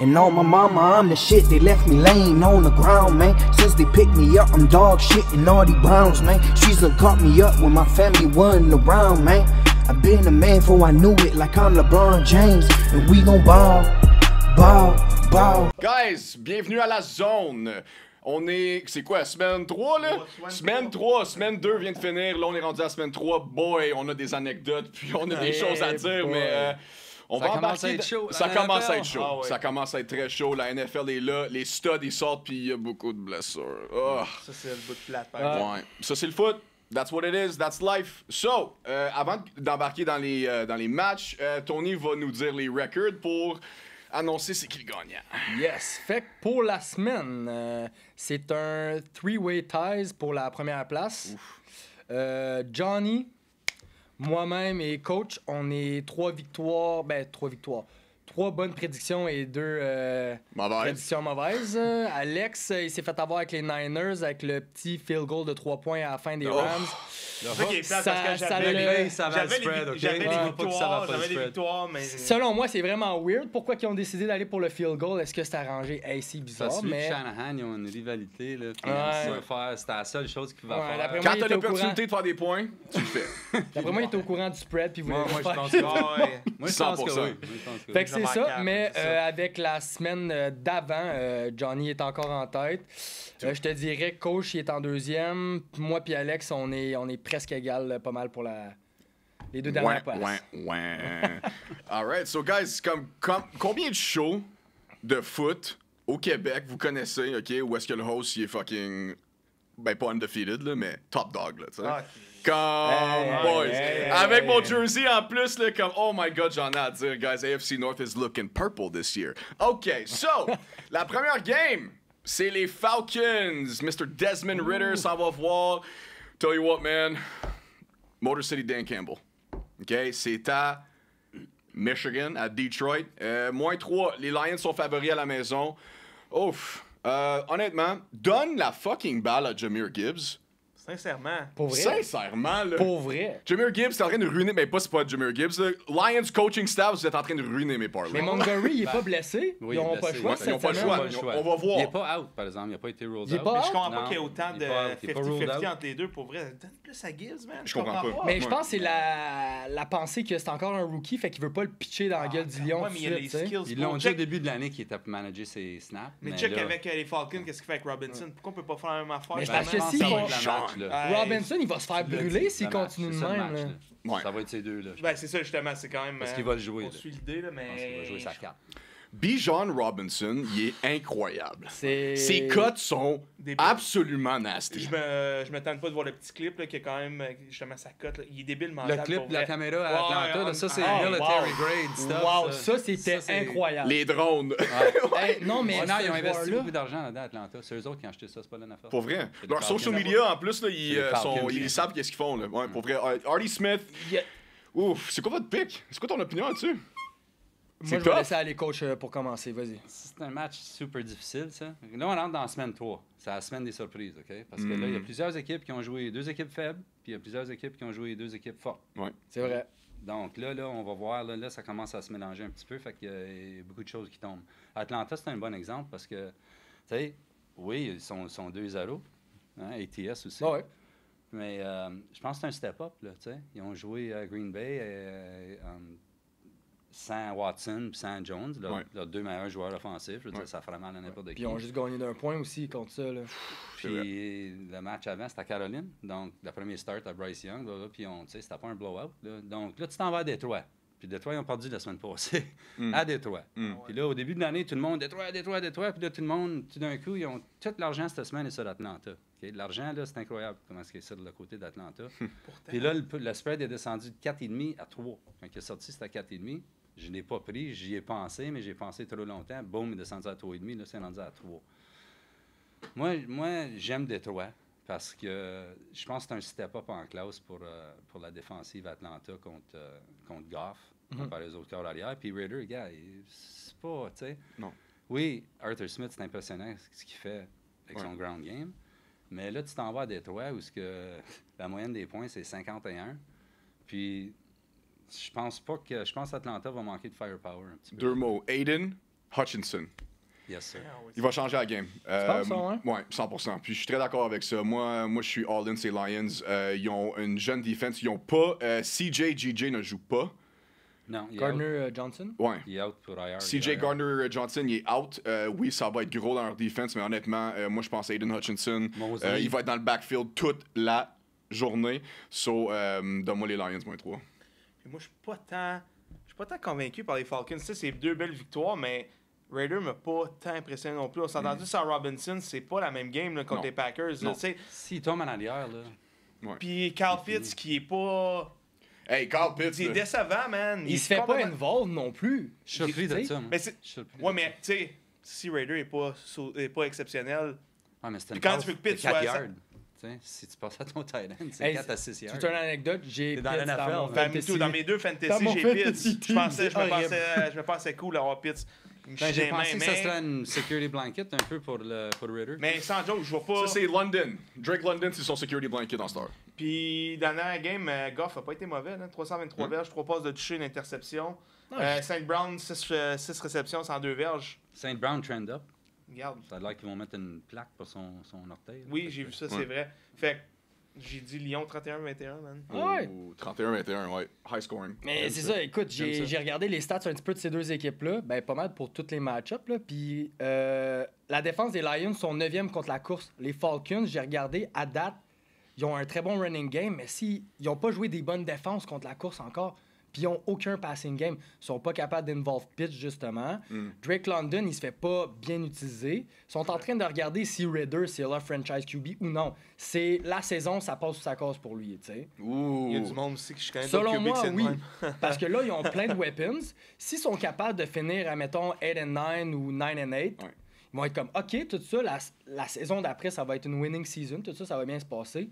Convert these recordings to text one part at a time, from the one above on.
And on my mama, I'm the shit. They left me laying on the ground, man. Since they picked me up, I'm dog shit and all these Browns, man. She's done caught me up when my family wasn't around, man. I've been a man before I knew it, like I'm LeBron James. And we gon' ball, ball, ball. Guys, bienvenue à la zone. On est, c'est quoi, semaine 3 là? Semaine 3, semaine 2 vient de finir. Là, on est rendu à semaine 3. Boy, on a des anecdotes, puis on a des choses à dire, mais on va embarquer. Ça commence à être chaud. Ah, ouais. Ça commence à être très chaud. La NFL est là, les studs ils sortent, puis il y a beaucoup de blessures. Oh. Ça, c'est le bout de plate, par exemple. Ouais. Ça, c'est le foot. That's what it is, that's life. So, avant d'embarquer dans les matchs, Tony va nous dire les records pour annoncer c'est qui le gagnant. Yes. Fait que pour la semaine, c'est un three-way ties pour la première place. Johnny, moi-même et coach, on est 3 victoires. 3 bonnes prédictions et 2 prédictions mauvaises. Alex, il s'est fait avoir avec les Niners avec le petit field goal de 3 points à la fin des Rams. J'avais les victoires, mais... Selon moi, c'est vraiment weird. Pourquoi ils ont décidé d'aller pour le field goal? Est-ce que c'est arrangé? Hey, c'est bizarre, parce que mais... Shanahan, ils ont une rivalité. Là, c'était la seule chose qu'il va faire. Quand t'as l'opportunité de faire des points, tu le fais. D'après moi, il était au courant du spread. Puis moi, je pense que oui. Moi, je pense que oui. Fait que c'est ça, mais avec la semaine d'avant, Johnny est encore en tête. Je te dirais que coach il est en deuxième. Moi puis Alex, on est presque égal pas mal pour les deux dernières places. Alright, so guys, combien de shows de foot au Québec vous connaissez, ok, où est-ce que le host il est fucking, pas undefeated là, mais top dog là, tu sais. Comme boys. Avec mon jersey en plus, là, comme oh my god, j'en ai à dire, guys. AFC North is looking purple this year. OK, so, la première game, c'est les Falcons. Mr. Desmond Ritter s'en va voir. Tell you what, man. Motor City Dan Campbell. OK, c'est à Michigan, à Detroit. -3. Les Lions sont favoris à la maison. Ouf. Honnêtement, donne la fucking balle à Jahmyr Gibbs. Sincèrement. Pour vrai. Sincèrement, là. Pour vrai. Jahmyr Gibbs, t'es en train de ruiner. Mais c'est pas Jahmyr Gibbs. Là. Lions coaching staff, vous êtes en train de ruiner mes parlays. Mais Montgomery, il est pas blessé. Oui, ils n'ont pas le choix. Ils n'ont pas le choix. On va voir. Il est pas out, par exemple. Il n'a pas été rolled out. Mais je comprends pas qu'il y ait autant de 50-50 entre les deux. Pour vrai, donne plus à Gibbs, man. Je comprends pas. Mais je pense que c'est la pensée que c'est encore un rookie, fait qu'il veut pas le pitcher dans la gueule du lion. Mais il y a les skills. Ils l'ont dit au début de l'année qu'il était pour manager ses snaps. Mais check avec les Falcons, qu'est-ce qu'il fait avec Robinson? Pourquoi on peut pas faire la même affaire? Mais parce que si Robinson, il va se faire brûler s'il continue de même. Ça va être ces deux là. Ben c'est ça justement, c'est quand même. Parce qu'il va le jouer. On suit l'idée là, mais. Il va jouer sa carte. Bijan Robinson, il est incroyable. Ses cuts sont absolument nasty. Je me tente pas de voir le petit clip là, qui est quand même justement sa cote. Il est débile mental. Le clip de la caméra à Atlanta, là, ça c'est military grade stuff. Wow, ça c'était incroyable. Les drones. Non, mais ils ont investi beaucoup d'argent là-dedans à Atlanta. C'est eux autres qui ont acheté ça, c'est pas la affaire. Pour vrai. Leur social media en plus, là, ils savent qu'est-ce qu'ils font. Là. Ouais, pour vrai. Artie Smith. Ouf, c'est quoi votre pick? C'est quoi ton opinion là-dessus? Moi, je vais laisser aller coach pour commencer. Vas-y. C'est un match super difficile, ça. Là, on rentre dans la semaine 3. C'est la semaine des surprises, OK? Parce que là, il y a plusieurs équipes qui ont joué 2 équipes faibles, puis il y a plusieurs équipes qui ont joué 2 équipes fortes. Ouais. C'est vrai. Donc là, on va voir. Là, ça commence à se mélanger un petit peu, fait qu'il y a beaucoup de choses qui tombent. Atlanta, c'est un bon exemple parce que, tu sais, oui, ils sont 2-0. Hein, ATS aussi. Ouais. Mais je pense que c'est un step-up, là, tu sais. Ils ont joué à Green Bay sans Watson et sans Jones, leurs 2 meilleurs joueurs offensifs. Je veux dire, ça ferait mal à n'importe qui. Puis ils ont juste gagné d'1 point aussi contre ça. Là. Puis le match avant, c'était à Caroline. Donc, le premier start à Bryce Young. Puis c'était pas un blowout. Là. Donc là, tu t'en vas à Détroit. Puis Détroit, ils ont perdu la semaine passée à Détroit. Puis là, au début de l'année, tout le monde, Détroit. Puis là, tout le monde, tout d'un coup, ils ont tout l'argent cette semaine est sur Atlanta. Okay? L'argent, là, c'est incroyable comment c'est ça de le côté d'Atlanta. Puis là, le spread est descendu de 4,5 à 3. Quand il est sorti, c'était à 4,5. Je ne l'ai pas pris, j'y ai pensé, mais j'ai pensé trop longtemps. Boum, il est descendu à 3,5, là, c'est rendu à 3. Moi j'aime Détroit parce que je pense que c'est un step-up en classe pour la défensive Atlanta contre Goff, comparé aux autres corps arrière. Puis Ritter, gars, c'est pas, tu sais... Non. Oui, Arthur Smith, c'est impressionnant ce qu'il fait avec son ground game. Mais là, tu t'en vas à Détroit où la moyenne des points, c'est 51. Puis... Je pense qu'Atlanta va manquer de firepower un petit peu. 2 mots. Aiden Hutchinson. Yes, sir. Il va changer la game. penses ça, hein? Ouais, 100%. Puis je suis très d'accord avec ça. Moi, je suis all-in, ces Lions. Ils ont une jeune défense. Ils ont pas... CJ ne joue pas. Non, il est out. Gardner Johnson? Ouais. Il est out pour IR. CJ Gardner-Johnson, il est out. Oui, ça va être gros dans leur défense, mais honnêtement, moi, je pense à Aiden Hutchinson. Il va être dans le backfield toute la journée. So, donne-moi les Lions, -3. Puis moi, je suis pas tant convaincu par les Falcons. Tu sais, c'est 2 belles victoires, mais Raider m'a pas tant impressionné non plus. On s'est entendu sans Robinson, c'est pas la même game là, contre les Packers. Tu sais. S'il tombe en arrière, là... Ouais. Puis Kyle Pitts, qui est pas... Hey, Kyle Pitts. Il est décevant, man. Il se fait pas involve non plus. Je suis surpris de ça, moi. Mais c'est... Ouais, mais tu sais, si Raider est pas exceptionnel... Ah, mais c'est une Puis quand passe tu veux que Pitts de 4 soit... yards. T'sais, si tu passes à ton tight end, c'est 4 à 6 yards. Toute une anecdote, j'ai T'es dans Pitts l'NFL, mon ben, fantasy. Dans mes 2 fantasy, Dans mon j'ai fantasy Pitts. team, Je me pensais cool d'avoir Pitts. Ben, j'ai pensé que ça serait une security blanket un peu pour Raider. Mais sans joke, je vois pas... Ça, c'est London. Drake London, c'est son security blanket en star. Puis, dans la game, Goff a pas été mauvais. Là. 323 verges, 3 passes de toucher, une interception. Saint Brown, 6 réceptions, 102 verges. Saint Brown trend up. Regarde. Ça a l'air qu'ils vont mettre une plaque pour son orteil. Là. Oui, j'ai vu ça, c'est vrai. Fait que j'ai dit Lyon 31-21, man. Ouais. 31-21, ouais. High scoring. Mais c'est ça, écoute, j'ai regardé les stats un petit peu de ces deux équipes-là, ben pas mal pour tous les match-ups, là, puis la défense des Lions sont 9e contre la course. Les Falcons, j'ai regardé, à date, ils ont un très bon running game, mais s'ils n'ont pas joué des bonnes défenses contre la course encore, puis ils n'ont aucun passing game, ils sont pas capables d'involve pitch, justement. Drake London, il se fait pas bien utiliser. Ils sont en train de regarder si Raider, c'est leur franchise QB ou non. C'est la saison, ça passe ou ça casse pour lui, tu sais. Il y a du monde aussi que je connais Selon d'autres QB moi, que c'est le oui. même. Parce que là, ils ont plein de weapons. S'ils sont capables de finir, admettons, 8-9 ou 9-8, ils vont être comme, OK, tout ça, la saison d'après, ça va être une winning season. Tout ça, ça va bien se passer.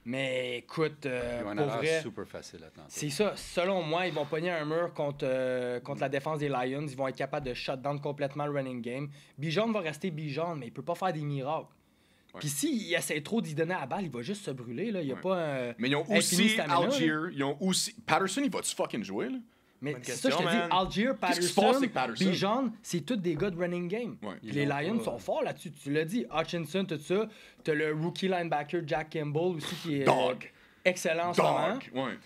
Mais écoute, pour vrai, super facile à tenter. c'est ça. Selon moi, ils vont pogner un mur contre la défense des Lions. Ils vont être capables de shut down complètement le running game. Bijan va rester Bijan, mais il peut pas faire des miracles. Puis s'il essaie trop d'y donner à la balle, il va juste se brûler. Là. Il y a pas un. Mais ils ont aussi Algier. Ils ont aussi. Patterson, il va-tu fucking jouer, là? Mais bonne c'est ça, je te question, dis, man. Algier, Qu'est-ce qui se passe Patterson, avec Patterson? Bijan, c'est tous des gars de running game. Ouais. Puis les Lions sont forts là-dessus. Tu l'as dit, Hutchinson, tout ça. T'as le rookie linebacker Jack Campbell aussi qui est excellent en ce moment. Ouais.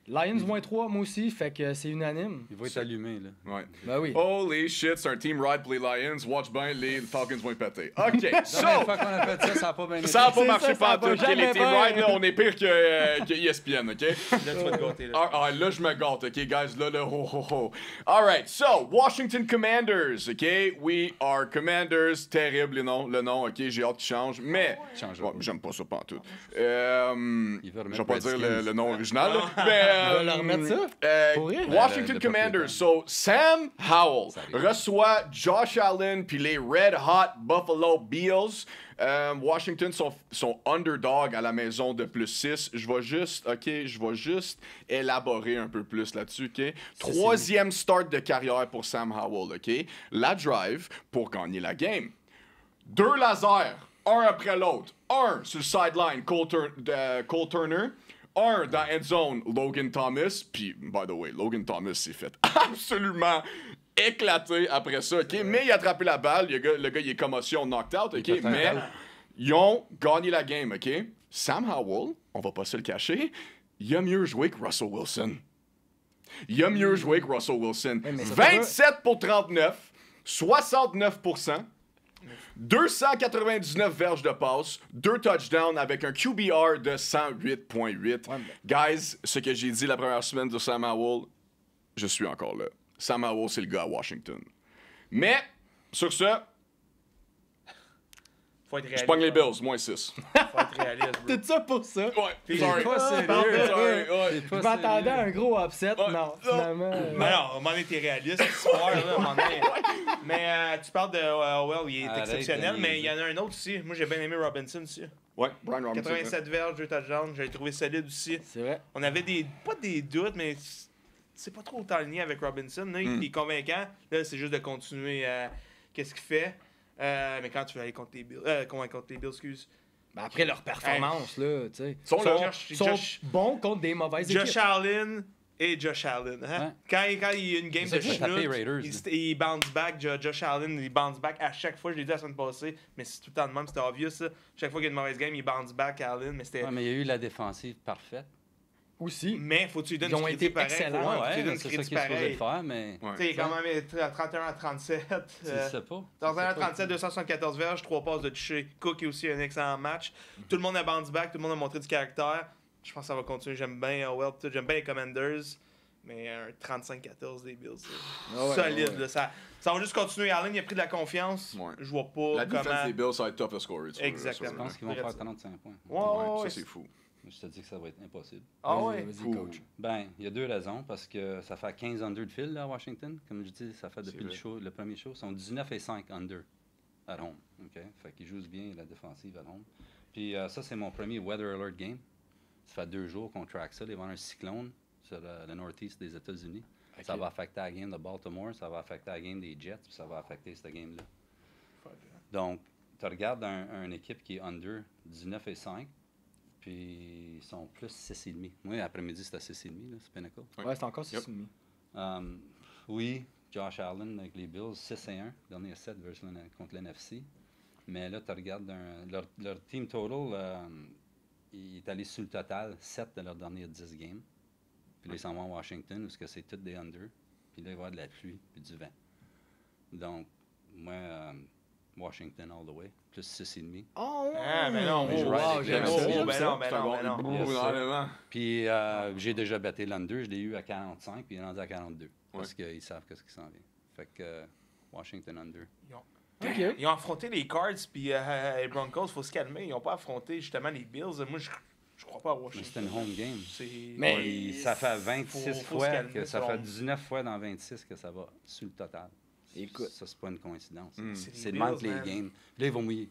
Lions -3, moi aussi, fait que c'est unanime. Il va être allumé, là. Ouais. Ben oui. Holy shit, c'est un team ride pour les Lions. Watch bien, les Falcons vont y péter. OK, so... La fois qu'on a fait ça, ça n'a pas bien été. Ça n'a pas C'est marché ça, ça a pantoute. pas OK, les jamais team bien. ride, là, on est pire que ESPN, OK? Là, tu vas te gâter, là. Là, je me gâte, OK, guys? Là, ho, ho, ho. All right, so, Washington Commanders, OK? We are Commanders. Terrible, le nom, OK? J'ai hâte qu'il change, mais... Change Ouais, j'aime pas ça pantoute. Il veut Je remettre vais pas dire Redskins. le nom original, là, mais... On va leur remettre ça? Pour vrai? Washington Le Commanders. propriétaire. So, Sam Howell Ça arrive. reçoit Josh Allen puis les Red Hot Buffalo Bills. Washington sont underdog à la maison de +6. Je vais juste élaborer un peu plus là-dessus, OK? Troisième start de carrière pour Sam Howell, OK? La drive pour gagner la game. 2 lasers, un après l'autre. Un sur le sideline, Cole Turner. Un dans end zone, Logan Thomas. Puis, by the way, Logan Thomas s'est fait absolument éclater après ça, OK? Mais il a attrapé la balle. Le gars, il est commotion, knocked out, OK? Mais ils ont gagné la game, OK? Sam Howell, on va pas se le cacher, il a mieux joué que Russell Wilson. Il a mieux joué que Russell Wilson. mais ça 27 pour 39, 69%. 299 verges de passe, 2 touchdowns avec un QBR de 108.8. Guys, ce que j'ai dit la première semaine de Sam Howell, je suis encore là. Sam Howell, c'est le gars à Washington. Mais, sur ce, Faut être je réaliste. pogne les Bills, -6. Faut être réaliste, bro. Tout ça pour ça. Ouais, sorry. pas sérieux. Sorry, ouais. Je m'attendais à un gros upset. Ouais. Non, finalement. Mais non, à un moment donné, t'es réaliste. L'histoire, là, à un moment donné. Mais tu parles de Howell, il est Arrête exceptionnel, de mais niaiser. il y en a un autre aussi. Moi, j'ai bien aimé Robinson aussi. Ouais, Brian Robinson. 87 verges, 2 touchdowns, je l'ai trouvé solide aussi. C'est vrai. On avait pas des doutes, mais c'est pas trop aligné avec Robinson. Là. Il est convaincant. Là, c'est juste de continuer qu'est-ce qu'il fait. Mais quand tu vas aller contre les Bills, contre les Bills, excuse. Ben après leur performance, là, tu sais. Sont là. Ils sont bons contre des mauvaises Josh équipes. Allen Et Josh Allen. Hein? Ouais. Quand il y a une game C'est de ça, il a tapé schnout, Raiders, il bounce back. Josh Allen, il bounce back à chaque fois. Je l'ai dit la semaine passée, mais c'est tout le temps de même. C'était obvious, ça. Chaque fois qu'il y a une mauvaise game, il bounce back Allen. Mais c'était. Ouais, mais il y a eu la défensive parfaite. Aussi. Mais faut que tu lui donnes Ils ont du été crédit pareil. excellents. Faut que tu lui Ouais, donnes c'est du ça crédit qu'il est supposé pareil. le faire, mais Ouais. Tu sais, il est quand même à 31 à 37. tu le sais pas. 31 à 37, 274 verges, 3 passes de toucher. Cook est aussi un excellent match. Tout le monde a bounce back, tout le monde a montré du caractère. Je pense que ça va continuer. J'aime bien j'aime bien les Commanders. Mais un 35-14 des Bills, c'est solide. Là. Ça va juste continuer. Allen, il a pris de la confiance. Ouais. Je vois pas La défense comment. des Bills, ça va être tough à scorer. Exactement. Je pense qu'ils vont faire 35 points. Ouais, Ça, c'est fou. Je te dis que ça va être impossible. Ah Vas-y, ouais. vas-y, coach. Ben, il y a deux raisons. Parce que ça fait 15 under de fil là, à Washington. Comme je dis, ça fait depuis C'est vrai. le premier show. Ils sont 19 et 5 under à home. Okay? Fait qu'ils jouent bien la défensive à home. Puis ça, c'est mon premier Weather Alert game. Ça fait 2 jours qu'on track ça. Il va y avoir un cyclone sur le Northeast des États-Unis. Okay. Ça va affecter la game de Baltimore, ça va affecter la game des Jets, puis ça va affecter cette game-là. Donc, tu regardes une équipe qui est under 19 et 5, puis ils sont plus 6,5. Moi, l'après-midi, c'était 6,5, c'est Pinnacle. Ouais, c'est encore 6,5. Oui, Josh Allen avec les Bills, 6 et 1, dernier 7 contre l'NFC. Mais là, tu regardes leur team total, il est allé sur le total 7 de leurs derniers 10 games. Puis là, ils s'en vont à Washington, parce que c'est tout des under. Puis là, il va y avoir de la pluie puis du vent. Donc, moi, Washington all the way, plus 6,5. Oh, Ah, mais non, Mais je ride avec j'aime les ça. Bills. Ben non, ben non, ben non. Yes, sir. Honnêtement. Puis j'ai déjà battu l'under, je l'ai eu à 45, puis il est rendu à 42. Parce qu'ils savent qu'est-ce qui s'en vient. Fait que Washington under. OK. Ils ont affronté les Cards puis les Broncos, faut se calmer. Ils n'ont pas affronté justement les Bills. Moi, je crois pas à Mais Washington. c'est une home game. Mais- Puis ça fait 26 faut fois, se calmer, que ça selon fait moi. 19 fois dans 26 que ça va sur le total. Écoute. Ça, c'est pas une coïncidence. C'est C'est les le manque Bills, les man. games. Puis là, ils vont mouiller.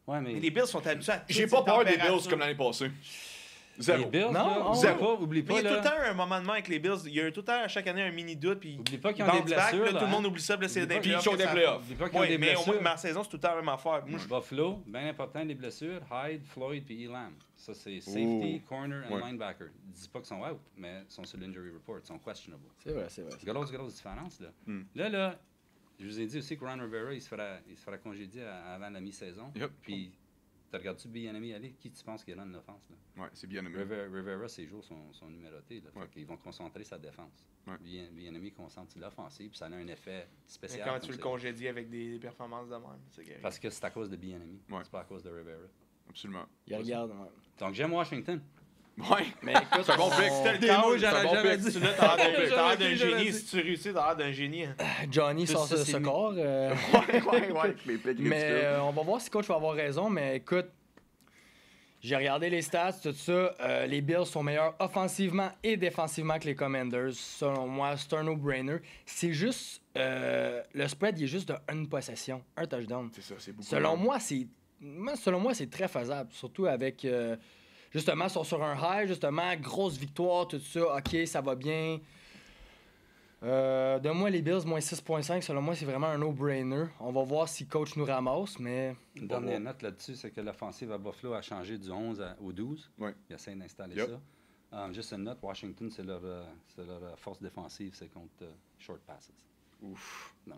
Ouais, mais. Mais les Bills sont habitués à toutes J'ai ces pas peur des températures. Bills comme l'année passée. Les Zéro. Bills, Non, là, on- oublie Mais pas, il y a tout le là. temps un moment de main avec les Bills. Il y a tout le temps, à chaque année, un mini-doute. Puis Oublie pas qu'ils ont bounce des back, blessures, là, là, tout le monde hein. oublie ça, puis là, c'est Oublie des pas qu'ils playoffs sont que des ça- playoffs. Oublie pas qu'ils ont Ouais, des mais au moins, blessures. ma saison, c'est tout le temps la même affaire. Moi, Buffalo, bien important, les blessures. Hyde, Floyd, puis Elam. Ça, c'est safety, corner and Ouais. linebacker. Dis pas qu'ils sont out, mais ils sont sur l'injury report. Ils sont questionable. C'est vrai, c'est vrai. C'est grosse différence, là. Là, je vous ai dit aussi que Ron Rivera, il se fera congédier avant la mi-saison. Yep. Puis, tu regardes-tu Bieniemy aller? Qui tu penses qu'il est là en offense, là? Ouais, c'est bien aimé. Rivera, ses jours sont numérotés, là. Ouais. Fait qu'ils vont concentrer sa défense. Ouais. Bieniemy concentre l'offensive, puis ça a un effet mais spécial. comment comme tu le ça. congédies avec des performances de même? C'est correct. Parce que c'est à cause de Bieniemy, Ouais. c'est pas à cause de Rivera. Absolument. Il regarde, ouais. Donc, j'aime Washington. Ouais. Mais écoute, C'est un bon pick. C'était le Des cas, mots, c'est un j'aurais bon jamais pick. dit. Tu l'as, t'as l'air d'un J'aurais génie. dit. Si tu réussis, t'as l'air d'un génie. hein. Johnny Plus sort ce 6,5. corps. Ouais. Les picks Mais ridicules. on va voir si coach va avoir raison. Mais écoute, j'ai regardé les stats, tout ça. Les Bills sont meilleurs offensivement et défensivement que les Commanders. Selon moi, c'est un no-brainer. C'est juste. Le spread, il est juste de une possession, un touchdown. C'est ça, c'est beaucoup. Selon moi, c'est très faisable. Surtout avec. Justement, ils sont sur un high, justement, grosse victoire, tout ça. OK, ça va bien. De moi, les Bills, moins 6,5, selon moi, c'est vraiment un no-brainer. On va voir si coach nous ramasse, mais. Une dernière note là-dessus, c'est que l'offensive à Buffalo a changé du 11 au 12. Ouais. Ils essaient d'installer Yep. ça. Juste une note, Washington, c'est leur force défensive, c'est contre short passes. Ouf. Non.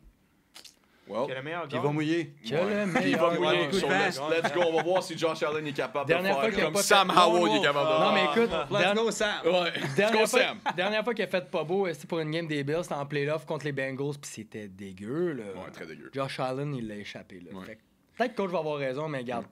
Well. Qui est le meilleur Puis il gars? va mouiller. Que le Puis il meilleur. va mouiller. ouais, So, coup de let's go. On va voir si Josh Allen est capable Dernière de fois faire qu'il a comme pas Sam fait- Howell il est capable de Non, mais faire. écoute, Sam! Ouais. dernière fois qu'il a fait pas beau, c'était pour une game des Bills, c'était en playoff contre les Bengals, puis c'était dégueu. Là. Ouais, très dégueu. Josh Allen, il l'a échappé. Là. Ouais. Fait que peut-être que coach va avoir raison, mais regarde,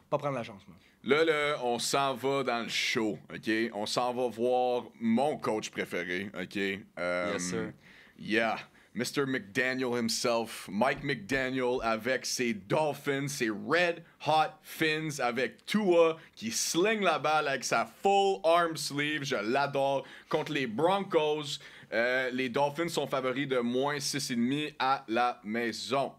pas prendre la chance. Moi. Là, on s'en va dans le show, OK? On s'en va voir mon coach préféré, OK? Yes, sir. Yeah. Mr. McDaniel himself, Mike McDaniel avec ses Dolphins, ses Red Hot Fins, avec Tua qui sling la balle avec sa full arm sleeve. Je l'adore. Contre les Broncos, les Dolphins sont favoris de moins 6,5 à la maison.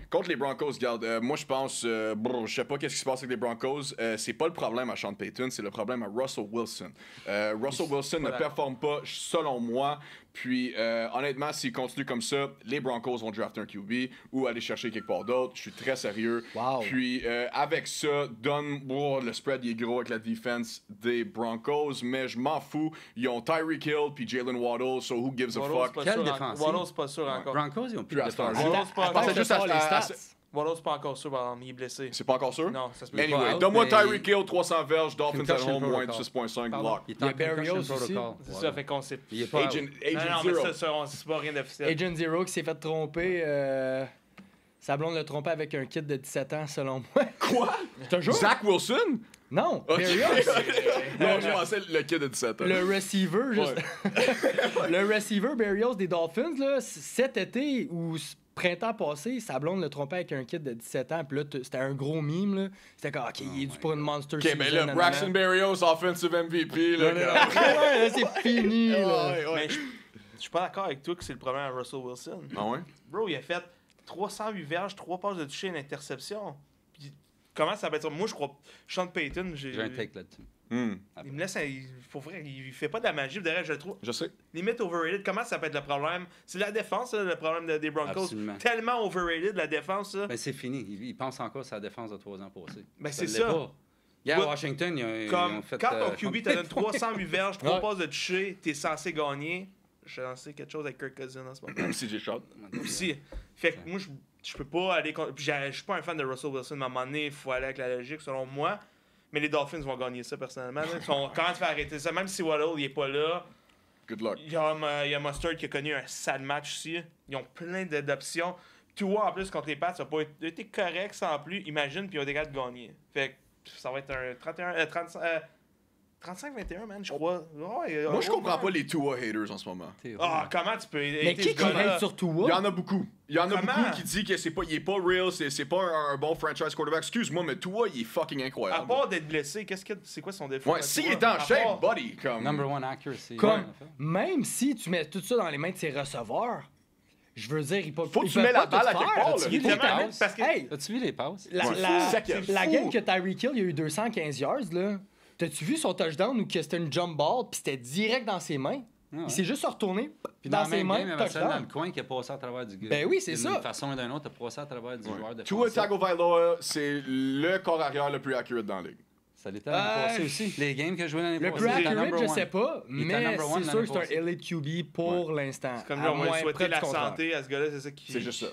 Contre les Broncos, regarde, moi je pense, je sais pas qu'est-ce qui se passe avec les Broncos. C'est pas le problème à Sean Payton, c'est le problème à Russell Wilson. Russell Wilson ne performe pas, selon moi. Puis, honnêtement, s'ils continuent comme ça, les Broncos vont drafter un QB ou aller chercher quelque part d'autre. Je suis très sérieux. Wow. Puis, avec ça, le spread il est gros avec la défense des Broncos, mais je m'en fous. Ils ont Tyreek Hill puis Jalen Waddle, so who gives a Waddle, fuck? c'est pas Quelle sûr défensive? Waddle, c'est pas sûr encore. Broncos, ils ont plus Plus de à ce temps. défense. Waddle, c'est pas Attends, encore je te juste sors les à- stats. Waddle, c'est pas encore sûr, par exemple, il est blessé. C'est pas encore sûr? Non, ça se peut pas Anyway, out, donne-moi mais Tyreek Hill, 300 verges, Dolphins at Concussion home, moins de protocol. 6.5 Pardon? block. Il est Il y a en concussion Berrios aussi. protocol. C'est ça, fait qu'on sait. Il est pas Agent, Non, Agent non, mais Zero. ça, c'est pas rien d'officiel. Agent Zero qui s'est fait tromper. Sa blonde l'a trompé avec un kid de 17 ans, selon moi. Quoi? Je te jure? Zach Wilson? Non, Ok. Berrios. Non, je pensais le kid de 17 ans. Le receiver, juste. Le receiver Berrios des Dolphins, là, cet été ou printemps passé, sa blonde l'a trompé avec un kid de 17 ans. Puis là, c'était un gros meme. Là. C'était comme, OK, il est dû pour une monster Ok, season. mais là, nanana. Braxton Berrios, offensive MVP, là. Ouais, là, c'est fini. Là. Ouais, ouais. Mais je suis pas d'accord avec toi que c'est le problème à Russell Wilson. Ah ouais? Bro, il a fait 308 verges, 3 passes de toucher, une interception. Puis, comment ça va être ça? Moi, je crois. Sean Payton, J'ai un take là-dessus. il me laisse. Faut vrai, il fait pas de la magie. Derrière, je le trouve Je sais. limite overrated. Comment ça peut être le problème? C'est la défense, là, le problème des Broncos. Absolument. Tellement overrated, la défense. Là. Ben, c'est fini. Il pense encore à sa défense de 3 ans passés. Ben, Ça c'est l'est ça. pas. Hier, à Ouais. Washington, ils Comme ont fait... quand ton QB te combien donne de points? 308 verges, 3 Ouais. passes de toucher, t'es censé gagner. Je vais lancer quelque chose avec Kirk Cousins en ce moment. CJ Stroud. Aussi. Fait que moi, je peux pas aller contre. Puis je suis pas un fan de Russell Wilson, mais à un moment donné, il faut aller avec la logique, selon moi. Mais les Dolphins vont gagner ça, personnellement. Là. Ils sont quand même fait arrêter ça. Même si Waddle, il est pas là. Good luck. Il y a Mustard qui a connu un sad match aussi. Ils ont plein d'options. Tua, en plus, contre les Pats, ça n'a pas été correct sans plus. Imagine, puis il y a des gars de gagner. Fait que ça va être un 35-21, man, je crois. Ouais, Moi, je comprends pas les Tua haters en ce moment. Ah, comment tu peux Mais hater qui ce gars-là? hate sur Il y toi? en a beaucoup. Il y en a Comment? beaucoup qui disent que il est pas real, c'est pas un bon franchise quarterback. Excuse-moi, mais Tua, il est fucking À incroyable. part d'être blessé, c'est quoi son défaut? Ouais, à s'il Tua? est en À shape, part- buddy, comme. Number one accuracy. Comme, Ouais. même si tu mets tout ça dans les mains de ses receveurs, je veux dire, Faut que tu mets la balle à quelque part, là. As-tu vu les Évidemment, passes? parce que- Hey, As-tu vu les passes? la, Ouais. la, C'est la fou. game que Tyreek Hill, il y a eu 215 yards, là. T'as-tu vu son touchdown ou que c'était une jump ball, puis c'était direct dans ses mains? Ah ouais. Il s'est juste retourné Puis dans la ses même mains, game, il y avait celle dans le touchdown. coin qui a passé à travers du gars. Ben oui, c'est D'une ça. façon ou d'une autre, tu as passé à travers du joueur de Tua Tagovailoa, c'est le corps arrière le plus accurate dans la ligue. Ça l'était l'année passée aussi. Les games que je jouais l'année Le passée, plus il était accurate, number je one. sais pas, Il était mais number one c'est sûr que l'année c'est un elite QB pour l'instant. Comme À là, on va moins lui souhaiter près la du contraire. santé à ce gars-là, c'est ça qui. C'est juste ça.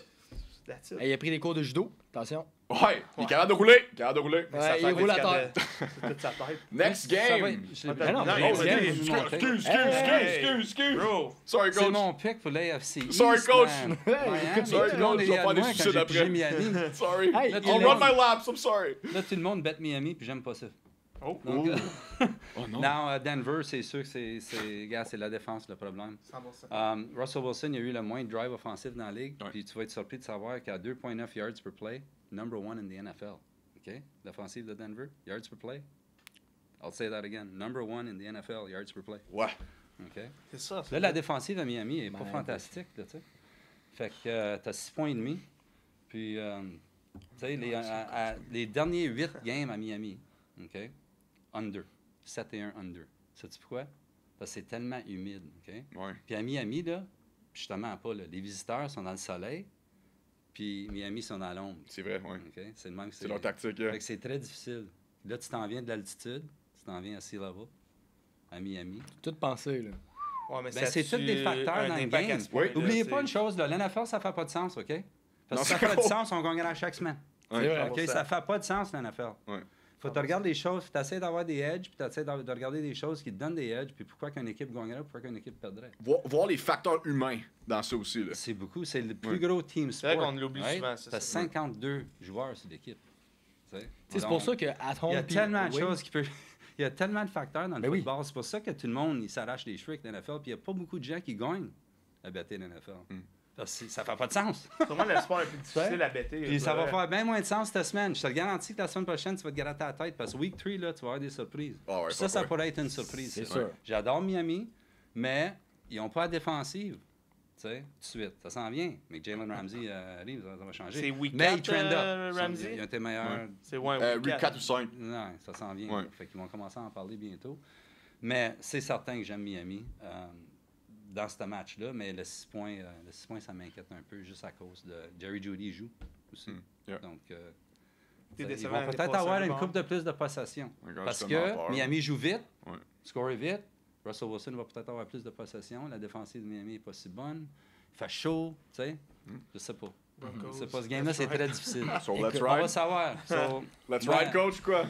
That's it. Hey, il a pris des cours de judo, attention. Ouais, il est capable de rouler. Capable de rouler. Sa Ouais, il tête roule à est terre. C'est toute sa tête. Next Ça va game. être- je l'ai- Mais non, Non, mais il next va game. dire- Excuse. Bro, Sorry, C'est coach. mon pick pour l'AFC East, Sorry, coach. man. Hey, Miami, écoute, sorry, tout le monde coach, est je vais à faire des moi quand suicides j'ai après. pigé Miami. Sorry. Hey, Là, I'll run my laps, I'm sorry. Là, tout le monde bet Miami, puis j'aime pas ça. Oh. Donc, Oh non. non, Denver, c'est sûr que c'est la défense le problème. 100%. Russell Wilson, il y a eu le moins de drive offensif dans la ligue. Ouais. Puis tu vas être surpris de savoir qu'à 2.9 yards per play, number one in the NFL. OK? L'offensive de Denver, yards per play. I'll say that again. Number one in the NFL, yards per play. Ouais. OK? C'est ça. Là, la défensive à Miami est pas Ben, fantastique, là, tu sais. Fait que t'as 6 points et demi. Puis, tu sais, les derniers 8 games à Miami, OK? Under. 7-1 under. Sais-tu pourquoi? Parce que c'est tellement humide, OK? Ouais. Puis à Miami, là, justement pas, là, les visiteurs sont dans le soleil, puis Miami sont dans l'ombre. C'est vrai, ouais. OK? C'est le même que C'est leur tactique. Fait que c'est très difficile. Là, tu t'en viens de l'altitude, tu t'en viens à sea level, à Miami. Tout pensé, là. Ouais, mais Ben, c'est tous des facteurs dans le game. Oui. N'oubliez pas une chose, là, l'NFL, ça fait pas de sens, OK? Parce Non, que ça c'est fait du cool. sens, on gagnera chaque semaine. Ouais. C'est vrai. OK? Ça fait pas de sens, l'NFL. Ouais. Faut que tu regardes les choses, tu essaies d'avoir des edges, puis tu essaies de regarder des choses qui te donnent des edges, puis pourquoi qu'une équipe gagnerait, pourquoi qu'une équipe perdrait. Voir les facteurs humains dans ça aussi, là. C'est beaucoup, c'est le plus Ouais. gros team sport. C'est vrai qu'on l'oublie souvent, c'est T'as ça. 52 joueurs sur l'équipe. Tu sais, C'est Donc, pour ça que at home. il y a puis tellement de away- choses qui peuvent. Il y a tellement de facteurs dans le Ben oui. football. C'est pour ça que tout le monde il s'arrache les cheveux avec l'NFL. Puis il n'y a pas beaucoup de gens qui gagnent à bêter l'NFL. Parce que ça fait pas de sens. Sûrement le sport le plus difficile à bêter. Puis ça va faire bien moins de sens cette semaine. Je te garantis que la semaine prochaine, tu vas te gratter la tête. Parce que week 3, là, tu vas avoir des surprises. Ah ouais, Puis ça ouais. pourrait être une surprise. C'est ça. sûr. J'adore Miami, mais ils n'ont pas la défensive. Tu sais, tout de suite. Ça s'en vient. Mais que Jalen Ramsey arrive, ça va changer. C'est week mais 4, ils trend up. Ramsey? Ils ont été meilleurs. Ouais. C'est ouais, Week 4 ou 5. Non, ça s'en vient. Ouais. Fait qu'ils vont commencer à en parler bientôt. Mais c'est certain que j'aime Miami. dans ce match-là, mais le 6 points, ça m'inquiète un peu juste à cause de Jerry Jeudy joue aussi. Yeah. Donc, T'es ils décevant vont l'année peut-être passée, avoir une bon. coupe de plus de possession. Regarde, Parce c'est que tellement peur. Miami joue vite, Ouais. score vite. Russell Wilson va peut-être avoir plus de possession. La défensive de Miami n'est pas si bonne. Il fait chaud, tu sais. Je sais pas. Broncos. Je sais pas, ce game-là, c'est très difficile. So, let's On va ride. savoir. So, Let's ouais. ride, coach, quoi?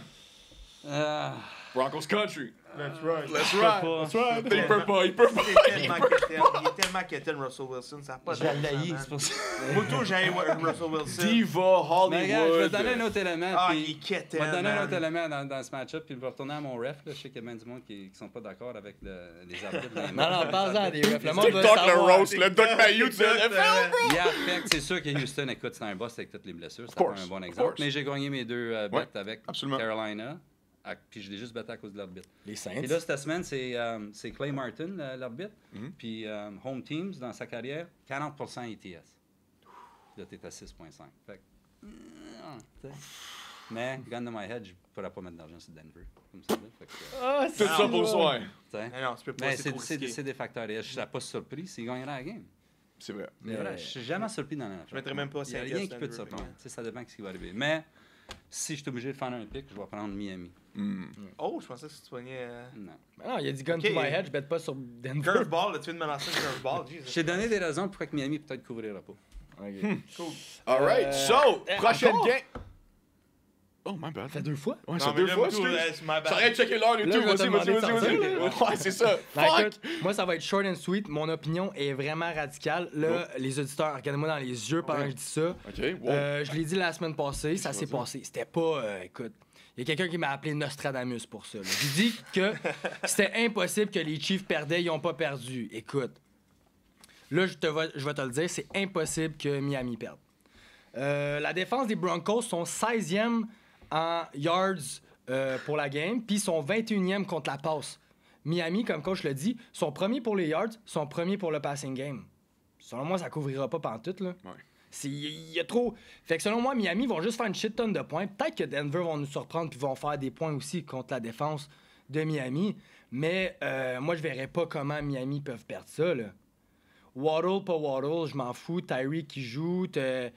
Broncos country. Let's ride. Let's pas. ride. Let's ride. Il peut pas, il peut pas. Il est tellement quétaine, Russell Wilson. Ça n'a pas de Je l'haïs, c'est sens, pour ça. man. Moi, tout, j'ai Russell Wilson. Diva, Mais regarde, je vais te donner un Hollywood. autre élément. Ah, puis il est quétaine, je vais te donner un man. autre élément dans ce match-up, puis je vais retourner à mon ref. Là. Je sais qu'il y a bien du monde qui sont pas d'accord avec les arbitres. dans les Non, matchs. non, parle-en des refs. Le monde veut TikTok, le savoir. roast, le Doc Mayou de NFL, bro. Il affecte, c'est sûr que Houston, écoute, c'est un boss avec toutes les blessures. C'est pas course, un bon of exemple. course. Mais j'ai gagné mes 2 bets Ouais, avec absolument. Carolina. Puis je l'ai juste battu à cause de l'arbitre. Les Saints. Et là, cette semaine, c'est Clay Martin, l'arbitre. Mhm. Puis Home Teams, dans sa carrière, 40% ETS. Là, t'es à 6,5. Fait que, tu sais. Mais, gun to my head, je pourrais pas mettre d'argent sur Denver. Comme ça, là. Fait que, Ah, Tout ça pour le soir. tu sais. Mais non, tu peux pas, Mais c'est trop risqué. c'est des facteurs. Et je serais pas surpris s'il gagnerait la game. C'est vrai. Mais voilà, je suis jamais surpris dans la Je mettrais même pas Il n'y a 5 rien qui peut te surprendre. Tu sais, ça dépend de ce qui va arriver. Mais si je suis obligé de faire un pick, je vais prendre Miami. Oh, je pensais que tu pognais. Non. Ben non, il a dit gun Ok. to my head, je bête pas sur Denver. Curveball, là, tu viens de me lancer un curveball. Je Jesus. t'ai donné des raisons pourquoi que Miami peut-être couvrira pas. Cool. Alright, so, prochaine encore? game. Oh, my bad. Ça fait 2 fois. Ouais, Non, c'est mais deux là, fois, Moutou, excuse. c'est my bad. Ça aurait checké l'heure et Là, tout. je vais te Vas-y, demander de vas-y. sortir, Ouais, c'est ça. Ben, Fuck. écoute, moi, ça va être short and sweet. Mon opinion est vraiment radicale. Là, les auditeurs, regardez-moi dans les yeux pendant que je dis ça. Ok, wow. Je l'ai dit la semaine passée, ça s'est passé. C'était pas. Écoute, il y a quelqu'un qui m'a appelé Nostradamus pour ça. J'ai dit que c'était impossible que les Chiefs perdaient, ils n'ont pas perdu. Écoute, là, je vais te le dire, c'est impossible que Miami perde. La défense des Broncos sont 16e en yards pour la game, puis sont 21e contre la passe. Miami, comme coach le dit, sont premiers pour les yards, sont premiers pour le passing game. Selon moi, ça couvrira pas pantoute, là. Ouais. Il y a trop. Fait que selon moi, Miami vont juste faire une shit tonne de points. Peut-être que Denver vont nous surprendre puis vont faire des points aussi contre la défense de Miami. Mais moi, je verrais pas comment Miami peuvent perdre ça, là. Waddle, pas Waddle, je m'en fous. Tyree qui joue, t'as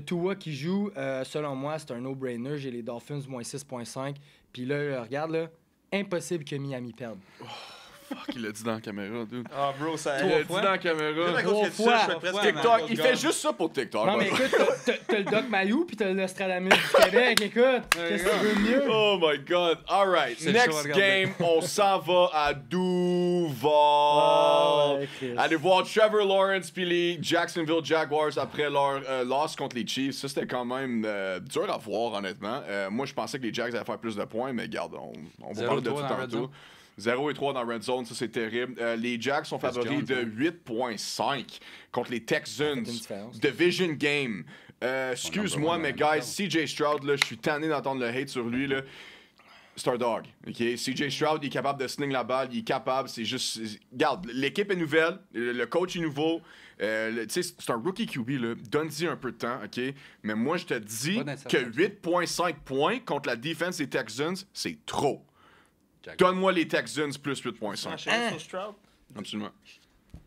Tua qui joue. Selon moi, c'est un no-brainer. J'ai les Dolphins moins 6.5. Puis là, regarde, là, impossible que Miami perde. Fuck, il l'a dit dans la caméra, dude. Ah, bro, ça. Il l'a dit dans la caméra. Juste à cause que tu sais, je fais presque TikTok, un il fait juste ça pour TikTok. Non, mais écoute, t'as le Doc Mayou puis t'as le Nostradamus du Québec. Écoute, qu'est-ce que tu veux de mieux? Oh my god. Alright, C'est le show à next regarder. game, on s'en va à Duval. ouais, Chris. Allez voir Trevor Lawrence puis les Jacksonville Jaguars après leur loss contre les Chiefs. Ça, c'était quand même dur à voir, honnêtement. Moi, je pensais que les Jags allaient faire plus de points, mais regarde, on va parler de tout 0-3 dans Red tantôt. Zone. 0 et 3 dans Red Zone, ça c'est terrible. Les Jags sont Chris favoris Jones, de hein. 8.5 contre les Texans. une différence. Division game. Excuse-moi, On a mais besoin guys, CJ Stroud, là, je suis tanné d'entendre le hate sur lui. Là. C'est un dog. Okay? CJ Stroud, il est capable de sling la balle, il est capable. C'est juste. Regarde, l'équipe est nouvelle, le coach est nouveau. Tu sais, c'est un rookie QB, là. Donne-y un peu de temps, OK? Mais moi, je te dis Pas que d'incertitude. 8.5 points contre la défense des Texans, c'est trop. Jack. Donne-moi les Texans plus 8.5. Enchaîner sur Stroud. Absolument.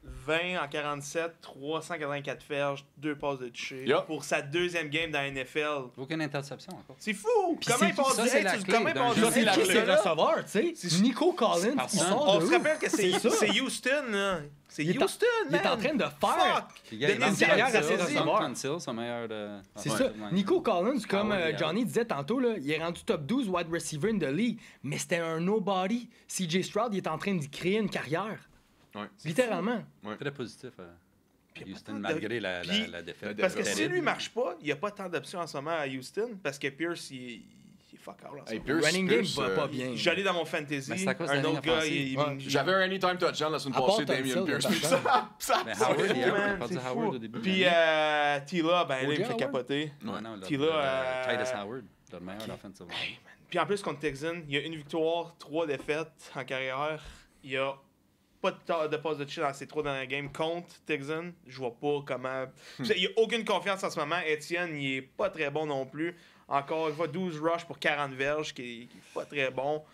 20 en 47, 384 verges, 2 passes de toucher. Yup. Pour sa deuxième game dans la NFL. Aucune interception encore. C'est fou! Comment c'est- il passe ça, c'est la direct? clé Comment il d'un passe jeu. direct? C'est la qui clé. c'est le receveur, tu sais? Nico Collins, Parce il que- sort On de se où? rappelle que c'est ça. Houston, là. C'est Il est en- Houston, il est en man. train de faire. Fuck! Puis, gars, il Donnez-y manque un carrière Kansas à ses City. receveurs. Council, son meilleur de. C'est Ah, ça. ouais. Nico Collins, comme Howard, Johnny disait tantôt, là, il est rendu top 12 wide receiver in the league, mais c'était un nobody. CJ Stroud, il est en train d'y créer une carrière. Ouais. Littéralement. Très positif à y a Houston, pas de- malgré la Puis- défaite. Parce que si Terrible. lui marche pas, il n'y a pas tant d'options en ce moment à Houston, parce que Pierce, il est fuck out. En ce Hey, moment. Pierce, Running game Pierce, va pas bien. J'allais dans mon fantasy, Mais c'est à cause de un la autre ligne gars, offensive. Ouais. J'avais un anytime touchdown la semaine À part passée, Tunsil, Damien Pierce. le Puis ça, Mais ça- Howard, fou, hier, on a man, perdu c'est Howard fou. au début. de Puis l'année. Tila, ben là, il me O.J. fait Howard? capoter. Ouais, non, Puis là, Titus Howard, le meilleur offensive line. Puis en plus, contre Texan, il y a une victoire, 3 défaites en carrière. Il y a pas de passe de toucher dans ces 3 dernières games contre Texan. Je vois pas comment. Il n'y a aucune confiance en ce moment. Etienne, il est pas très bon non plus. Encore une fois, 12 rushs pour 40 verges, qui est pas très bon.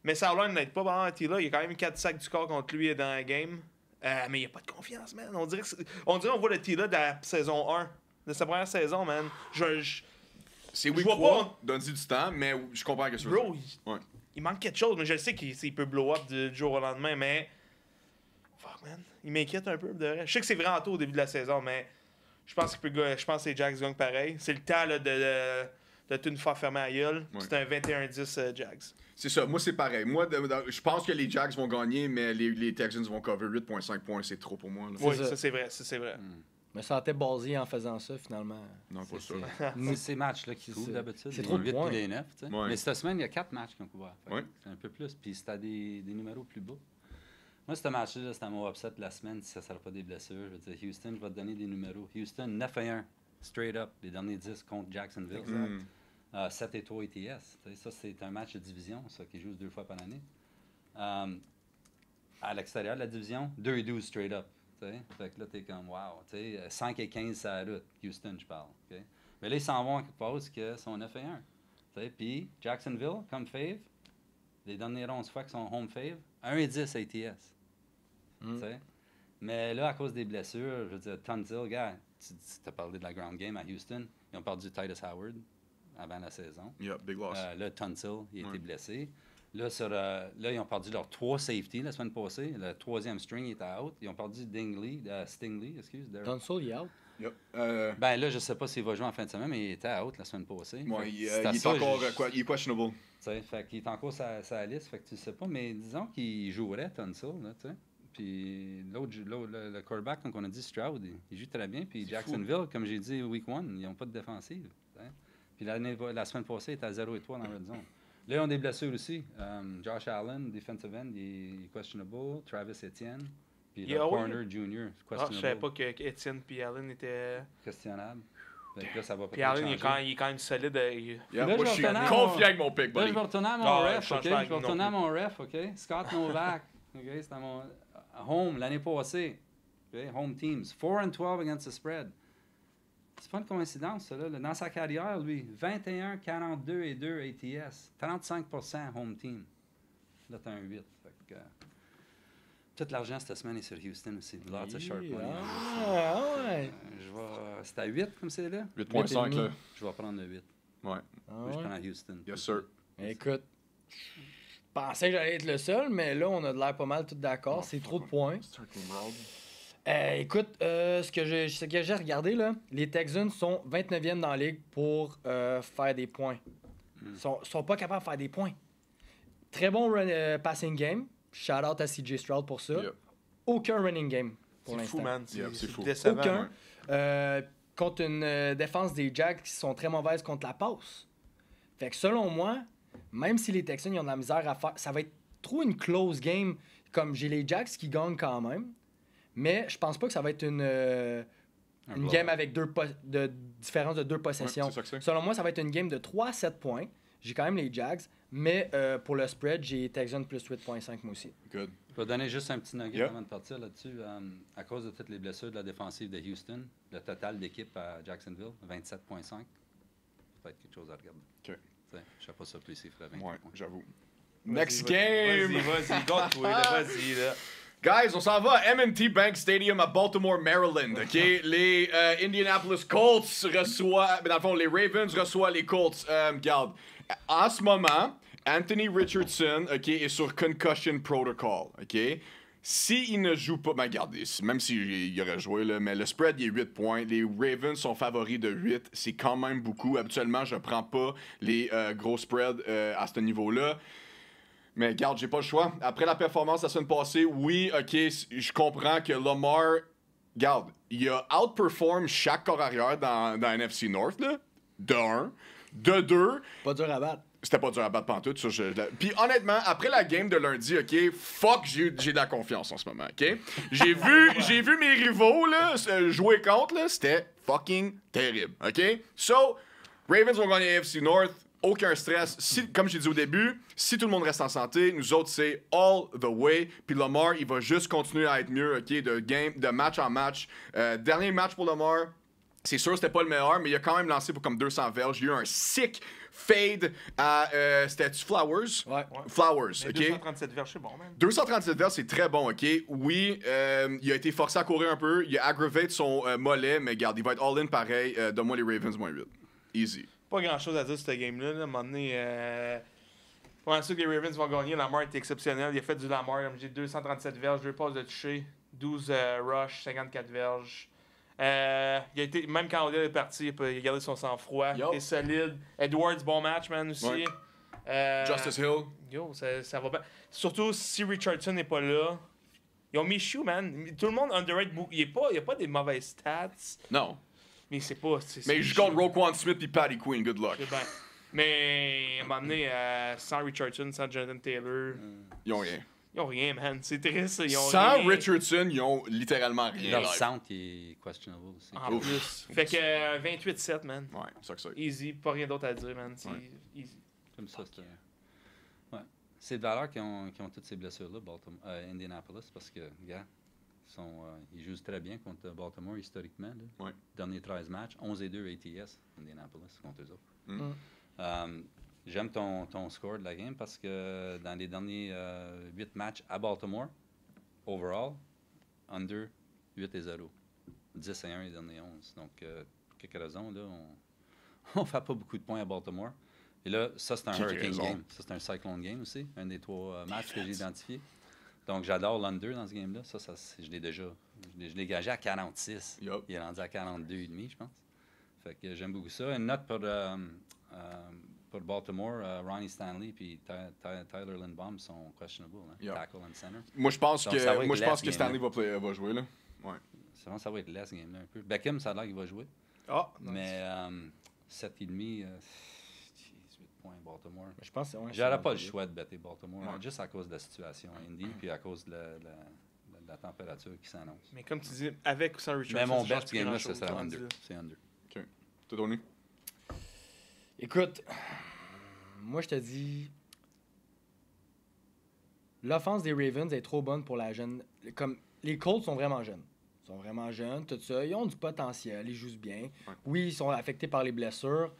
Mais Sauerland n'aide pas vraiment Tila. Il y a quand même 4 sacs du corps contre lui dans la game. Mais il n'y a pas de confiance, man. On dirait qu'on voit le Tila de la saison 1, de sa première saison, man. C'est week vois 3, pas. donne-y du temps, mais je comprends ce que tu veux Bro, dire. Ouais. il manque quelque chose, mais je sais qu'il peut blow up du jour au lendemain, mais. Fuck, man. Il m'inquiète un peu, de vrai. Je sais que c'est vraiment tôt au début de la saison, mais je pense que les Jags gagnent pareil. C'est le temps là, de tout une fois fermer à gueule. Ouais. C'est un 21-10 Jags. C'est ça, moi c'est pareil. Moi, je pense que les Jags vont gagner, mais les Texans vont cover 8,5 points, c'est trop pour moi. Là. Oui, ça. ça c'est vrai. Ça, c'est vrai. Je me sentais basé en faisant ça, finalement. Non, pas ça. C'est ces matchs-là qui couvrent d'habitude. c'est les trop de 8 points. et les 9. tu sais. Ouais. Mais cette semaine, il y a 4 matchs qui ont couvert. Fait que Ouais. C'est un peu plus. Puis c'était des numéros plus bas. Moi, ce match-là, c'était mon upset de la semaine si ça ne sera pas des blessures. Je veux dire, Houston, je vais te donner des numéros. Houston, 9-1, straight up, les derniers 10 contre Jacksonville. 7-3 ATS. Tu sais, ça, c'est un match de division, ça, qui joue 2 fois par année. À l'extérieur de la division, 2-12 straight up. Tu sais. Fait que là, t'es comme, wow. Tu sais, 5-15 sur la route. Houston, je parle. Okay? Mais là, ils s'en vont à quelque part que sont 9-1. Tu sais. Puis Jacksonville, comme fave, les dernières 11 fois qu'ils sont home fave, 1-10 ATS. Tu sais. Mais là, à cause des blessures, je veux dire, Tunsil, gars, tu as parlé de la ground game à Houston. Ils ont perdu Titus Howard avant la saison. Yeah, big loss. Là, Tunsil, il a été blessé. Là, là, ils ont perdu leurs 3 safeties la semaine passée. Le 3e string était out. Ils ont perdu Stingley, excuse. Tunsil, il est out. Yep. Ben là, je sais pas s'il va jouer en fin de semaine, mais il était out la semaine passée. Ouais, il C'était est ça, encore il est questionable. Tu sais, fait qu'il est encore sa liste, fait que tu sais pas, mais disons qu'il jouerait Tunsil, là, tu sais. Puis le quarterback, donc on a dit Stroud, il joue très bien. Puis Jacksonville, comme j'ai dit week 1, ils n'ont pas de défensive. Tu sais. Puis la semaine passée, il était à 0-3 dans la red zone. Là, ils ont des blessures aussi. Josh Allen, defensive end, il est questionable. Travis Etienne. Puis le corner junior, Ah, questionable. je savais pas que Etienne et Allen étaient. Questionnable. Fait que là, ça va Puis peut-être Allen, il changer. est quand même solide. Yeah, Là, moi, je je suis vais retourner à confiant avec mon pick, Là, je buddy. vais retourner à mon Ah, ref, je change OK? pas Je avec vais lui non retourner à plus. mon ref, OK? Scott Novak, OK? C'était mon home l'année passée. OK? Home teams. 4-12 against the spread. C'est pas une coïncidence, ça, là. Dans sa carrière, lui, 21, 42 et 2 ATS. 35% home team. Là, t'as un 8. Fait que, tout l'argent cette semaine est sur Houston aussi. Lots of sharp money. Ah, ouais. C'est à 8 comme c'est là? 8,5 là. Je vais prendre le 8. Ouais. Ah, Je ouais. prends à Houston. Yes, sir. Écoute, je pensais que j'allais être le seul, mais là, on a de l'air pas mal tout d'accord. C'est trop de points. Écoute, ce que j'ai regardé, là, les Texans sont 29e dans la ligue pour faire des points. Ils sont pas capables de faire des points. Très bon passing game. Shout out à CJ Stroud pour ça. Yep. Aucun running game pour C'est l'instant. fou, man. Yeah, c'est fou. décevant. Aucun. Contre une défense des Jags qui sont très mauvaises contre la passe. Fait que selon moi, même si les Texans ils ont de la misère à faire, ça va être trop une close game. Comme j'ai les Jags qui gagnent quand même, mais je pense pas que ça va être une game avec de différence de 2 possessions. Ouais, c'est ça que c'est. Selon moi, ça va être une game de 3 à 7 points. J'ai quand même les Jags, mais pour le spread, j'ai Texans plus 8,5 moi aussi. Good. Je vais donner juste un petit nugget Yeah. avant de partir là-dessus. À cause de toutes les blessures de la défensive de Houston, le total d'équipe à Jacksonville, 27,5. Peut-être quelque chose à regarder. OK. Tu sais, je sais pas ça plus, il ferait 20 Ouais, points. j'avoue. Vas-y, Next vas-y, game! Vas-y, gâte-toi, là, vas-y, là. Guys, on s'en va à M&T Bank Stadium à Baltimore, Maryland. OK? Les Indianapolis Colts reçoivent... Dans le fond, les Ravens reçoivent les Colts. Regarde, en ce moment, Anthony Richardson, OK, est sur concussion protocol. OK? S'il ne joue pas... Ben, regardez, même s'il aurait joué, là, mais le spread, il est 8 points. Les Ravens sont favoris de 8. C'est quand même beaucoup. Habituellement, je prends pas les gros spreads à ce niveau-là. Mais regarde, j'ai pas le choix. Après la performance la semaine passée, oui, OK, je comprends que Lamar... Regarde, il a outperform chaque corps arrière dans NFC North, là. De 1. De 2... Pas dur à battre. C'était pas dur à battre pantoute, ça. Puis honnêtement, après la game de lundi, OK, fuck, j'ai de la confiance en ce moment, OK? J'ai vu mes rivaux, là, jouer contre, là, c'était fucking terrible, OK? So, Ravens vont gagner AFC North, aucun stress. Comme j'ai dit au début, si tout le monde reste en santé, nous autres, c'est all the way. Puis Lamar, il va juste continuer à être mieux, OK, de match en match. Dernier match pour Lamar, C'est sûr, c'était pas le meilleur, mais il a quand même lancé pour comme 200 verges. Il y a eu un sick fade à. C'était-tu Flowers? Ouais. Flowers, Mais ok? 237 verges, c'est bon, man. 237 verges, c'est très bon, ok? Oui, il a été forcé à courir un peu. Il a aggravé son mollet, mais regarde, il va être all-in pareil. Donne-moi les Ravens, moins 8. Easy. Pas grand chose à dire sur cette game-là. Là. À un moment donné, pour sûr que les Ravens vont gagner, Lamar était exceptionnel. Il a fait du Lamar, comme j'ai 237 verges, 2 passes de toucher, 12 rush, 54 verges. Il a été, même quand Odell est parti, il a gardé son sang-froid. Il est solide. Edwards, bon match, man, aussi. Ouais. Justice Hill. Yo, ça va bien. Surtout si Richardson n'est pas là. Ils ont mis Minshew, man. Tout le monde underrate beaucoup. Il n'y a pas des mauvaises stats. Non. Mais c'est pas. Mais il joue contre Roquan Smith et Patty Queen. Good luck. C'est bien. Mais à un moment donné, sans Richardson, sans Jonathan Taylor, Ils ont rien. ils ont rien, man. C'est triste. Ils ont Sans rien. Richardson, ils ont littéralement rien. Leur live. centre est questionable aussi. En plus. Fait que 28-7, man. Ouais, c'est ça que c'est. Easy, pas rien d'autre à dire, man. C'est easy. Comme ça, c'est... Ouais. C'est de valeur qui ont toutes ces blessures-là, Indianapolis, parce que, gars, ils jouent très bien contre Baltimore historiquement. Là. Ouais. Derniers 13 matchs, 11-2 ATS, Indianapolis, contre eux autres. Mm. J'aime ton score de la game parce que dans les derniers 8 matchs à Baltimore, overall, under 8-0. 10-1 les derniers 11. Donc, pour quelques raisons, là, on ne fait pas beaucoup de points à Baltimore. Et là, ça, c'est un Hurricane game. Ça, c'est un Cyclone game aussi. Un des 3 matchs que j'ai identifiés. Donc, j'adore l'under dans ce game-là. Ça je l'ai gagé à 46. Yep. Il est rendu à 42,5, je pense. Fait que j'aime beaucoup ça. Une note pour Baltimore, Ronnie Stanley puis Tyler Lindbaum sont questionable. Hein? Yep. Tackle and center. Moi, je pense Donc, ça va être que less Stanley game-là. va jouer, là. Ouais. C'est vrai, ça va être less game-là un peu. Beckham, ça a l'air qu'il va jouer. Ah, Mais 7,5, 18 points Baltimore. Je pense que ouais, J'aurais pas le choix de bêter Baltimore, Ouais. juste à cause de la situation Indy puis à cause de la température qui s'annonce. Mais comme tu dis, avec ou sans Richardson, Mais mon ça change bet plus game-là, grand-chose, ce serait rendu under. là. C'est under. OK. T'es donné? Écoute, moi je te dis, l'offense des Ravens est trop bonne pour la jeune. Comme les Colts sont vraiment jeunes. Ils sont vraiment jeunes, tout ça. Ils ont du potentiel, ils jouent bien. Ouais. Oui, ils sont affectés par les blessures.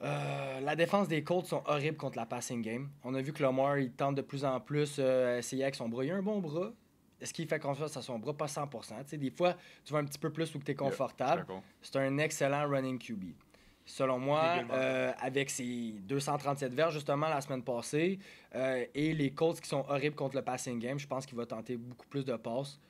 La défense des Colts sont horribles contre la passing game. On a vu que Lamar, il tente de plus en plus essayer avec son bras. Il a un bon bras. Est-ce qu'il fait confiance à son bras? Pas 100%. Tu sais, des fois, tu vas un petit peu plus où tu es confortable. D'accord. C'est un excellent running QB. Selon moi, Également. avec ses 237 verges justement la semaine passée et les Colts qui sont horribles contre le passing game, je pense qu'il va tenter beaucoup plus de passes.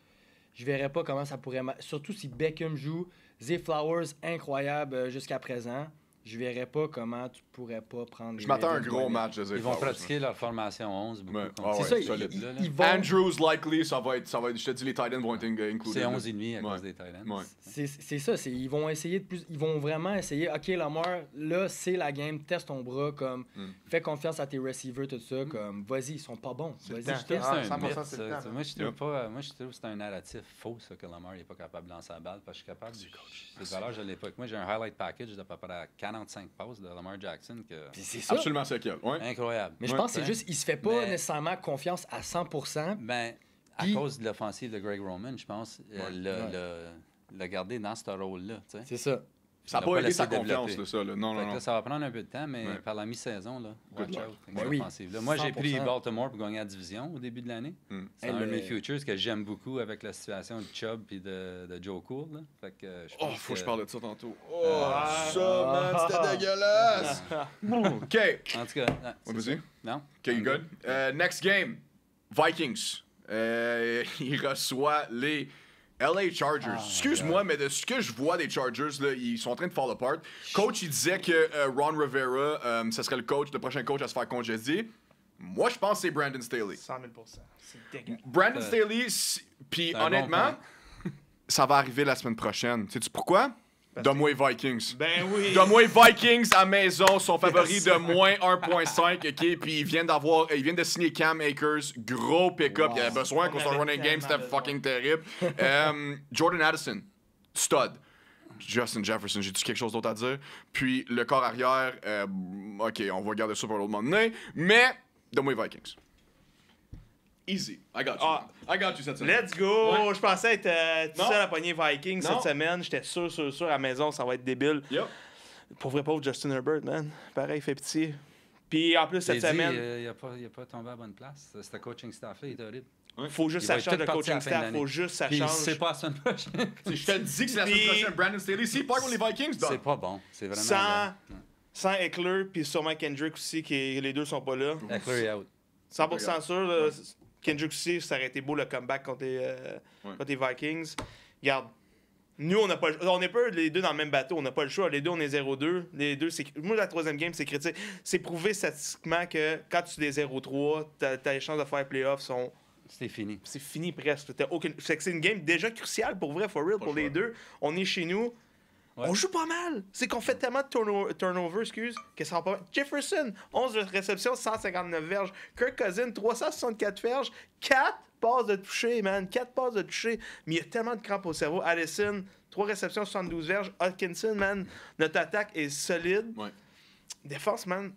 Je verrais pas comment ça pourrait... Surtout si Beckham joue. Zay Flowers, incroyable jusqu'à présent. Je verrais pas comment tu pourrais pas prendre... Je les m'attends à un Ravens gros loin. match de Zay Ils vont Flowers, pratiquer leur formation 11 beaucoup. Ouais. contre- Ah C'est ouais, ça, solide. ils vont... Andrews, likely, ça va être, je te dis, les Titans vont être included. C'est 11,5 à Ouais. cause des Titans. Ouais. C'est ça, ils vont essayer de plus, ils vont vraiment essayer. Ok, Lamar, là c'est la game, teste ton bras, comme fais confiance à tes receivers, tout ça, comme vas-y, ils sont pas bons. Vas-y, le temps. je C'est teste. un 100% mythe, c'est le ça. temps. Moi, je trouve que c'est un narratif faux, ça, que Lamar n'est pas capable de lancer la balle, parce que je suis capable. Cette valeur, je l'ai pas. Moi, j'ai un highlight package d'à peu près 45 passes de Lamar Jackson. Puis c'est ça. Absolument, c'est lequel. Ouais. Incroyable. Mais je pense que c'est Ouais. juste, il se fait pas Mais- nécessairement confiance à 100%. Ben, à Puis- cause de l'offensive de Greg Roman, je pense, le garder dans ce rôle-là. Tu sais. C'est ça. Ça n'a Il a pas pas aidé sa laissé confiance, développer. là, ça. Là. Non, Fait non, que non. là, ça va prendre un peu de temps, mais Ouais. par la mi-saison, là, watch luck. out. Ben oui. Offensive, là. Moi, j'ai pris 100%. Baltimore pour gagner la division au début de l'année. C'est Hey, un de le- mes futures que j'aime beaucoup avec la situation de Chubb et de Joe Cool. Là. Fait que, je Oh, pense faut que je que- parle de ça tantôt. Oh, Ah. ça, man, c'était dégueulasse. OK. En tout cas, non, c'est Ouais, ça. vas-y. Non? OK, you good? Next game. Vikings. Il reçoit les LA Chargers. Excuse-moi, mais de ce que je vois des Chargers, là, ils sont en train de fall apart. Coach, il disait que Ron Rivera, ce serait le prochain coach à se faire congédier. Moi, je pense que c'est Brandon Staley. 100 000 %. C'est dégueulasse. Brandon Staley, puis c'est un bon honnêtement, ça va arriver la semaine prochaine. Sais-tu pourquoi? Donne-moi les Vikings. Ben oui. Donne-moi les Vikings à maison, son favori Yes. de moins 1.5, OK? Puis ils viennent de signer Cam Akers, gros pick-up, il avait besoin On qu'on soit avait running game, tellement c'était besoin. fucking terrible. Jordan Addison, stud. Justin Jefferson, j'ai-tu quelque chose d'autre à dire? Puis le corps arrière, OK, on va garder ça pour l'autre moment donné, mais donne-moi les Vikings. Easy. I got you. Ah. I got you cette semaine. Let's go! Ouais. Je pensais être tout Non. seul à pogner Vikings Non. cette semaine. J'étais sûr, à la maison, ça va être débile. Yep. Pour vrai, pauvre Justin Herbert, man. Pareil, il fait pitié. Puis en plus, cette semaine, Il n'a pas tombé à la bonne place. Ce coaching staff-là, il est horrible. faut juste Il ça va être change tout de parti à coaching la fin de staff. l'année. Faut juste ça Puis change. c'est pas la semaine prochaine. Je te le dis que c'est la semaine Puis- prochaine, Brandon Staley. S'il part contre les Vikings, C'est done. pas bon. C'est vraiment. Sans Eckler, puis sûrement Kendrick aussi, qui les deux sont pas là. Eckler est out. 100% sûr, là, Kendrick aussi, ça aurait été beau le comeback contre les Vikings. Regarde, nous, on n'est pas les deux dans le même bateau, on n'a pas le choix. Les deux, on est 0-2. Les deux, moi, la troisième game, c'est critique. C'est prouvé statistiquement que quand tu es 0-3, t'as les chances de faire les playoffs sont. C'est fini. C'est fini presque. C'est que c'est une game déjà cruciale pour vrai, for real, pour les deux. On est chez nous. Ouais. On joue pas mal. C'est qu'on fait tellement de turnover, que ça va pas mal. Jefferson, 11 réceptions, 159 verges. Kirk Cousins, 364 verges. 4 passes de toucher, man. 4 passes de toucher. Mais il y a tellement de crampes au cerveau. Addison, 3 réceptions, 72 verges. Hutchinson, man. Notre attaque est solide. Ouais. Défense, man.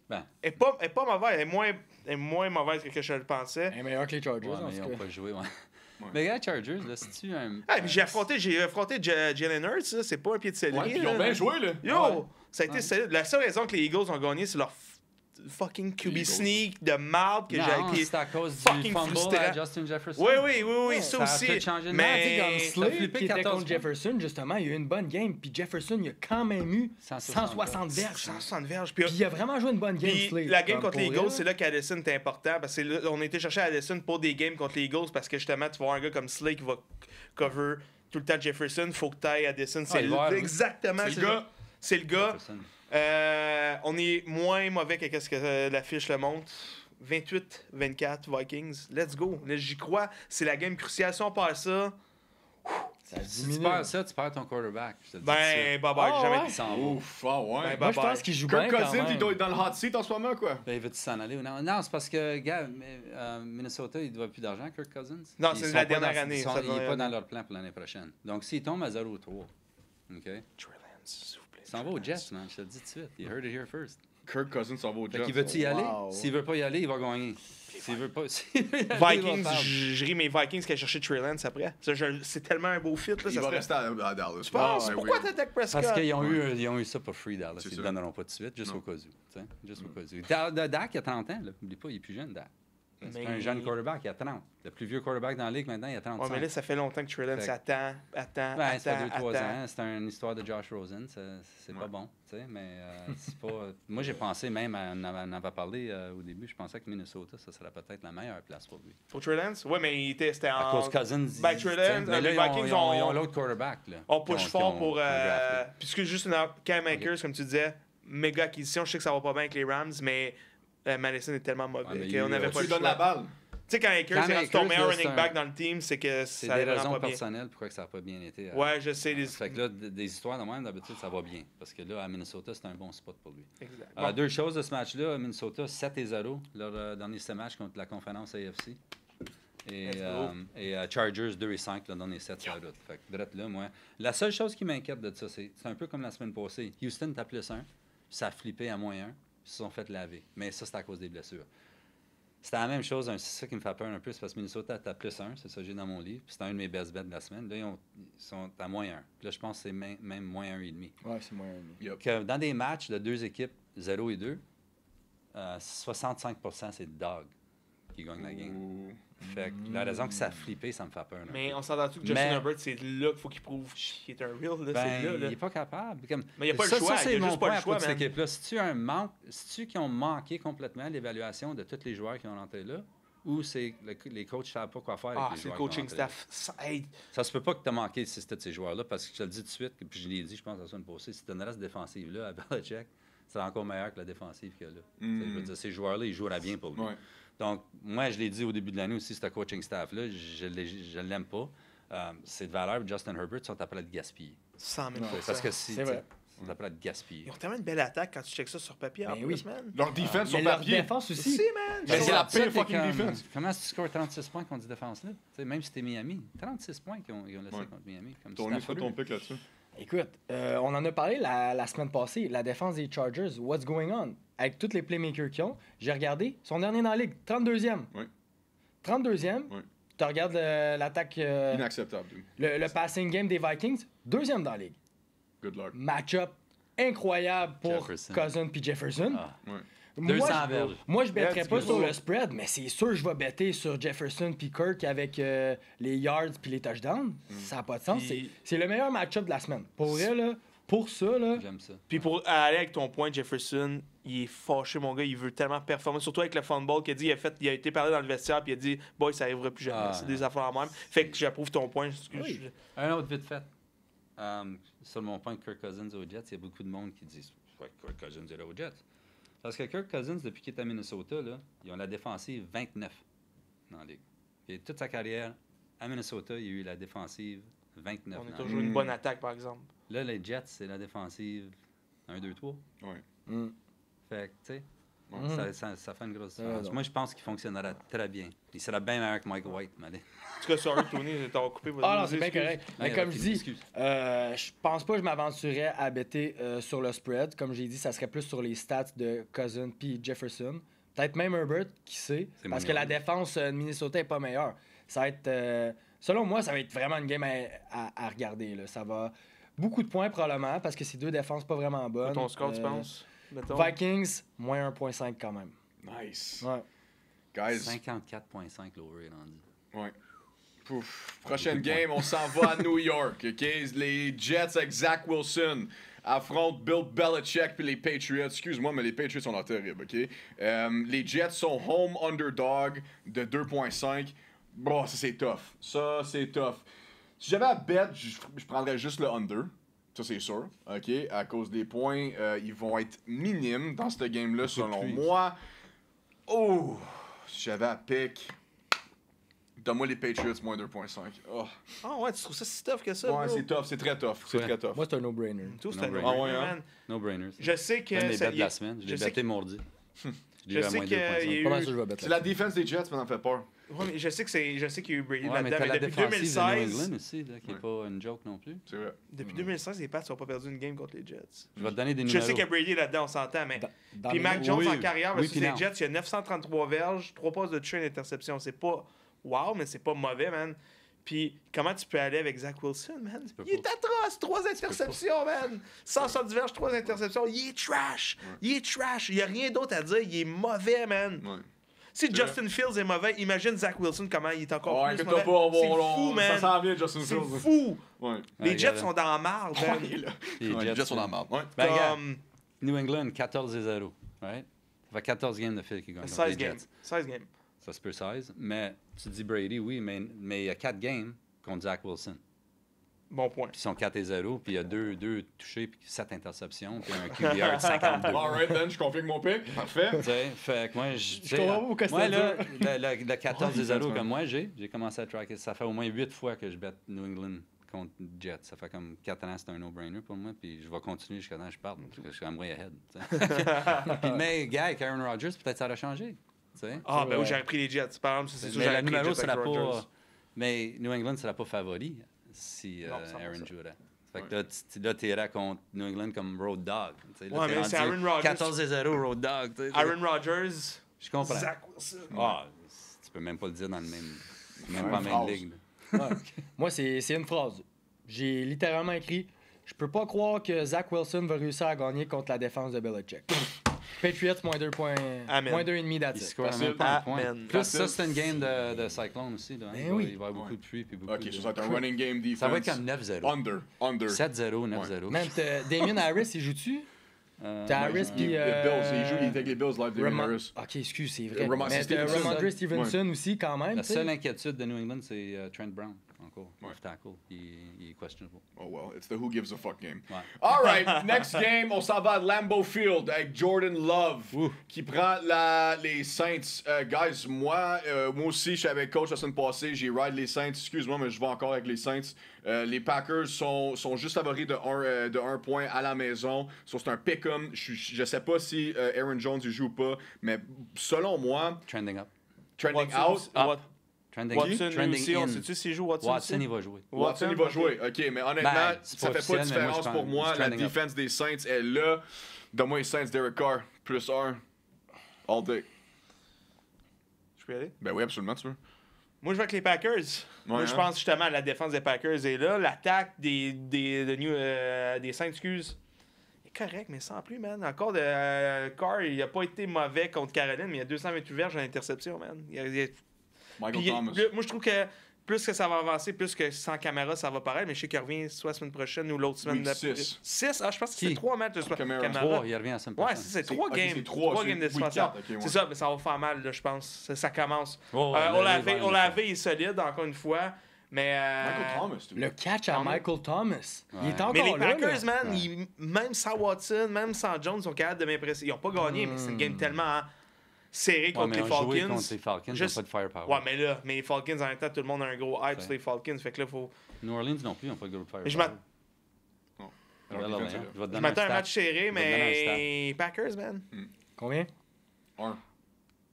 Ben, Elle est pas mauvaise. Elle est moins mauvaise que je le pensais. Elle est meilleure que les Chargers, ouais, en mais ils tout n'ont cas. pas joué. Ouais. Mais regarde, Chargers, là, si tu un. Ah, puis j'ai affronté Jalen Hurts, là, c'est pas un pied de céleri. Ouais, puis ils ont bien joué, là. Yo, Ouais. ça a été solide. La seule raison que les Eagles ont gagné, c'est leur fucking QB Eagles. sneak de marde que Non, j'ai. Qui... c'est à cause du fucking fumble frustrant. à Justin Jefferson. Oui, ça Ça a aussi. tout changé de Mais match, Comme Ça a Slay, flippé qui était 14 contre points. Jefferson, justement, il a eu une bonne game. Puis Jefferson, il a quand même eu 160 160 verges. 160 verges. Puis, Puis il a vraiment joué une bonne game, puis Slay. la game Comme contre les pour Eagles, vrai, c'est là qu'Addison était important. Parce que là, on a été chercher Addison pour des games contre les Eagles parce que justement, tu vas avoir un gars comme Slay qui va cover tout le temps Jefferson. Faut que tu ailles Addison. C'est il va avoir- exactement C'est le gars. C'est le gars. Jefferson. On est moins mauvais que ce que la fiche le montre. 28-24 Vikings. Let's go. Là, j'y crois. C'est la game cruciale. Si on perd ça, Ça Si tu diminue. perds ça, tu perds ton quarterback. Je te le dis tout de ben, suite. bye bye. Ah, J'ai jamais ouais. dit Il s'en va. Ouf, ah ouais. Ben, Moi, je bye-bye. pense qu'il joue bien Kirk quand Cousins, il même. doit être dans le hot seat en ce moment, quoi. Ben, veux-tu s'en aller ou non? Non, c'est parce que, gars, Minnesota, il ne doit plus d'argent, Kirk Cousins. Non, Ils c'est sont la pas dernière dans- année, ils sont- ça Il doit n'est être- pas dans leur plan pour l'année prochaine. Donc, s'il tombe à 0-3, OK? Trey Lance, s'il vous plaît. Il s'en va aux Jets, man. Je te le dis tout de suite. You heard it here first. Kirk Cousins s'en va au Fait Jets. qu'il veut-tu y aller? Wow. S'il veut pas y aller, il va gagner. S'il veut pas... s'il veut y aller, il va Vikings, perdre. je ris mes Vikings qui a cherché Trey Lance après. Ça, c'est tellement un beau fit. Là, Il ça va serait- rester à Dallas. Tu penses? Ah, ouais, Pourquoi oui. t'attaques Prescott? Parce qu'ils ont eu ça pour free, Dallas. C'est Ils ne ça. le donneront pas tout de suite, juste Non. au cas où. tu sais, Juste au cas où. Dak, il a 30 ans. Là. N'oublie pas, il est plus jeune, Dak. C'est Mais- pas un jeune quarterback, il a 30. Le plus vieux quarterback dans la ligue, maintenant, il a 35. Ouais, mais là, ça fait longtemps que Trey Lance Fait- attend. Ben, ça fait 2-3 ans. C'est une histoire de Josh Rosen. C'est pas Ouais. bon. Tu sais, mais c'est pas. Moi, j'ai pensé même, on en avait parlé au début, je pensais que Minnesota, ça serait peut-être la meilleure place pour lui. Pour Trey Lance? Ouais, mais c'était en. À cause Cousins. Ben, Trey Lance, mais là, les ils ont- Vikings ils ont ont- l'autre quarterback. Là, On push qui fort ont- pour. qui ont drafté. Puisque juste une Cam Akers, comme tu disais, méga acquisition. Je sais que ça va pas bien avec les Rams, mais Madison est tellement mauvais Ouais, mais qu'on n'avait Tu pas lui le donnes la choix. balle. Tu sais, quand Akers Cam est rendu ton Akers, meilleur là, c'est running back un- dans le team, c'est que C'est ça des allait raisons vraiment pas bien. personnelles pourquoi que ça n'a pas bien été. Ouais, je sais. Fait que là, des histoires de même, d'habitude, ça va bien. Parce que là, à Minnesota, c'est un bon spot pour lui. Exact. Bon. Deux choses de ce match-là. Minnesota, 7-0, leur dernier match contre la conférence AFC. Et, Let's go. Chargers, 2-5, leur dernier 7 sur la route. Fait que, drette là, moi. La seule chose qui m'inquiète de ça, c'est un peu comme la semaine passée. Houston t'a plus 1, ça a flippé à -1, puis ils se sont fait laver. Mais ça, c'est à cause des blessures. C'était la même chose, c'est ça qui me fait peur un peu, c'est parce que Minnesota est à +1, c'est ça que j'ai dans mon livre, puis c'était un de mes best bets de la semaine. Là, ils sont à -1. Puis là, je pense que c'est même -1,5. Ouais, c'est moyen. Yep. Que dans des matchs de deux équipes, 0 et 2, 65% c'est Dog qui gagne la game. Ouh. Fait que la raison que ça a flippé, ça me fait peur. un Mais peu. on s'entend-tu que Justin Mais- Herbert, c'est là qu'il faut qu'il prouve qu'il est un real. Là, Ben, c'est là. il n'est pas capable. Comme... Mais il n'y a pas ça, le choix. Ça, il c'est y a mon juste pas point le choix, pour cette man. équipe-là. Si tu qui ont manqué complètement l'évaluation de tous les joueurs qui ont rentré là, ou c'est les coachs ne savent pas quoi faire avec Ah, les c'est le joueurs qui ont coaching rentré là. staff. Ça aide. Ça se peut pas que tu as manqué si c'était de ces joueurs-là, parce que je te le dis tout de suite, puis je l'ai dit, je pense, la semaine passée, si tu donnerais cette défensive-là à Belichick, c'est encore meilleur que la défensive qu'il y a là. Je veux dire, ces joueurs-là, ils joueraient bien pour lui. Ouais. Donc, moi, je l'ai dit au début de l'année aussi, ce coaching staff-là, je ne l'aime pas. C'est de valeur, Justin Herbert, ils sont appelés à te gaspiller. 100 000 Parce que si, C'est vrai. ils sont appelés à te gaspiller. Ils ont tellement une belle attaque quand tu checkes ça sur papier. En Ben plus, oui. man. Leur defense sur Mais leur papier. défense aussi. Si, man. Mais c'est la Ça, pire t'es fucking comme- defense. Comment tu scores 36 points contre cette défense-là? Tu sais, même si t'es Miami. 36 points qu'ils ont laissé Ouais. contre Miami. Comme Ton c'est c'est quoi ton pic là-dessus? Écoute, on en a parlé la semaine passée, la défense des Chargers, what's going on? Avec tous les playmakers qu'ils ont, j'ai regardé, son dernier dans la ligue, 32e. Oui. 32e. Ouais. Tu regardes l'attaque, Inacceptable, dude. le passing game des Vikings, 2e dans la ligue. Good luck. Match-up incroyable pour Jefferson. Cousin puis Jefferson. Ah. Ouais. 200 verges. Moi, je betterais Let's pas go. sur le spread, mais c'est sûr que je vais better sur Jefferson puis Kirk avec les yards puis les touchdowns. Ça n'a pas de sens. Puis- C'est le meilleur match-up de la semaine. Pour vrai, là, pour ça, là, J'aime ça. Puis pour aller avec ton point, Jefferson, il est fâché, mon gars. Il veut tellement performer. Surtout avec le fumble qu'il a dit. Il a été parlé dans le vestiaire. Puis il a dit, boy, ça arrivera plus jamais. Ah, c'est non. des affaires en même. Fait que j'approuve ton point. Oui. Un autre vite fait. Sur mon point de Kirk Cousins aux Jets, il y a beaucoup de monde qui disent ouais, Kirk Cousins est là aux Jets. Parce que Kirk Cousins, depuis qu'il est à Minnesota, là, ils ont la défensive 29 dans la ligue. Et toute sa carrière à Minnesota, il y a eu la défensive 29. On est dans la toujours ligue. une bonne attaque, par exemple. Là, les Jets, c'est la défensive 1, 2, 3. Ouais. Fait que, tu sais, Mhm. ça fait une grosse différence. non. Moi, je pense qu'il fonctionnera très bien. Il sera bien meilleur que Mike White, mais allez. En tout cas, sorry, Tony, t'as coupé. vas-y, Ah non, vas-y, c'est bien excuse. correct. Non, Mais il a comme pas je fini, dis, excuse. je pense pas que je m'aventurerais à better sur le spread. Comme j'ai dit, ça serait plus sur les stats de Cousin puis Jefferson. Peut-être même Herbert, qui sait. C'est Parce mon que la idée. défense de Minnesota est pas meilleure. Ça va être, selon moi, ça va être vraiment une game à regarder. Là. Ça va beaucoup de points probablement parce que c'est deux défenses pas vraiment bonnes. Ton score, tu Euh, penses mettons? Vikings, moins 1.5 quand même. Nice. Ouais. Guys, 54,5 l'over est rendu. ouais. Pouf. Prochaine game, on s'en va à New York, OK? Les Jets avec Zach Wilson affrontent Bill Belichick puis les Patriots. Excuse-moi, mais les Patriots sont terribles, OK? Les Jets sont home underdog de 2.5. Bon, ça, c'est tough. Ça, c'est tough. Si j'avais à bet, je prendrais juste le under. Ça, c'est sûr, OK? À cause des points, ils vont être minimes dans cette game-là, selon pluie. moi. Oh! Si j'avais à pick... Donne-moi les Patriots, moins 2.5. Oh. Ah ouais, tu trouves ça si tough que ça? Ouais, bro? c'est tough, c'est très tough. C'est Ouais. très tough. Moi, c'est un no-brainer. Tout, c'est No un brainer. no-brainer, Ah ouais, hein? man. No-brainer. Je sais que. Un des ça- bêtes de la semaine. Je l'ai je sais batté que- mordi. Je Je l'ai eu à sais moins qu'il y a 2,5. eu- Pas mal sûr que je vais bettre C'est la là-dessus. défense des Jets, mais ça me fait peur. Ouais, mais je sais qu'il y a eu Brady Ouais, mais là-dedans, t'as la mais depuis défensive de New 2016, England aussi, là, qui n'est Ouais. pas une joke non plus. C'est vrai. depuis 2016, les Pats n'ont pas perdu une game contre les Jets. Je vais te donner des Je numéros. sais qu'il y a Brady est là-dedans, on s'entend, mais. Dans Puis les- Mac Jones oui, en carrière oui, versus puis les non. Jets, il y a 933 verges, 3 passes de toucher, une interception. C'est pas wow, mais c'est pas mauvais, man. Puis comment tu peux aller avec Zach Wilson, man? peux Il est pas. atroce! 3 interceptions, man! 170 verges, 3 interceptions. Il est trash! Il est trash! Il n'y a rien d'autre à dire. Il est mauvais, man. Ouais. Si Justin Fields est mauvais, imagine Zach Wilson comment il est encore Oh, plus inquiète-toi mauvais. pas, on va. C'est fou, man! Ça s'en vient, Justin C'est Fields. fou! Ouais. Les Ouais, Jets regarde. sont dans la marde, man. Il est là. Les Ouais, les Jets, Jets sont dans la merde. Ouais. Ben, regarde, Comme New England, 14-0. Right? Ça fait 14 games de fil qui gagnent contre 16 les games. Jets. 16 games. Ça se peut 16. Mais tu dis Brady, oui, mais il y a 4 games contre Zach Wilson. Bon point. Puis ils sont 4-0, puis il y a 2 touchés, puis 7 interceptions, puis un QBR de 52. Alright, then, je confirme mon pick. Parfait. Tu sais, fait que moi, je comprends pas pourquoi moi, c'est là, dur. le 14-0 Ouais, comme moi, j'ai commencé à tracker. Ça fait au moins 8 fois que je bête New England contre Jets. Ça fait comme 4 ans, c'est un no-brainer pour moi, puis je vais continuer jusqu'à temps que je parte, parce que je suis I'm way ahead. Tu sais. Puis, mais, gars, avec Aaron Rodgers, peut-être ça aurait changé. Tu sais. Ah, ben oui, Ouais. j'aurais pris les Jets. Par exemple, c'est sûr, Mais j'aurais le pris les numéro Jets sera avec Rodgers. pas. Mais New England ne sera pas favori si Non, ça va, Aaron ça. jouerait. Fait que là, tu irais contre New England comme road dog. Tu sais, là, Ouais, t'es mais c'est rendu Aaron Rodgers. 14-0 road dog. tu sais. Aaron Rodgers, Je comprends. Zach Wilson. Ah, tu peux même pas le dire dans le même. Même Ouais, pas la même phrase. ligue. là. Ouais. Moi, c'est une phrase. J'ai littéralement écrit je peux pas croire que Zach Wilson va réussir à gagner contre la défense de Belichick. Patriots, moins 2 points. Amen. Moins 2,5 Il that's it. score Facile. même pas un point. Amen. Plus Facile. ça, c'est une game de Cyclone aussi. Là, hein. Ben oui. Il va y avoir beaucoup Ouais. de pluie. Puis beaucoup Ok, de... ça va être un running game defense. Ça va être comme 9-0. Under. 7-0, 9-0. Man, Damien Harris, il joue-tu? T'as Harris Il- puis. les Bills, il joue, il est avec les Bills live, David Ramon- Harris. Ok, excuse, c'est vrai. Ramon- Mais c'est t'as Stevenson. Ramondre Stevenson aussi, quand même. La tu sais. seule inquiétude de New England, c'est Trent Brown, encore. Ouais. Left tackle. Il est questionable. Oh well, it's the who gives a fuck game. Ouais. Alright, next game, on s'en va à Lambeau Field avec Jordan Love qui prend les Saints. Guys, moi aussi, je suis avec coach la semaine passée, j'ai ride les Saints. Excuse-moi, mais je vais encore avec les Saints. Les Packers sont juste favoris de 1 point à la maison. So, c'est un pick-em. Je sais pas si Aaron Jones il joue ou pas, mais selon moi, Trending up. trending Watson, out. Ah. Wat- Trending Watson, lui trending aussi, on in. sait-tu s'il joue Watson Watson, aussi? il va jouer. Watson, il va jouer. OK, mais honnêtement, Ben, c'est ça pas fait pas de officiel, mais moi, différence je pour pense- moi. c'est La trending up. défense des Saints est là. Donne-moi les Saints, Derek Carr, plus 1. All day. Je peux y aller? Ben oui, absolument, tu veux. Moi, je vais avec les Packers. Moi, je pense justement à la défense des Packers est là. L'attaque des Saints, excuse, est correct, mais sans plus, man. Encore de Carr, il a pas été mauvais contre Caroline, mais il y a 228 verges en interception, man. Michael Thomas. Moi, je trouve que plus que ça va avancer, plus que sans caméra, ça va paraître. Mais je sais qu'il revient soit la semaine prochaine ou l'autre semaine d'après. 6? Ah, je pense que c'est 3 matchs de Caméra. 3, il revient la semaine prochaine. Ouais, c'est 3 games. C'est 3 games de situation. C'est ça, mais ça va faire mal, là, je pense. Ça commence. Olave est solide, encore une fois. Mais Michael Thomas, le catch à Michael Thomas. Ouais. Il est encore mais les là. Packers, man, même sans Watson, même sans Jones, ils sont capables de m'impressionner. Ils n'ont pas gagné, mais c'est une game tellement serrée contre les Falcons. Contre les Falcons, ils n'ont pas de firepower. Ouais, mais les Falcons, en même temps, tout le monde a un gros hype sur les Falcons. Fait que là, faut. New Orleans non plus, ils n'ont pas de gros firepower. Je m'attends à un match serré, mais Packers, man. Combien? 1.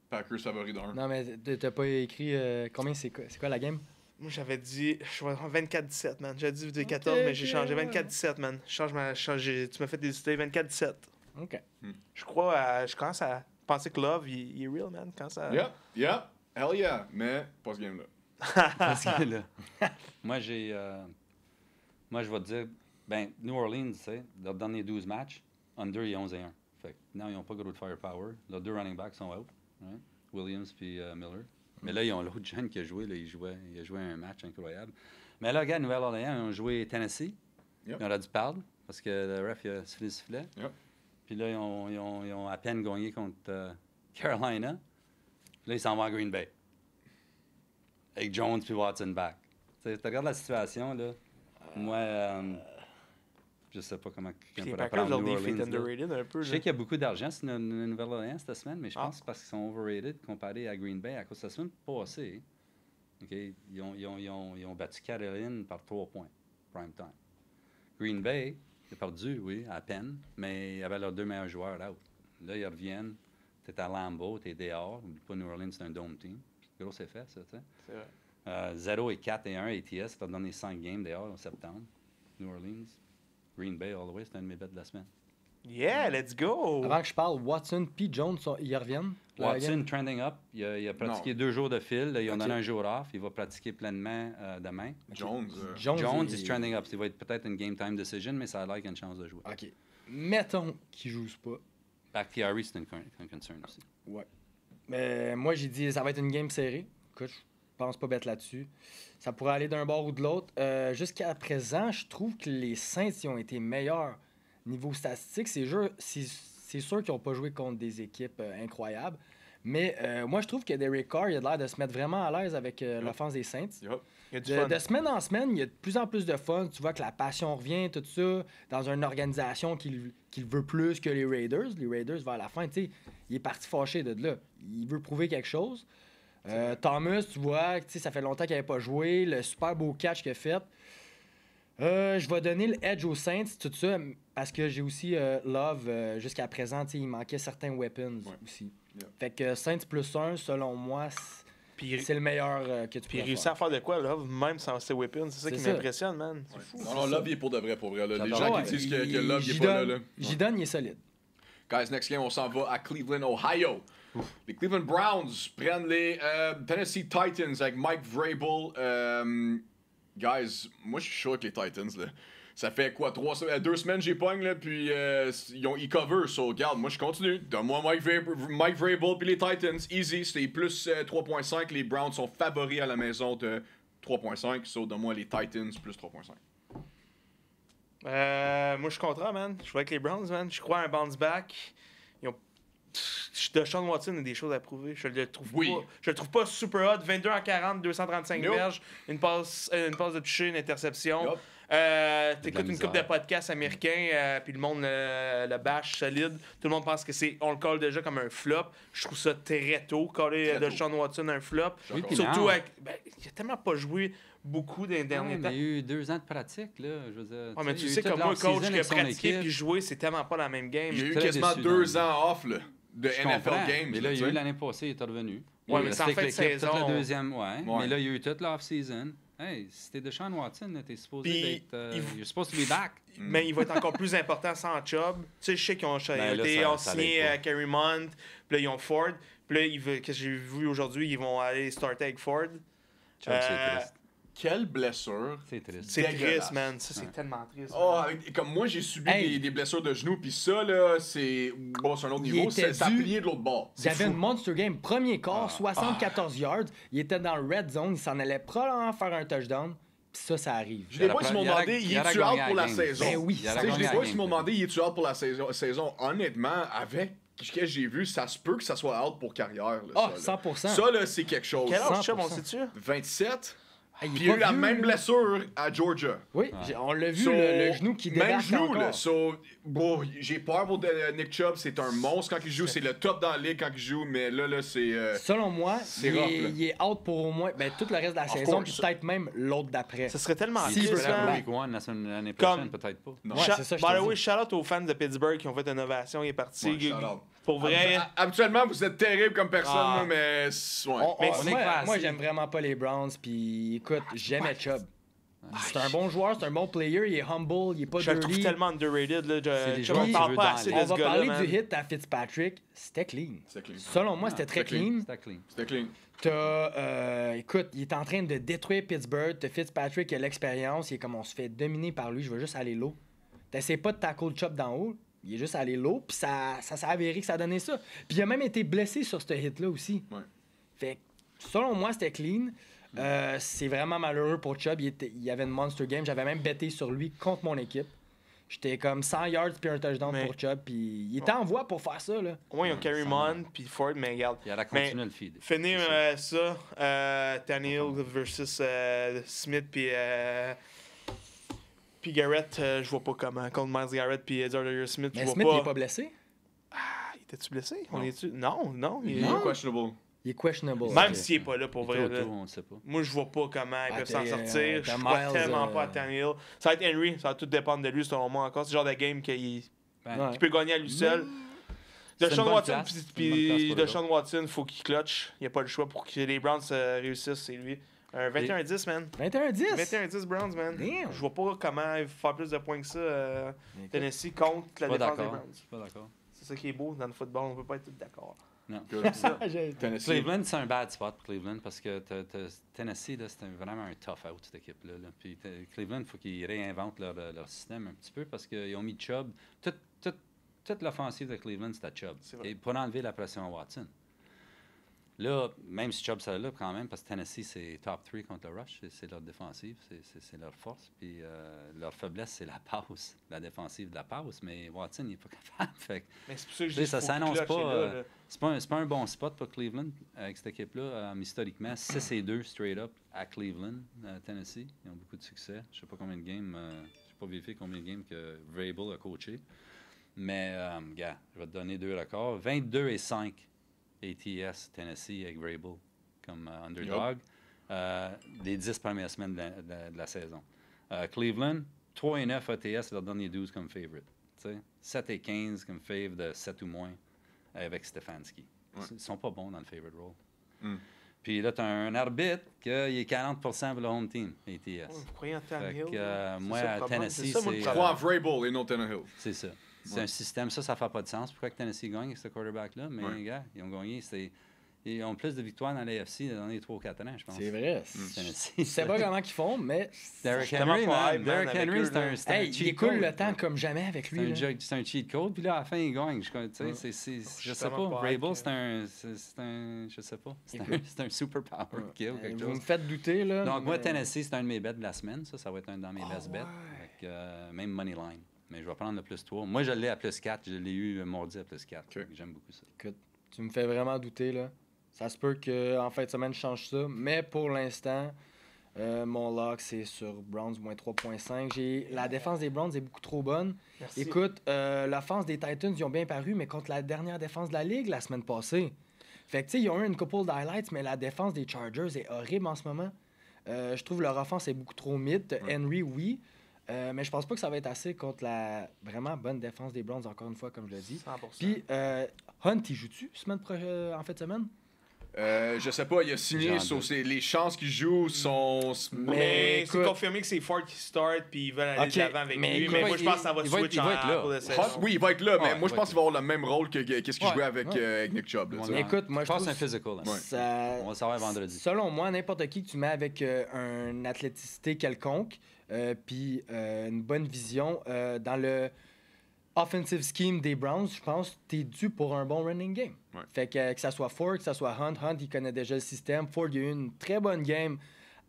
Packers favori d'1. Non, mais t'as pas écrit combien c'est quoi la game? Moi, j'avais dit 24-17, man. J'avais dit 14, mais j'ai changé 24-17, man. Tu m'as fait hésiter 24-17. OK. Je crois, je commence à penser que Love, il est real, man. Quand ça... Yep. Hell yeah. Mais pas ce game-là. Parce que là, moi, je vais te dire, New Orleans, tu sais, leurs derniers 12 matchs, under, il est 11-1. Fait que non, ils n'ont pas gros de firepower. Leurs 2 running backs sont out. Right? Williams puis Miller. Mais là, ils ont l'autre jeune qui a joué. Là, il a joué un match incroyable. Mais là, regarde, Nouvelle-Orléans, ils ont joué Tennessee. Ils auraient dû perdre parce que le ref il a sifflé le sifflet. Puis là, ils ont à peine gagné contre Carolina. Là, ils s'en vont à Green Bay. Avec Jones puis Watson back. Tu regardes la situation, là. Moi, je sais pas comment quelqu'un pourrait prendre New Orleans. Underrated un peu, je sais qu'il y a beaucoup d'argent sur Nouvelle-Orléans cette semaine, mais je pense que c'est parce qu'ils sont overrated comparé à Green Bay à cause de la semaine passée. Okay, ils ont battu Caroline par 3 points, prime time. Green Bay, ils ont perdu, oui, à peine, mais ils avaient leurs 2 meilleurs joueurs out. Là, ils reviennent. T'es à Lambeau, t'es dehors. Pas New Orleans, c'est un dome team. Gros effet, ça, tu sais. C'est vrai. 0 et 4 et 1 ATS, t'as donné 5 games dehors en septembre. New Orleans. Green Bay, all the way, c'est un de mes bêtes de la semaine. Yeah, let's go! Avant que je parle, Watson puis Jones, ils reviennent. Watson, trending up. Il a pratiqué 2 jours de fil. Là, ils ont donné un jour off. Il va pratiquer pleinement demain. Jones is trending up. Il va être peut-être une game time decision, mais ça a l'air qu'il a une chance de jouer. OK. Mettons qu'il ne joue pas. Bakhtiari, c'est un concern aussi. Ouais. Mais moi, j'ai dit ça va être une game serrée. Écoute, je pense pas bête là-dessus. Ça pourrait aller d'un bord ou de l'autre. Jusqu'à présent, je trouve que les Saints ils ont été meilleurs niveau statistique. C'est sûr qu'ils n'ont pas joué contre des équipes incroyables. Mais moi, je trouve que Derek Carr, il a l'air de se mettre vraiment à l'aise avec l'offense des Saints. De semaine en semaine, il y a de plus en plus de fun. Tu vois que la passion revient, tout ça, dans une organisation qu'il veut plus que les Raiders. Les Raiders, vers la fin, tu sais, il est parti fâché de là. Il veut prouver quelque chose. Thomas, tu vois, ça fait longtemps qu'il n'avait pas joué. Le super beau catch qu'il a fait. Je vais donner le edge aux Saints, tout ça, parce que j'ai aussi Love. Jusqu'à présent, il manquait certains weapons aussi. Fait que Saints plus 1, selon moi, c'est le meilleur que tu peux faire. Il réussit à faire de quoi, Love, même sans ses weapons. C'est ça qui m'impressionne, man. C'est fou. Non, Love, il est pour de vrai, pour vrai. Là. Les gens qui disent que Love, il est pas là. J'y donne, il est solide. Guys, next game, on s'en va à Cleveland, Ohio. Les Cleveland Browns prennent les Tennessee Titans avec Mike Vrabel. Guys, moi, je suis chaud avec les Titans, là. Ça fait quoi, 2 semaines j'ai pogne, là, puis ils cover, so regarde, moi je continue. Donne-moi Mike Vrabel puis les Titans, easy, c'est plus 3.5, les Browns sont favoris à la maison de 3.5, so donne-moi les Titans plus 3.5. Moi je suis content, man. Je joue avec les Browns, man. Je crois à un bounce back. De Sean Watson, il y a des choses à prouver. Je le trouve pas super hot. 22 en 40, 235 verges, une passe de toucher, une interception. T'écoutes une couple de podcasts américains, puis le monde le bash solide. Tout le monde pense on le colle déjà comme un flop. Je trouve ça très tôt, coller de Sean Watson un flop. Surtout avec. Il a tellement pas joué beaucoup dans les derniers temps. Il y a eu 2 ans de pratique, là. Je veux dire, mais tu sais, comme moi, coach qui a pratiqué puis joué, c'est tellement pas la même game. Il y a eu quasiment 2 ans off, là, de NFL Games. Mais là, il y a eu l'année passée, il est revenu. Ouais, mais c'est en fin de saison. Toute la deuxième, mais là, il y a eu toute l'off-season. Hey, si t'es de Sean Watson, t'es supposé d'être. You're supposed to be back. Mais il va être encore plus important sans Chubb. Tu sais, je sais qu'ils ont signé Kerry Mond, puis là, ils ont Ford. Puis là, qu'est-ce que j'ai vu aujourd'hui, ils vont aller starter avec Ford. Chubb, c'est triste. Quelle blessure. C'est triste. C'est Dégueulasse. triste, man. Ça, c'est tellement triste. Oh, comme moi, j'ai subi Hey. des blessures de genoux, puis ça, là, c'est. Bon, c'est un autre Il niveau. était Ça a dû. plié de l'autre bord. Il y C'est avait fou. une monster game. Premier quart, 74 yards. Il était dans le red zone. Il s'en allait probablement faire un touchdown. Puis ça arrive. J'ai des boys qui m'ont Il aurait- demandé, il il aurait est-tu gagné out la pour la game. saison? Ben oui. Il Tu aurait sais, j'ai gagné des la boys game. qui m'ont demandé, il est-tu out pour la saison? Honnêtement, avec ce que j'ai vu, ça se peut que ça soit out pour carrière. Là, Ah, ça, là. 100%. Ça, là, c'est quelque chose. Quel âge, 100%. Chubb, on sait-tu? 27. Hey, il est Puis il y a pas eu la vieux, même là. blessure à Georgia. Oui, on l'a vu, So, le genou qui même débarque genou, encore. là. So, bon, j'ai peur pour Nick Chubb. C'est un monstre quand il joue. C'est le top dans la ligue quand il joue. Mais là, c'est. Selon moi, C'est il, rough, est, là. il est out pour au moins tout le reste de la saison, course. puis peut-être même l'autre d'après. Ça serait tellement Si triste, veut man. faire Week 1 l'année Comme- prochaine, peut-être pas. Non. Ouais, c'est ça, je By te the way, dis. shout-out aux fans de Pittsburgh qui ont fait une ovation. Il est parti. Ouais, shout-out. Pour vrai. Habituellement, vous êtes terrible comme personne, Ah. là, mais. Ouais. Mais on est moi, classé. moi, j'aime vraiment pas les Browns, puis écoute, j'aimais Chubb. C'est un bon joueur, c'est un bon player, il est humble, il est pas Je le trouve dirty. tellement underrated. Là. C'est des Je joueurs ne qui parle veulent pas dans assez la de On ce va gars-là, parler man. du hit à Fitzpatrick, c'était clean. C'était clean. Selon moi, c'était très c'était clean. clean. C'était clean. C'était clean. Écoute, il est en train de détruire Pittsburgh. T'as Fitzpatrick qui a l'expérience. Il est comme on se fait dominer par lui. Je veux juste aller low. T'essaies pas de tackle le chop d'en haut. Il est juste allé low. Puis ça s'est avéré que ça a donné ça. Puis il a même été blessé sur ce hit-là aussi. Ouais. Fait que, selon moi, c'était clean. C'est vraiment malheureux pour Chubb. Il y avait une monster game. J'avais même betté sur lui contre mon équipe. J'étais comme 100 yards puis un touchdown Mais- pour Chubb. Puis il était en voie pour faire ça. Là. Au moins, ils ont Carry Mon puis Ford, mais regarde. Il aurait Mais continué à le feed. finir C'est ça. ça, Tannehill versus Smith puis Garrett, je vois pas comment. Contre Miles Garrett puis Zaire Smith, je Mais vois Smith, il est pas. pas blessé. Il était-tu blessé? Non. On est-tu? Non. Il est... Non. Questionable. Il est questionable. Même Ok. s'il est pas là pour Il est vrai. trop là. tôt, on ne sait pas. Moi, je vois pas comment ils peuvent s'en t'as, sortir. t'as Je crois Miles, tellement pas à Tannehill. Ça va être Henry, ça va tout dépendre de lui, selon moi encore. C'est le genre de game qu'il Ben, Ouais. peut gagner à lui seul. C'est une Deshaun bonne Watson, place. C'est une bonne puis place pour les Deshaun Watson, faut qu'il clutch. Il n'y a pas le choix pour que les Browns réussissent, c'est lui. 21-10, man. 21-10. 21-10 Browns, man. Damn. Je vois pas comment il faut faire plus de points que ça Écoute. Tennessee contre la Pas défense des d'accord. Browns. Je suis pas d'accord. C'est ça qui est beau dans le football, on peut pas être tous d'accord. Non. Tennessee. Cleveland, c'est un bad spot pour Cleveland parce que Tennessee, là, c'était vraiment un tough out, cette équipe-là. Là. Puis Cleveland, il faut qu'ils réinventent leur système un petit peu parce qu'ils ont mis Chubb. Toute l'offensive de Cleveland, c'était Chubb. C'est vrai. Et pour enlever la pression à Watson. Là, même si Chubb serait là, quand même, parce que Tennessee, c'est top 3 contre le rush. C'est leur défensive, c'est leur force. Puis leur faiblesse, c'est la passe, la défensive de la passe. Mais Watson, il n'est pas capable. Fait que Mais c'est pour ça que je Tu sais, dis ça faut s'annonce qu'il clutch, pas, c'est là, là. c'est pas un bon spot pour Cleveland avec cette équipe-là. Historiquement, 6-2 straight up à Cleveland, Tennessee. Ils ont beaucoup de succès. Je sais pas combien de games, je n'ai pas vérifié combien de games que Vrabel a coaché. Mais, gars, je vais te donner 2 records. 22-5 ATS Tennessee avec Vrabel comme underdog. Des 10 premières semaines de la saison. Cleveland, 3-9 ATS leur dernier 12 comme favorite. 7-15 comme fave de 7 ou moins avec Stefanski. Ouais. Ils sont pas bons dans le favorite role. Mm. Puis là, tu as un arbitre qui est 40% pour le home team, ATS. Vous croyez en Fait Tannehill? que, là? C'est moi, ça le à problème. Tennessee, C'est ça, moi, le c'est- Je problème. crois à Vrabel et non Tannehill. C'est ça. C'est Ouais. un système, ça fait pas de sens. Pourquoi que Tennessee gagne avec ce quarterback-là? Mais Ouais. les gars, ils ont gagné. Ils ont plus de victoires dans l'AFC dans les 3 ou 4 ans, je pense. C'est vrai. Tennessee. Je sais pas comment ils font, mais. Derrick tellement Henry, pas man. hype, man, Derrick avec Henry, eux, c'est là. un cheat Hey, il écoule code. le temps comme jamais avec C'est lui. là. c'est un cheat code, puis là, à la fin, il gagne. Je sais pas. tellement pas hype, Vrabel, c'est un. Je sais pas. C'est un super power kill ou quelque Vous me chose. faites douter, là. Donc, moi, mais- Tennessee, c'est un de mes bets de la semaine. Ça va être un dans mes best bets. ouais. Fait que, même money line. Mais je vais prendre le plus 3. Moi, je l'ai à plus 4. Je l'ai eu mardi à plus 4. Ok. J'aime beaucoup ça. Écoute, tu me fais vraiment douter, là. Ça se peut qu'en fin de semaine, je change ça. Mais pour l'instant, mon lock, c'est sur Browns moins 3.5. La défense des Browns est beaucoup trop bonne. Merci. Écoute, l'offense des Titans, ils ont bien paru, mais contre la dernière défense de la Ligue la semaine passée. Fait que, tu sais, ils ont eu une couple d'highlights, mais la défense des Chargers est horrible en ce moment. Je trouve leur offense est beaucoup trop mid. Henry, oui. Mais je pense pas que ça va être assez contre la vraiment bonne défense des Browns, encore une fois, comme je l'ai dit. 100%. Puis, Hunt, il joue-tu en fin de semaine? Je sais pas, il a signé, les chances qu'il joue sont. Mais c'est écoute- confirmé que c'est Ford qui start puis ils veulent aller Ok, de l'avant avec mais lui. écoute, Mais moi, je pense que ça va il va être- switch il va être là. pour le Hunt, saison. oui, il va être là, mais Ouais, moi je il pense va qu'il va avoir le même rôle que qu'est-ce qu'il Ouais, jouait avec, ouais. avec Nick Chubb. là, tu sais. Ouais. Écoute, moi, Je pense que c'est un physical. Là. Ça- On va le savoir vendredi. Selon moi, n'importe qui que tu mets avec une athléticité quelconque, puis une bonne vision dans le offensive scheme des Browns, je pense que tu es dû pour un bon running game. Ouais. Fait que ça soit Ford, que ça soit Hunt, il connaît déjà le système. Ford, il a eu une très bonne game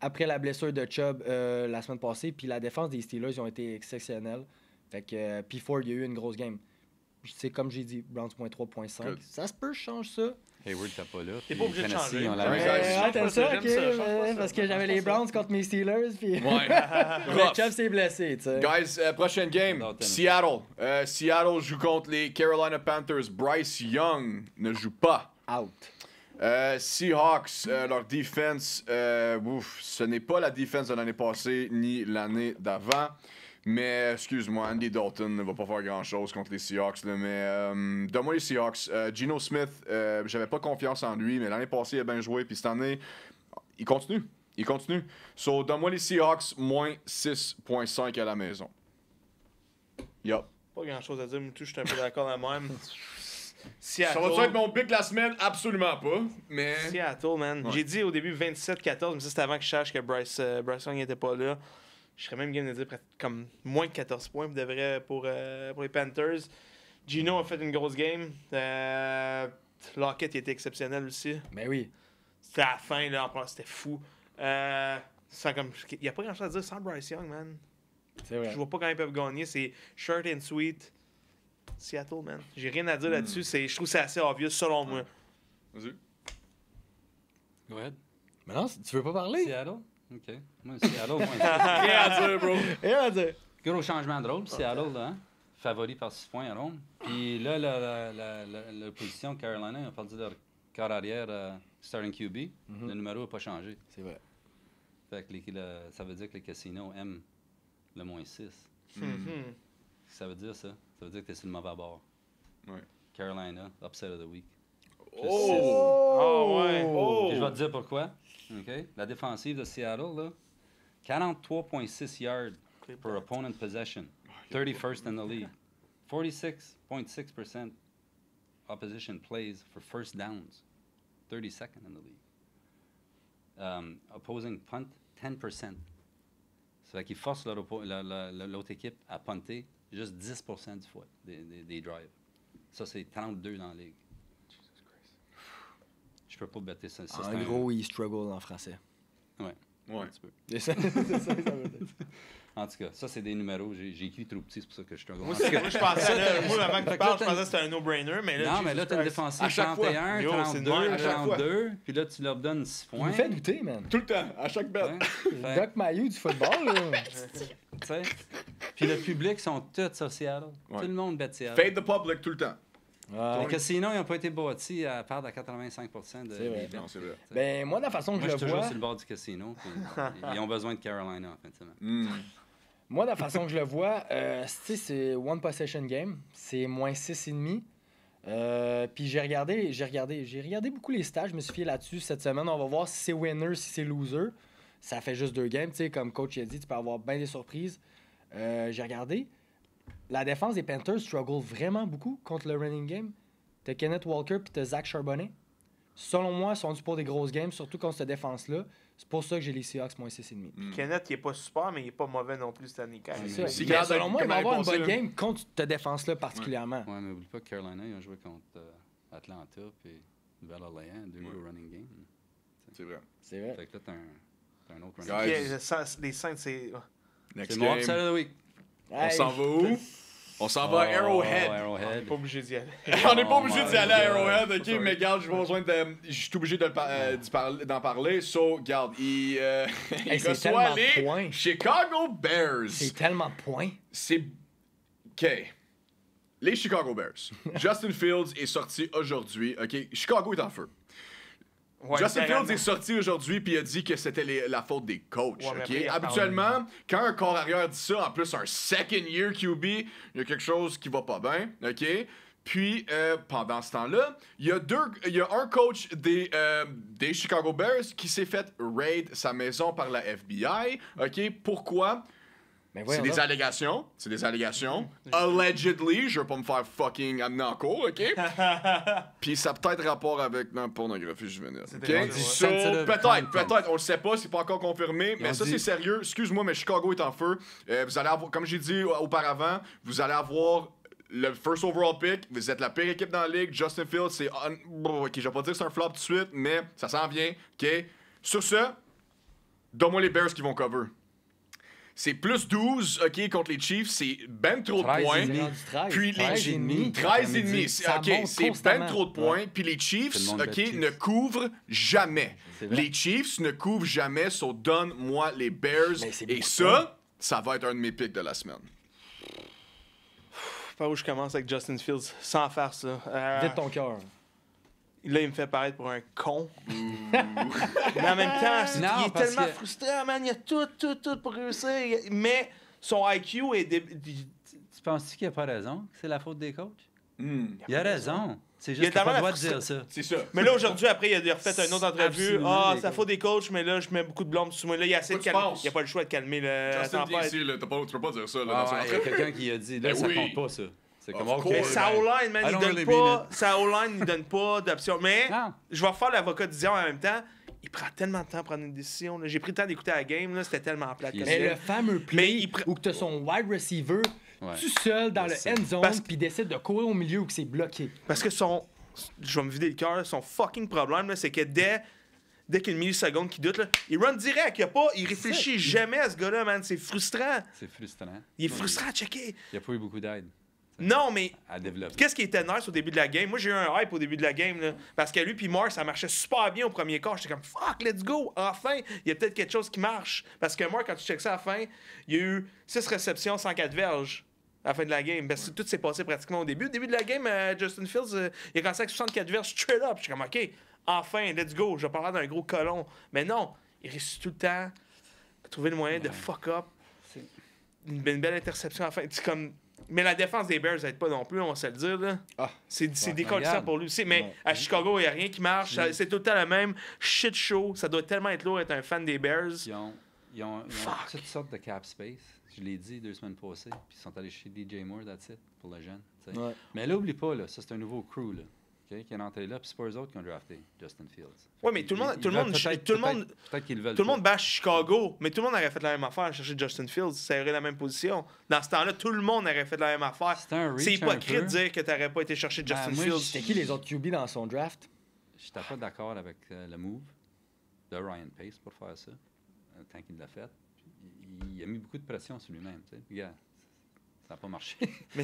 après la blessure de Chubb la semaine passée, puis la défense des Steelers, ils ont été exceptionnels. Fait que puis Ford, il a eu une grosse game. C'est comme j'ai dit, Browns.3.5. Good. Ça se peut, je change ça. Hayward, t'as pas là. T'es pas obligé de Tennessee, changer. ils ont la Ouais, même- guys. T'aimes ça, J'aime ok? ça, change pas ça. Parce que j'avais Change les pas ça. Browns contre mes Steelers, puis Ouais. mais Rough. Chubb s'est blessé, tu sais. Guys, prochaine game, Non, Tennessee. Seattle. Seattle joue contre les Carolina Panthers. Bryce Young ne joue pas. Out. Seahawks, leur defense, ce n'est pas la defense de l'année passée ni l'année d'avant. Mais, excuse-moi, Andy Dalton ne va pas faire grand-chose contre les Seahawks. Là, mais, donne-moi les Seahawks. Geno Smith, j'avais pas confiance en lui, mais l'année passée, il a bien joué. Puis cette année, il continue. Il continue. So, donne-moi les Seahawks, moins 6.5 à la maison. Yup. Pas grand chose à dire, mais tout, je suis un peu d'accord la même. Ça va-tu être mon pick la semaine? Absolument pas. Mais. Seattle, man. Ouais. J'ai dit au début 27-14, mais ça c'était avant que je sache que Bryce Young n'était pas là. Je serais même game de dire comme moins de 14 points pour les Panthers. Gino a fait une grosse game. Lockett il était exceptionnel aussi. Ben oui. C'était à la fin, là, en plus, c'était fou. Il n'y a pas grand chose à dire sans Bryce Young, man. C'est vrai. Je vois pas comment ils peuvent gagner. C'est short and sweet. Seattle, man. J'ai rien à dire là-dessus. Je trouve que c'est assez obvious selon moi. Vas-y. Go ahead. Mais non, tu veux pas parler? Seattle? OK. Moi, Seattle, moi, Rien à dire, bro. Et on dit. gros changement de rôle, Seattle, là, hein? Favori par 6 points à Rome. Puis là, la position de Carolina, ils ont perdu leur quart arrière starting QB. Le numéro n'a pas changé. C'est vrai. Fait que ça veut dire que les casinos aiment le moins 6. Mhm. Ça veut dire ça? Ça veut dire que tu es sur le mauvais bord. Ouais. Carolina, upset of the week. Oh, ouais. Oh. Puis je vais te dire pourquoi. OK? La défensive de Seattle, là, 43,6 yards per opponent possession. 31st in the league. 46.6% opposition plays for first downs. 32nd in the league. Opposing punt, 10%. Ça fait qu'ils forcent l'autre équipe à punter juste 10% du fois des drives. Ça, c'est 32 dans la ligue. Je peux pas bêter ça. Ça, c'est En gros, il struggle en français. Ouais. Ouais. Un petit peu. C'est ça, ça veut dire. En tout cas, ça, c'est des numéros. J'ai écrit trop petit, c'est pour ça que je struggle. Moi, En tout cas, je pensais, là, moi, avant que Fait tu que là, parles, je t'as pensais que c'était un no-brainer, mais là, non, mais là, tu as une Christ. défensive À chaque fois. 31, Yo, c'est de 32, même, à chaque fois. 32, puis là, tu leur donnes 6 Il points. me fait douter, man. Tout le temps, à chaque bet. Ouais. Fait- Doc Mayou du football, là. tu sais. Puis le public sont tous sur Seattle. Ouais. Tout le monde bet Seattle. Fade the public tout le temps. Les casinos, ils n'ont pas été bâtis à perdre à 85% de C'est vrai. des bets. Non, c'est vrai. Ben, moi, de la façon que Moi, je je suis le toujours vois... sur le bord du casino. Puis ils ont besoin de Carolina en fin de semaine. Mm. Moi, de la façon que je le vois, tu sais, c'est one possession game. C'est moins 6,5. Puis j'ai regardé beaucoup les stats. Je me suis fié là-dessus cette semaine. On va voir si c'est winner, si c'est loser. Ça fait juste 2 games. Tu sais, comme coach a dit, tu peux avoir bien des surprises. J'ai regardé. La défense des Panthers struggle vraiment beaucoup contre le running game. T'as Kenneth Walker puis t'as Zach Charbonnet. Selon moi, ils sont dus pour des grosses games, surtout contre cette défense-là. C'est pour ça que j'ai les Seahawks moins 6,5. Kenneth, il est pas super, mais il est pas mauvais non plus cette année. Quand même. C'est ça. Si Mais regarde selon moi, il va comment avoir une il est bonne passé, game contre cette défense-là particulièrement. Ouais, mais oublie pas que Carolina, ils ont joué contre Atlanta puis Nouvelle-Orléans, 2 gros running games. C'est vrai. C'est vrai. Fait que là, t'as un autre running Guys. game. Les Saints, c'est. Next C'est mon upset game. of the week. On s'en va où? On s'en va à Arrowhead. On n'est Arrowhead. pas obligé d'y aller. On n'est pas obligé my d'y aller à God. Arrowhead, ok? Mais garde, j'ai pas besoin de. Je suis obligé d'en parler. So, garde, il c'est reçoit tellement les de points. Chicago Bears. C'est tellement de points. C'est. OK. Les Chicago Bears. Justin Fields est sorti aujourd'hui. OK? Chicago est en feu. Ouais, Justin littéralement. Fields est sorti aujourd'hui puis il a dit que c'était la faute des coachs. Ouais, mais OK? après, il a Habituellement, quand un corps arrière dit ça, en plus un second year QB, il y a quelque chose qui va pas bien. OK? Puis, pendant ce temps-là, il y a un coach des Chicago Bears qui s'est fait raid sa maison par la FBI. OK? Pourquoi? Mais C'est des allégations. C'est des allégations. Allegedly, je veux pas me faire fucking amener en cours, OK? Puis ça a peut-être rapport avec la pornographie juvénile. OK? So, peut-être, on le sait pas, c'est pas encore confirmé, mais ça c'est sérieux. Excuse-moi, mais Chicago est en feu. Vous allez avoir, comme j'ai dit auparavant, vous allez avoir le first overall pick. Vous êtes la pire équipe dans la ligue. Justin Fields, c'est... OK, je vais pas dire que c'est un flop tout de suite, mais ça s'en vient, OK? Sur ce, donne-moi les Bears qui vont cover. C'est plus 12, OK, contre les Chiefs. C'est ben trop de points. Puis les 13,5. OK, c'est ben trop de points. Puis les Chiefs, OK, ne couvrent jamais. Les Chiefs ne couvrent jamais. So, donne-moi les Bears. Et ça va être un de mes picks de la semaine. Pas où je commence avec Justin Fields, sans faire ça. Vite ton cœur. Là, il me fait paraître pour un con. Mais en même temps, il est tellement frustrant, man. Il a tout pour réussir. Mais son IQ est... Tu penses-tu qu'il a pas raison? C'est la faute des coachs? Il a raison. C'est juste qu'il n'a pas le droit de dire ça. C'est ça. Mais là, aujourd'hui, après, il a refait une autre entrevue. C'est la faute des coachs, mais là, je mets beaucoup de blâme sur moi. Là, il a essayé de calmer. Il n'a pas le choix de calmer la tempête. Tu peux pas dire ça. Il y a quelqu'un qui a dit, là, ça compte pas, ça. C'est comme Mais sa O-line, man, il donne pas d'option. Mais je vais faire l'avocat du diable en même temps. Il prend tellement de temps à prendre une décision. J'ai pris le temps d'écouter la game. C'était tellement plate. Mais le fameux play où tu as son wide receiver tout seul dans le end zone puis il décide de courir au milieu où c'est bloqué. Parce que je vais me vider le cœur. Son fucking problème, là, c'est que dès qu'il y a une milliseconde qui doute, là, il run direct. Il réfléchit jamais à ce gars-là, man. C'est frustrant. C'est frustrant. Il est frustrant à checker. Il n'y a pas eu beaucoup d'aide. Non, mais à développer. Qu'est-ce qui était nice au début de la game? Moi, j'ai eu un hype au début de la game. Là, parce que lui puis Mark, ça marchait super bien au premier quart. J'étais comme, fuck, let's go! Enfin, il y a peut-être quelque chose qui marche. Parce que Mark, quand tu checkes ça à la fin, il y a eu 6 réceptions, 104 verges à la fin de la game. Parce que tout s'est passé pratiquement au début. Au début de la game, Justin Fields, il a commencé avec 64 verges straight up. J'étais comme, OK, enfin, let's go. Je vais parler d'un gros colon. Mais non, il réussit tout le temps à trouver le moyen de fuck up. Une belle interception à la fin. C'est comme... Mais la défense des Bears n'aide pas non plus, on va se le dire. Là. C'est décollissant pour lui aussi. Mais à Chicago, il n'y a rien qui marche. C'est tout le temps le même shit show. Ça doit tellement être lourd être un fan des Bears. Ils ont toutes sortes de cap space. Je l'ai dit 2 semaines passées. Puis ils sont allés chez DJ Moore, that's it, pour le jeune. Ouais. Mais là, oublie pas, là, ça c'est un nouveau crew là, qui est entré là. Puis c'est pas eux autres qui ont drafté Justin Fields. Oui, mais tout le monde bâche Chicago, mais tout le monde aurait fait la même affaire, chercher Justin Fields, ça aurait la même position. Dans ce temps-là, tout le monde aurait fait la même affaire. C'est hypocrite de dire que tu n'aurais pas été chercher Justin Fields. C'était qui les autres QB dans son draft? J'étais pas d'accord avec le move de Ryan Pace pour faire ça, tant qu'il l'a fait. Il a mis beaucoup de pression sur lui-même. Regarde, ça n'a pas marché. Mais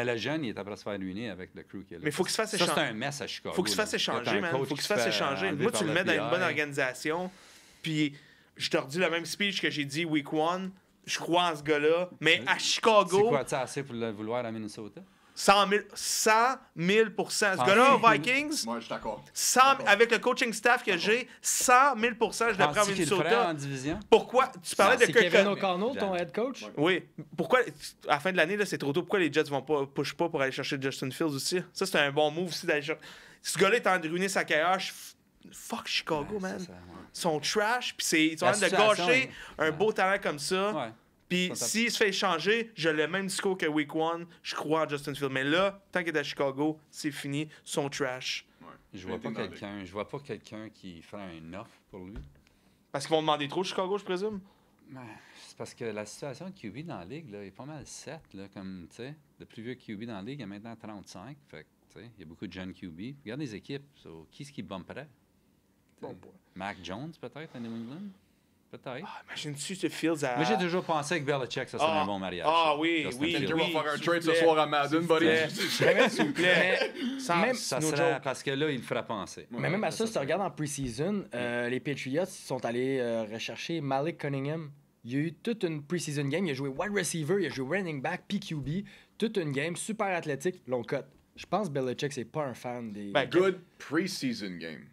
le jeune, il est après se faire ruiner avec le crew qui est là. Mais il faut qu'il se fasse échanger. Ça, c'est un mess à Chicago. Faut qu'il se fasse échanger, man. Faut qu'il se fasse échanger. Moi, tu le mets dans une bonne organisation. Puis, je te redis le même speech que j'ai dit week 1. Je crois en ce gars-là. Mais à Chicago. C'est quoi, tu as assez pour le vouloir à Minnesota? 100 000 %. Ce gars-là, aux Vikings, moi, je suis d'accord. Avec le coaching staff que j'ai, 100 000 % je le prends à Minnesota. En division? Pourquoi? Tu parlais de Kevin O'Connell, ton head coach? Oui. Pourquoi, à la fin de l'année, là, c'est trop tôt. Pourquoi les Jets vont pas push pas pour aller chercher Justin Fields aussi? Ça, c'est un bon move aussi d'aller chercher. Ce gars-là est en train de ruiner sa carrière. Fuck Chicago, man. Ils sont trash, puis ils sont en train de gâcher un beau talent comme ça. Ouais. Puis s'il se fait échanger, j'ai le même discours que Week 1. Je crois en Justin Fields. Mais là, tant qu'il est à Chicago, c'est fini. Ils sont trash. Ouais. Je vois pas quelqu'un qui ferait une offre pour lui. Parce qu'ils vont demander trop Chicago, je présume? C'est parce que la situation de QB dans la ligue là, est pas mal set. Là, comme, le plus vieux QB dans la ligue, il y a maintenant 35. Fait que, il y a beaucoup de jeunes QB. Regarde les équipes. Qui est-ce qui bumperait? Mac Jones, peut-être, à New England? Peut-être. Imagine-tu ce Fields à... Moi, j'ai toujours pensé que Belichick, ça serait un bon mariage. Oui. Quelqu'un va faire un trade ce soir à Madden, buddy. S'il vous plaît. Ça serait parce que là, il le fera penser. Mais même à ça, si tu regardes en pre-season, les Patriots sont allés rechercher Malik Cunningham. Il y a eu toute une pre-season game. Il a joué wide receiver, il a joué running back, PQB. Toute une game super athlétique. L'on cut. Je pense que Belichick, c'est pas un fan des... Good pre-season game.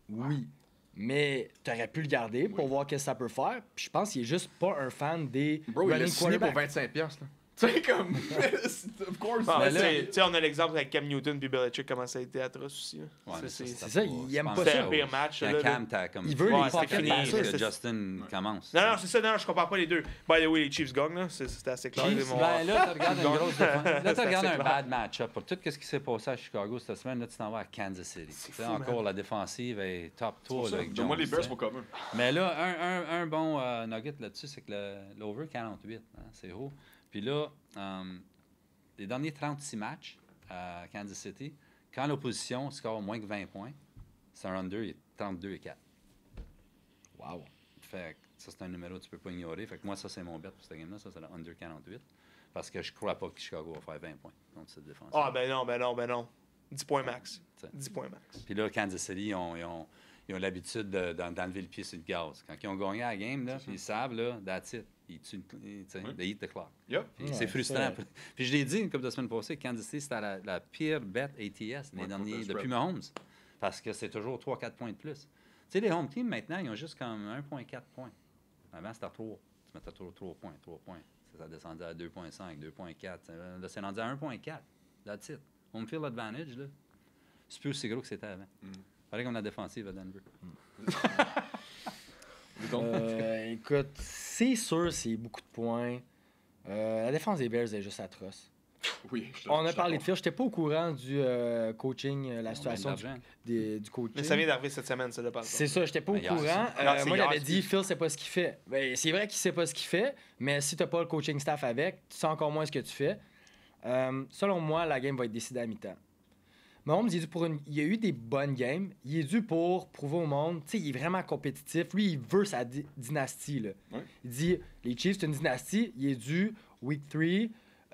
Oui. Mais t'aurais pu le garder pour voir qu'est-ce que ça peut faire. Puis je pense qu'il est juste pas un fan des Bro, il a signé pour 25$. Là. Tu sais, comme. Of course. Ah, Mais tu là- sais, on a l'exemple avec Cam Newton puis Belichick, comment ça a été atroce aussi. Là. Ouais, mais c'est c'est ça, il aime pas C'était ça. un pire match. Quand Là, Cam, t'as comme. Il veut Ouais, les c'est pockets fini, dans ça. que c'est- Justin commence. Non, c'est ça, non, je compare pas les deux. By the way, les Chiefs gagnent, là. C'était assez clair. Chiefs, Mon- ben là, tu regardes une grosse défense. Là, tu C'est regardes assez un clair. bad match-up. Pour tout ce qui s'est passé à Chicago cette semaine, là, tu t'en vas à Kansas City. Tu sais, fou, encore, man. la défensive est top tour avec Jones. Donne-moi les Bears tu sais. pour cover. Mais là, un bon nugget là-dessus, c'est que l'over 48, hein, c'est haut. Puis là, les derniers 36 matchs à Kansas City, quand l'opposition score moins que 20 points, c'est un under, il est 32-4. Wow. Fait que ça, c'est un numéro que tu peux pas ignorer. Fait que moi, ça, c'est mon bet pour cette game-là. Ça, c'est le under 48. Parce que je crois pas que Chicago va faire 20 points contre cette défense. Ah, ben non. 10 points max. T'sais. 10 points max. Puis là, Kansas City, ils ont l'habitude d'enlever le pied sur le gaz. Quand ils ont gagné la game, là, puis ils savent, là, that's it. Ils tuent, they eat the clock. Yep. Puis Ouais, c'est frustrant. c'est- Puis je l'ai dit une couple de semaines passées, Kansas City, c'était la pire bet ATS Ouais, depuis Mahomes. Parce que c'est toujours 3-4 points de plus. Tu sais, les home teams, maintenant, ils ont juste comme 1,4 points. Avant, c'était à 3. Tu mettais toujours 3 points. Ça descendait à 2,5, 2,4. Là, c'est rendu à 1,4. That's it. Home field advantage, là. C'est plus aussi gros que c'était avant. Fallait qu'on ait la défensive à Denver. Écoute, c'est sûr, c'est beaucoup de points. La défense des Bears est juste atroce. Oui. On a parlé de Phil, j'étais pas au courant du coaching, la situation d'argent. du coaching. Mais ça vient d'arriver cette semaine, ça, de part. C'est ça, j'étais pas au Mais hier, courant. c'est Moi, hier, j'avais c'est- dit, Phil, c'est pas ce qu'il fait. Ben, c'est vrai qu'il sait pas ce qu'il fait, mais si t'as pas le coaching staff avec, tu sais encore moins ce que tu fais. Selon moi, la game va être décidée à mi-temps. Mahomes, il a eu des bonnes games. Il est dû pour prouver au monde. Tu sais, il est vraiment compétitif. Lui, il veut sa dynastie. Là. Ouais. Il dit, les Chiefs, c'est une dynastie. Il est dû, week 3.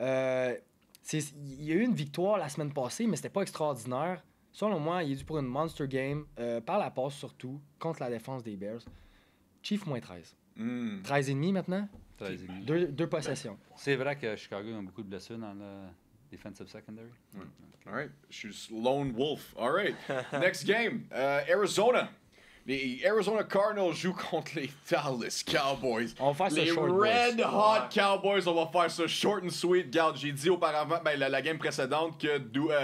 Il y a eu une victoire la semaine passée, mais c'était pas extraordinaire. Selon moi, il est dû pour une monster game, par la passe surtout, contre la défense des Bears. Chiefs moins 13. 13,5 maintenant. 13,5. Deux possessions. C'est vrai que Chicago a beaucoup de blessures dans le defensive secondary. All right. Je suis Lone Wolf. All right. Next game. Arizona. Les Arizona Cardinals jouent contre les Dallas Cowboys. On va faire ça les short, Red boys. Hot Cowboys, on va faire ça short and sweet. Regarde, j'ai dit auparavant, la game précédente, que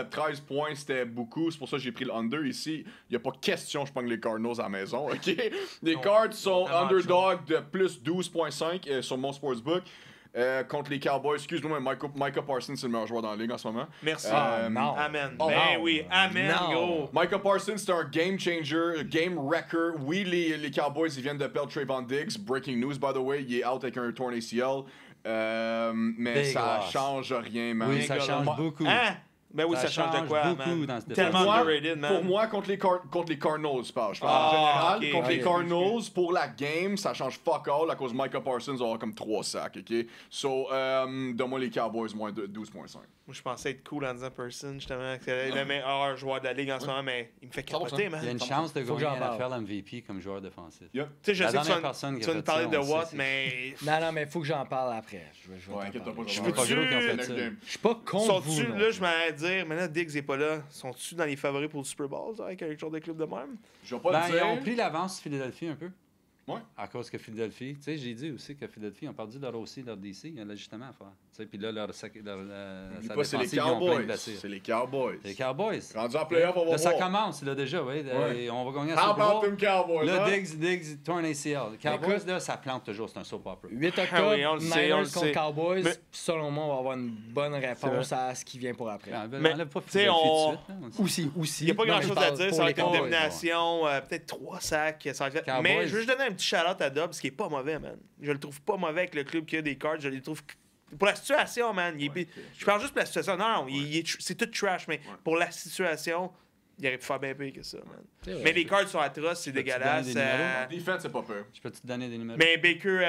13 points c'était beaucoup. C'est pour ça que j'ai pris le under ici. Il n'y a pas question, je prends les Cardinals à la maison. OK? Les Cards sont vraiment underdog de plus 12,5 sur mon sportsbook. Contre les Cowboys, excuse-moi, mais Micah Parsons, c'est le meilleur joueur dans la ligue en ce moment. Merci. non. Amen. Oh, ben non. oui, amen, Non. gros. Micah Parsons, c'est un game changer, game wrecker. Oui, les Cowboys, ils viennent de perdre Trayvon Diggs. Breaking news, by the way, il est out avec un torn ACL. Mais Big ça loss. change rien, man. Oui, ça Gars, change moi- beaucoup. Hein? Ben oui, ça change de quoi, beaucoup man? dans ce Tellement défense. underrated, man. Pour moi, contre les Cardinals, je parle en Ah, général. ok, Contre les ok. Cardinals, pour la game, ça change fuck all à cause de Micah Parsons aura comme 3 sacs, OK? So, donne-moi les Cowboys, moins 12,5. Moi, je pensais être cool en disant Person, justement, que c'est le meilleur joueur de la ligue en ce moment, mais il me fait capoter, 100%. man. Il y a une Tu chance de Faut que gagner j'en parle. NFL MVP comme joueur défensif. Yep. sais, je La sais que dernière personne qui tu vas a nous fait parler ça, de on le Watt, sait, mais... Non, non, mais il faut que j'en parle après. Je vais Ouais, t'en inquiète-toi parler. pas. Je j'en peux parle. pas gros qui ont fait Next ça. game. Je suis pas contre vous. Sont-tu, non là, plus. je m'allais dire, maintenant Diggs est pas là, sont-tu dans les favoris pour le Super Bowl, ça, avec un genre de club de même? Je vais pas Ben, le ils ont dire. pris l'avance Philadelphie un peu. Ouais. À cause que Philadelphie, tu sais, j'ai dit aussi que Philadelphie ont perdu leur aussi, leur DC, il y a l'ajustement à faire. Tu sais, puis là, Oublie sa pas, c'est les défensive, ils ont plein de Cowboys. blessures. C'est les Cowboys. Les Cowboys. Rendu en playoff, on va Là, ça voir. commence, là, déjà, oui. Ouais. On va gagner à How Super about Bowl. them Cowboys, Là, hein? Diggs, torn ACL. Les Cowboys, Écoute, là, ça plante toujours, c'est un soap opera. 8 octobre, Ah oui, on le sait, Niners on le contre sait. Cowboys. Mais- Puis selon moi, on va avoir une bonne réponse à ce qui vient pour après. Mais, Enlève pas tu sais, Philadelphie on- tout de suite. là, on sait. Aussi. Il n'y a pas Non, mais grand-chose je à parle dire, pour ça va les être une Cowboys. domination, peut-être 3 sacs. Ça va être- Cowboys. Mais je veux juste donner un petit shout-out à Dobbs, qui est pas mauvais, man. Je le trouve pas mauvais avec le club qui a des cards. Je le trouve. Pour la situation, man. Je parle juste pour la situation. Non, c'est tout trash, mais pour la situation, il aurait pu faire bien pire que ça, man. vrai. Mais les cards sont atroces, c'est peux-tu dégueulasse. donner des numéros? Defense, c'est pas peur. Je peux te donner des numéros? Mais Baker,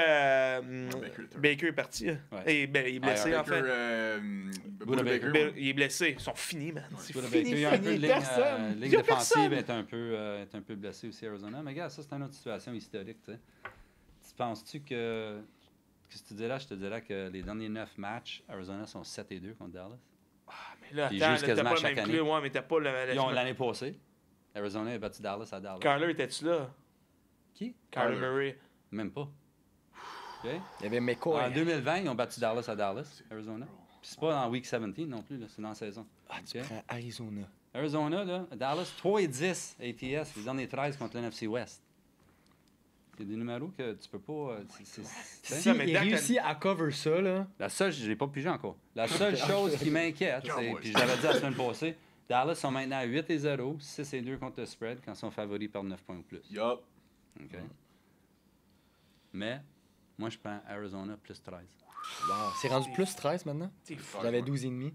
Baker, Baker est parti. Ouais. Et, ben, il est blessé, en Baker, fait. Buda Baker. Baker. Il est blessé. Ils sont finis, man. C'est Buda fini, Baker, il y a un peu de fini. ligne, Personne. ligne Il y a défensive personne. est un peu blessée aussi à Arizona. Mais regarde, ça, c'est une autre situation historique. Tu sais. Tu penses-tu que. Qu'est-ce que tu dirais? Je te dirais que les derniers 9 matchs, Arizona sont 7-2 contre Dallas. Mais là, Ils attends, jouent là, t'as quasiment pas le chaque même année. club. Ouais, mais t'as pas le. Ils ont l'année passée. Arizona a battu Dallas à Dallas. Kyler, étais-tu là? Qui? Kyler Kyler. Murray. Même pas. OK? Il y avait McCoy. En 2020, ils ont battu Dallas à Dallas, Arizona. Puis c'est pas en Week 17 non plus, là, c'est dans la saison. Ah, tu OK? prends Arizona. Arizona, là, Dallas, 3-10 ATS, les derniers 13 contre l'NFC West. Il y a des numéros que tu peux pas... ça, Si mais il Dak a- réussit à cover ça, là... La seule, je l'ai pas pigé encore. La seule chose qui m'inquiète, c'est, puis je l'avais dit la semaine passée, Dallas sont maintenant à 8-0, 6-2 contre le spread quand ils sont favoris par 9 points ou plus. Yup. OK? Mais, moi, je prends Arizona plus 13. Wow. C'est rendu plus 13 maintenant? T'es fou. J'avais 12,5. Ouais.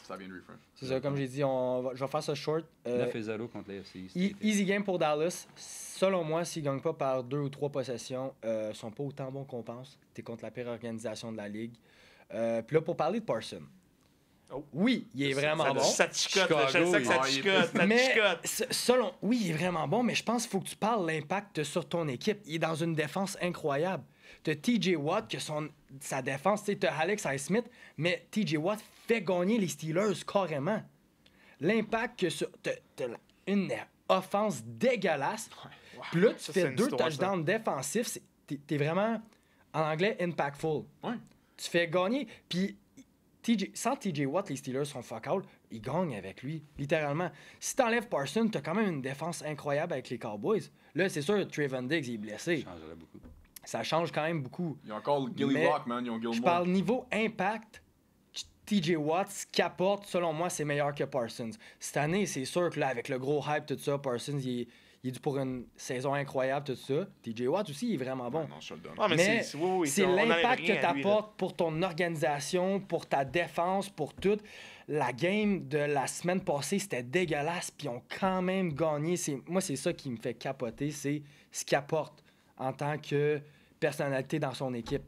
Ça vient de refresh. C'est ça, comme j'ai dit, je vais faire ça short. 9-0 contre l'AFC East. Easy game pour Dallas. Selon moi, s'ils ne gagnent pas par 2 ou 3 possessions, ils sont pas autant bons qu'on pense. Tu es contre la pire organisation de la ligue. Puis là, pour parler de Parson. Oh. Oui, il est vraiment bon. Ça te chicote, là, je sais que ça te chicote, ça te Mais chicote. oui, il est vraiment bon, mais je pense qu'il faut que tu parles de l'impact sur ton équipe. Il est dans une défense incroyable. Tu as TJ Watt, que sa défense, tu as Alex Highsmith, mais TJ Watt fait gagner les Steelers carrément. L'impact que sur. T'as une offense dégueulasse. Puis là, tu Ça, fais c'est une 2 histoire, touchdowns défensifs. T'es vraiment, en anglais, impactful. Ouais. Tu fais gagner. Puis sans TJ Watt, les Steelers sont fuck out. Ils gagnent avec lui, littéralement. Si t'enlèves Parsons, t'as quand même une défense incroyable avec les Cowboys. Là, c'est sûr, Trayvon Diggs il est blessé. Ça changerait beaucoup. Ça change quand même beaucoup. Ils ont encore Gilly Mais Rock, man. Ils ont Gilmore. Je parle niveau impact. TJ Watt, ce qu'il apporte, selon moi, c'est meilleur que Parsons. Cette année, c'est sûr que là, avec le gros hype, tout ça, Parsons, il est dû pour une saison incroyable, tout ça. TJ Watt aussi, il est vraiment bon. Non, je te le donne. Ah, Mais oui, c'est on enlève l'impact rien que à lui, tu là. apportes pour ton organisation, pour ta défense, pour tout. La game de la semaine passée, c'était dégueulasse, puis ils ont quand même gagné. Moi, c'est ça qui me fait capoter, c'est ce qu'il apporte en tant que personnalité dans son équipe.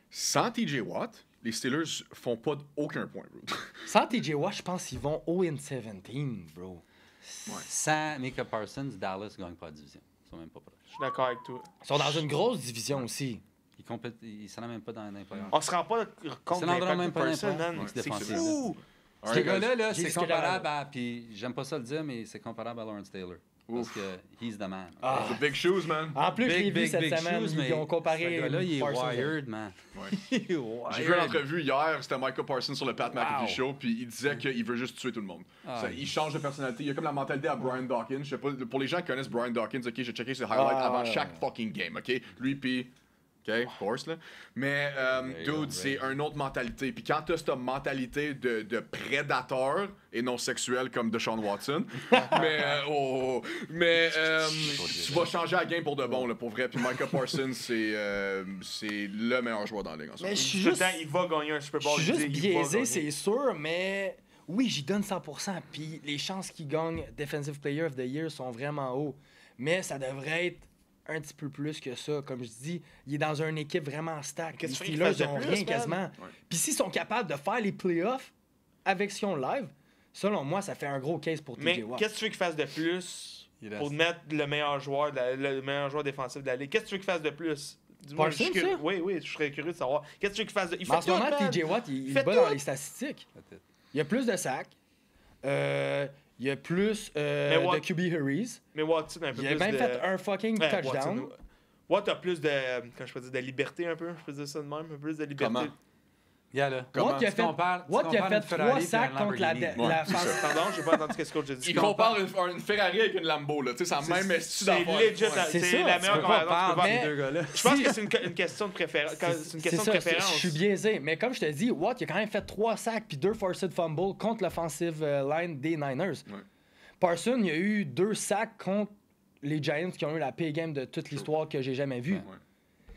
Sans TJ Watt, les Steelers font pas aucun point, bro. Sans TJ Watt, je pense qu'ils vont 0-17, bro. Sans Micah Parsons, Dallas ne gagne pas la division. Ils sont même pas proches. Je suis d'accord avec toi. Ils sont dans une grosse division aussi. Ils ne s'en même pas dans les playoffs. On se rend pas compte Ça de n'en rendra l'impact même de pas Parsons, l'impact. man. Ouais, C'est défensif. fou! All Ce right, guys. gars-là, J'ai c'est dit ce qu'il comparable à... Puis j'aime pas ça le dire, mais c'est comparable à Lawrence Taylor. Parce que he's the man. Ah. The big shoes, man. En plus, je l'ai Big, vu big, cette big semaine. shoes, Ils mais ont comparé. ce gars-là, il est Parsons. wired, man. Il est wired. J'ai vu une entrevue hier, c'était Michael Parsons sur le Pat McAfee Wow. Show, puis il disait qu'il veut juste tuer tout le monde. Ah, Il change de personnalité. Il a comme la mentalité à Brian Dawkins. Je sais pas, pour les gens qui connaissent Brian Dawkins, ok, j'ai checké ses highlights avant chaque fucking game, ok? Lui, puis. OK, of course, là. Mais, dude, c'est une autre mentalité. Puis quand t'as cette mentalité de prédateur et non sexuel comme Deshaun Watson, mais tu vas changer la game pour de bon, là, pour vrai. Puis Micah Parsons, c'est le meilleur joueur dans la ligue en ce Mais moment. je suis Tout le juste, temps, il va gagner un Super Bowl. je suis juste il dit, il va biaisé, gagner. c'est sûr, mais oui, j'y donne 100%. Puis les chances qu'il gagne Defensive Player of the Year sont vraiment hauts. Mais ça devrait être un petit peu plus que ça. Comme je dis, il est dans une équipe vraiment stack. Les Qu'est-ce que tu veux qu'il Steelers fasse de n'ont plus, rien man? quasiment. Puis s'ils sont capables de faire les playoffs avec Sion Live, selon moi, ça fait un gros case pour Mais TJ Watt. qu'est-ce que tu veux qu'il fasse de plus Il pour reste. mettre le meilleur joueur, le meilleur joueur défensif de la ligue? Qu'est-ce que tu veux qu'il fasse de plus? Dis-moi, Parsons, je suis curieux. ça? Oui, je serais curieux de savoir. Qu'est-ce que tu veux qu'il fasse de... Il Mais en fait ce moment, tout, man. TJ Watt, il fait bat tout. dans les statistiques. Peut-être. Il y a plus de sacs. Il y a plus Watt- de QB hurries. Mais Watson a un peu Il a plus même de... fait un fucking Ouais, touchdown. Watson, Watt a plus de... Quand je peux dire de liberté un peu, je peux dire ça de même, un peu plus de liberté. Comment? Yeah, là. Comment? Watt, il a Tu fait, compares- tu Watt, il a compares fait une 3 Ferrari sacs puis un contre la Lamborghini. Ouais, la c'est face. ça. Pardon, j'ai pas entendu ce que le coach a dit. Il compare une Ferrari avec une Lambo, là. Tu sais, c'est la même esti C'est d'affaires. legit, Ouais. C'est c'est ça, la tu meilleure peux pas comparaison que tu peux parler faire. Mais- des deux gars-là. Je pense que c'est une question de préférence. C'est une question de ça, préférence. je suis biaisé. Mais comme je te dis, Watt, il a quand même fait 3 sacs puis 2 forced fumbles contre l'offensive line des Niners. Ouais. Parson, il a eu 2 sacs contre les Giants qui ont eu la pay game de toute l'histoire que j'ai jamais vue. Ouais.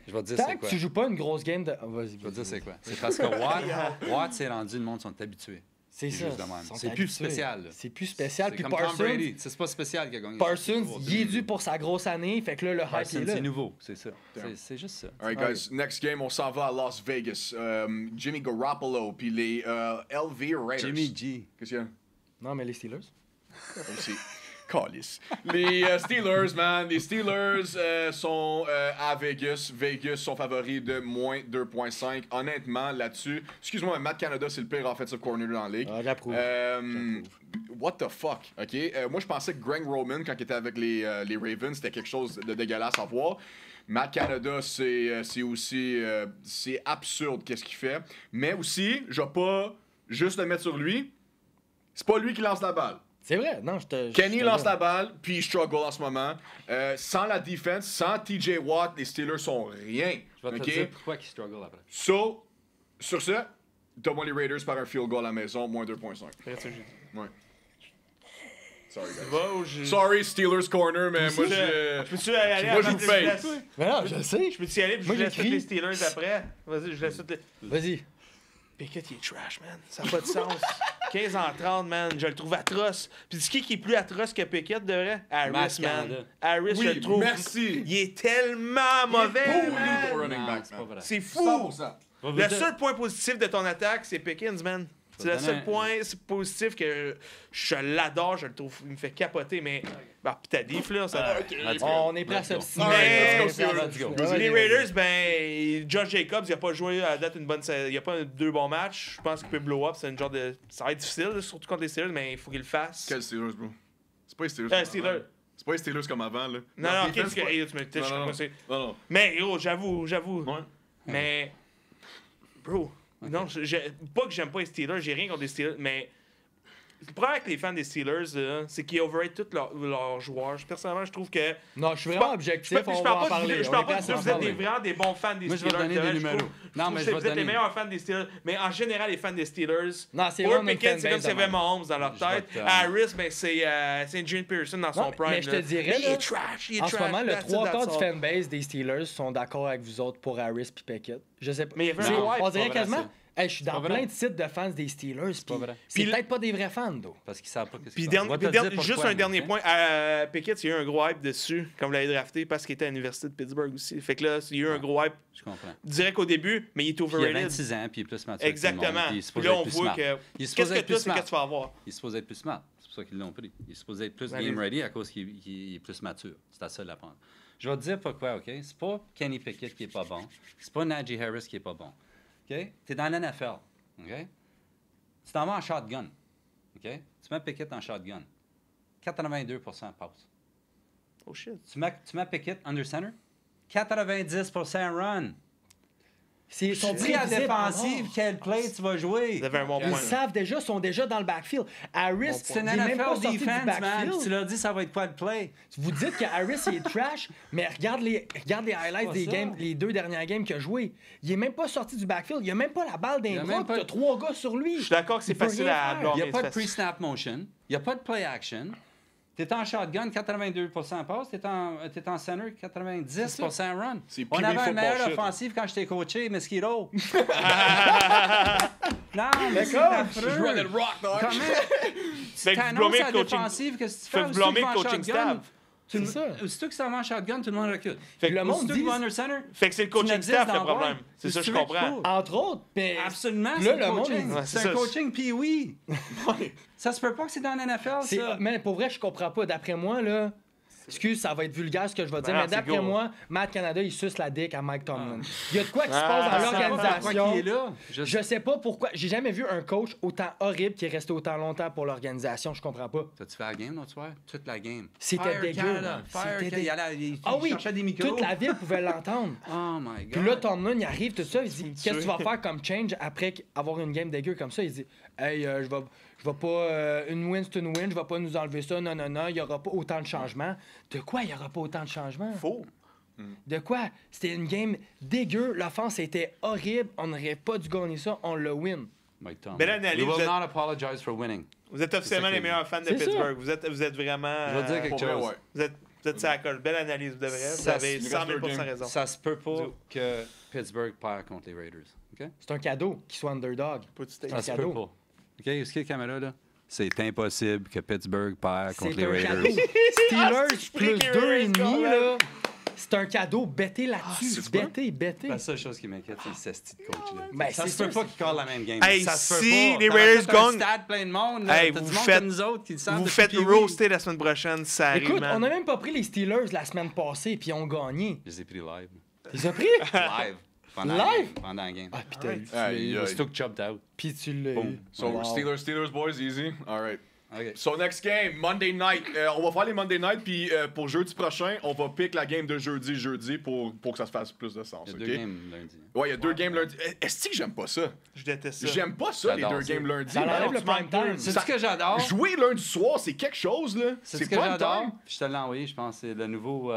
Je vais te dire Tant c'est que quoi. tu joues pas une grosse game de... Oh, vas-y, Je vais te dire c'est quoi. C'est parce que Watt s'est rendu, le monde sont habitués. C'est C'est ça. juste de même. ils sont C'est plus habitués. spécial, là. C'est plus spécial. C'est Puis comme Tom Parsons, Brady. C'est pas spécial qu'il a gagné. Parsons, il est dû pour sa grosse année. Fait que là, le hype Parsons, est là. c'est nouveau, c'est ça. C'est juste ça. All right, guys. Next game, on s'en va à Las Vegas. Jimmy Garoppolo, puis les LV Raiders. Jimmy G. Qu'est-ce qu'il y a? Non, mais les Steelers. Aussi. Calice. Les Steelers, man. Les Steelers sont à Vegas. Vegas sont favoris de moins 2.5. Honnêtement, là-dessus, excuse-moi, mais Matt Canada, c'est le pire offensive corner dans la ligue. Ah, j'approuve. what the fuck, OK? Moi, je pensais que Greg Roman, quand il était avec les Ravens, c'était quelque chose de dégueulasse à voir. Matt Canada, c'est aussi... c'est absurde qu'est-ce qu'il fait. Mais aussi, je vais pas juste le mettre sur lui. C'est pas lui qui lance la balle. C'est vrai, non, Kenny lance la balle, puis il struggle en ce moment. Sans la défense, sans TJ Watt, les Steelers sont rien. Je vais te OK? dire pourquoi ils struggle après. So, sur ce, donne-moi les Raiders par un field goal à la maison, moins 2.5. C'est ça que j'ai dit. Ouais. Sorry, guys. Va ou je... Sorry, Steelers Corner, mais moi, Je peux-tu aller Moi, je avant vous que paye. laisse? Mais non, je sais. Je peux-tu y aller puis Moi, je laisse j'écris. toutes les Steelers après? Vas-y, je laisse toutes les... Vas-y. Pickett, il est trash, man. Ça n'a pas de sens. 15 en 30, man. Je le trouve atroce. Puis qui est plus atroce que Pickett, de vrai? Harris, Matt man. Canada. Harris, Oui, je le trouve... merci. Il est tellement mauvais, pourri, man. ton running Non, back, c'est pas man. vrai. C'est fou. 100%. Va vous Le dire- seul point positif de ton attaque, c'est Pickens, man. C'est le donner seul un- point positif que je l'adore, je le trouve, il me fait capoter, mais... Bah, pis t'as diff, là, ça... Let's go. On est prêt à Let's go. s'obstiner. Mais- Let's go, Steelers. Let's go. Les Raiders, ben, Josh Jacobs, il a pas joué à date une bonne... Il a pas deux bons matchs. Je pense qu'il peut blow up. C'est une genre de... Ça va être difficile, surtout contre les Steelers, mais il faut qu'il le fasse. Quel Steelers, bro? C'est pas les Steelers. Ah, comme Steelers. avant. C'est pas les Steelers comme avant, là. Non, Leur non, ok, défense, parce que... pas- Hey, tu me je sais Non, non, pas c'est... non, non. Mais, gros, j'avoue. Ouais. Mais... Bro, non, pas que j'aime pas les Steelers, j'ai rien contre les Steelers, mais... Le problème avec les fans des Steelers, là, c'est qu'ils overrate tous leurs joueurs. Personnellement, je trouve que... Non, je suis vraiment objectif, Je on parle va en pas de parler. vous, je On parle est pas prêt de à vous, s'en vous êtes parler. vraiment des bons fans des Moi, je vais Steelers. te donner des je numéros. trouve- Non, je mais trouve je vais que vous te êtes les donner- meilleurs fans des Steelers. Mais en général, les fans des Steelers... Non, c'est Pour vraiment une Pickett, c'est comme fanbase s'il y de avait même. Mahomes dans leur Je vais tête. te- Harris, ben, c'est Adrian Pearson dans son Non, prime. mais je te là. dirais, Mais il là, est trash, il est En trash. ce moment, le that's it, 3 quarts that's du all. fanbase des Steelers sont d'accord avec vous autres pour Harris puis Pickett. Je sais pas. Mais il y avait un C'est- hype, on c'est dirait pas vrai, quasiment. ça. Hey, je suis dans pas vrai. plein de sites de fans des Steelers. Puis pas vrai. c'est Puis peut-être pas des vrais fans, d'eau. Parce qu'ils savent pas ce Puis qu'ils font. juste un dernier point. Pickett, il y a eu un gros hype dessus, quand vous l'avez drafté, parce qu'il était à l'Université de Pittsburgh aussi. Fait que là, il y a eu un gros hype Je comprends. direct au début, mais il est Puis il a overrated. 26 ans, puis il est plus mature. Exactement. Que tout le monde, puis il est Puis supposé là, être on plus voit smart. que. Il est Qu'est-ce supposé que être toi, plus c'est que smart. tu vas avoir? Il est supposé être plus smart. C'est pour ça qu'ils l'ont pris. Il est supposé être plus Allez. game ready à cause qu'il est plus mature. C'est à ça de l'apprendre. Je vais te dire pourquoi, OK? C'est pas Kenny Pickett qui est pas bon. C'est pas Najee Harris qui est pas bon. OK? T'es dans l'NFL. OK? Tu t'en vas en shotgun. OK? Tu mets Pickett en shotgun. 82% passe. Oh shit. Tu mets Pickett under center. 90% run. Ils sont Dis à prévisibles en défensive or. quel play tu vas jouer. Vous avez un bon Ils point. savent déjà, sont déjà dans le backfield. Harris, C'est une il est même pas NFL sorti du defense, man. backfield. Tu l'as dit, ça va être quoi le play? Vous dites que Harris il est trash, mais regarde les highlights Pas des ça. games, les 2 dernières games qu'il a joué. Il est même pas sorti du backfield. Il a même pas la balle Il d'un a bras. même pas- T'as 3 gars sur lui. Je suis d'accord que c'est Il peut facile rien à faire. Il blâmer. n'y a pas de c'est facile. pre-snap motion. Il n'y a pas de play action. Tu es en shotgun, 82% passe. Tu es en center, 90% run. C'est On Pee-wee avait un football meilleur shit. offensif quand j'étais coaché, Mosquito. Non, mais c'est D'accord. affreux. rock, dog. Comment? Fait que vous T'annonces blâmez à le la coaching. défensive, qu'est-ce que tu Fait fais? que vous Aussitôt blâmez que le tu vas en coaching shotgun, staff. tout C'est ça. Aussitôt que ça va en shotgun, tout le monde recule. Fait que le monde Aussitôt dit- que tu vas under center, Fait que c'est le tu n'as coaching 10 staff le dans le problème. board. C'est ça, Si je tu veux comprends. qu'il faut. Entre autres, mais Absolument, Là, c'est le le monde, coaching. Ouais, c'est C'est un ça. coaching pee-wee. Ça se peut pas que c'est dans la NFL, c'est- ça. mais pour vrai, je comprends pas. D'après moi, là. Excuse, ça va être vulgaire ce que je vais dire, non, mais c'est d'après go. moi, Matt Canada, il suce la dick à Mike Tomlin. Il y a de quoi qui se Ah, passe Je dans sais pas pourquoi l'organisation. il est là. Je sais pas pourquoi. J'ai jamais vu un coach autant horrible qui est resté autant longtemps pour l'organisation. Je comprends pas. T'as-tu fait la game l'autre soir? Toute la game. C'était Fire dégueu. Canada, C'était Fire dégueu. Canada. Il allait- il Ah oui, cherchait des micros. toute la ville pouvait l'entendre. Oh my God. Puis là, Tomlin, il arrive, tout ça, il dit me qu'est-ce que tu tuer. vas faire comme change après avoir une game dégueu comme ça? Il dit hey, je vais pas. Une win, c'est une win, je vais pas nous enlever ça, non, il y aura pas autant de changements. De quoi il y aura pas autant de changements? Faux. De quoi? C'était une game dégueu, l'offense était horrible, on n'aurait pas dû gagner ça, on le win. Mike Tomlin. Belle analyse, We will vous êtes- not apologize for winning. Vous êtes officiellement C'est ça les qui- meilleurs fans de C'est ça. Pittsburgh. Vous êtes vraiment. Je vais te dire quelque Pour vrai, chose. ouais. Vous êtes sur la colle. Belle analyse, de vrai. Vous Ça, avez il 100 reste 000 deux games. raison. Ça se peut pas Dis- que Pittsburgh perd contre les Raiders. OK? C'est un cadeau qu'il soit underdog. Pas de steak. Ça se cadeau. peut pas. OK? Est-ce qu'il y a la caméra là? C'est impossible que Pittsburgh perd contre C'est les un Raiders. cadeau. Steelers c'est plus freaking 2,5, Raiders, là. C'est un cadeau, bêtez là-dessus. c'est quoi? Bêtez. La seule chose qui m'inquiète, c'est ce style de coach-là. Ben, Ça c'est se peut sûr, pas qu'ils callent la même game. Hey, ça se peut si pas. les T'aurais Raiders fait un gagnent- stade plein de monde. Là. Hey, T'as vous du monde faites- comme nous autres qui le savent Vous depuis faites Pee-wee. roaster la semaine prochaine, ça arrive. Écoute, man. on a même pas pris les Steelers la semaine passée, puis ils ont gagné. Je les ai pris live. Tu les as pris? Live. Pendant Live? La game. Pendant la game. Ah, puis t'as eu. Aïe, aïe. Aussitôt que chopped out. Puis tu l'as Boom. eu. So, Wow. Steelers, boys, easy. All right. OK. So, next game, Monday night. On va faire les Monday night, puis pour jeudi prochain, on va pick la game de jeudi pour que ça se fasse plus de sens. Il y a OK? 2 games lundi. Ouais, il y a 2 games lundi. Est-ce que j'aime pas ça? Je déteste ça. J'aime pas ça, les J'adore 2 ça. games lundi. Ça enlève man. le prime time. C'est ce que j'adore. Jouer lundi soir, c'est quelque chose, là. C'est C'est ce que prime j'adore. time. Puis je te l'ai envoyé, je pense. C'est le nouveau.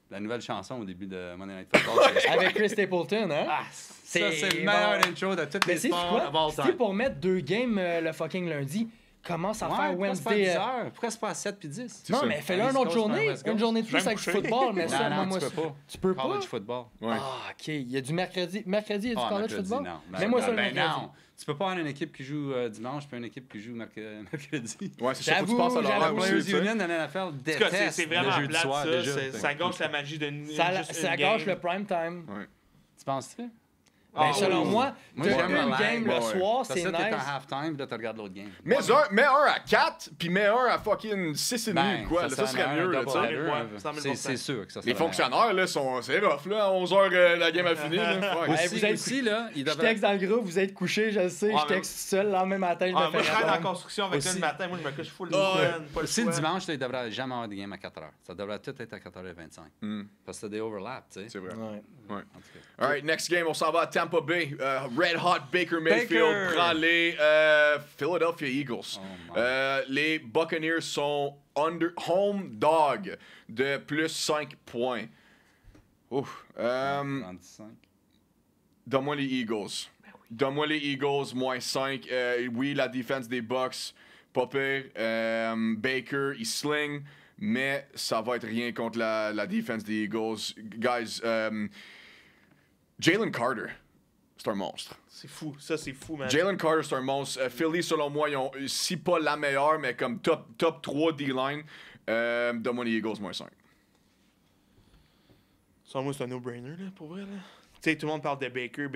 La nouvelle chanson au début de Monday Night Football. Avec Chris Stapleton, hein? Ah, ça, c'est le meilleur intro de toutes Mais les c'est sports quoi? of all Si time. pour mettre 2 games le fucking lundi, commence à faire pourquoi c'est pas à Wednesday. 10 heures? Pourquoi c'est pas à 7 puis 10? Non, ça. mais fais-le East une autre Coast, journée. West Coast. Une journée de Je plus vais me avec du coucher. football, mais ça, Non, moi, tu peux pas. Tu peux pas? College football. Ouais. Ah, OK. Il y a du mercredi. Mercredi, il y a du Ah, college mercredi, football? non. Mets-moi ça le Ben mercredi. non. Tu peux pas avoir une équipe qui joue dimanche puis une équipe qui joue mercredi. Ouais, c'est ça, faut que tu J'avoue, penses à l'horaire j'avoue. aussi, Players tu sais. Union de la NFL En tout cas, déteste c'est le vraiment jeudi plate, soir ça. déjà. Ça gâche la magie d'une Ça gâche le prime time. Tu penses-tu? Ben, Ah, selon oui. moi, Moi, t'as j'aime une le game live. le Ouais, soir, Ça, c'est t'es nice. en halftime, puis là, tu regardes l'autre game. Mets un à 4, puis mets un à fucking 6,5 Ben, quoi. Là, ça serait mieux, là, tu sais. C'est sûr que ça serait Les fonctionnaires, là, c'est rough, là. À 11h, la game a fini, là. Fuck. Hey, vous êtes- Aussi, là, il Je devrait... texte dans le groupe, vous êtes couchés, je le sais, Ah, je texte tout seul, le lendemain matin, je Ah, me moi, je fais travaille dans la répondre. construction avec Aussi. eux le matin. Moi, je me couche full Ah, ouais. week-end. Pas le Aussi, le choix. dimanche, là, il devrait jamais avoir des games à 4 heures. Ça devrait tout être à 4h25. Parce que t'as des overlaps, tu sais. C'est vrai. Ouais. Ouais. En tout cas. Alright, next game, on s'en va à Tampa Bay. Red Hot Baker Mayfield Baker. prend les Philadelphia Eagles. Oh my. Les Buccaneers sont home dog de plus 5 points. Ouf. 35. Donne-moi les Eagles. Donne-moi les Eagles, moins 5. Oui, la défense des Bucks, pas pire. Baker, il sling, mais ça va être rien contre la défense des Eagles. Guys, Jalen Carter, c'est un monstre. C'est fou. Ça, c'est fou, man. Jalen Carter, c'est un monstre. Philly, selon moi, ils ont, si pas la meilleure, mais comme top 3 D-line. Donne-moi les Eagles, moins 5. Selon moi, c'est un no-brainer, là, pour vrai. Là. Tu sais, tout le monde parle de Baker.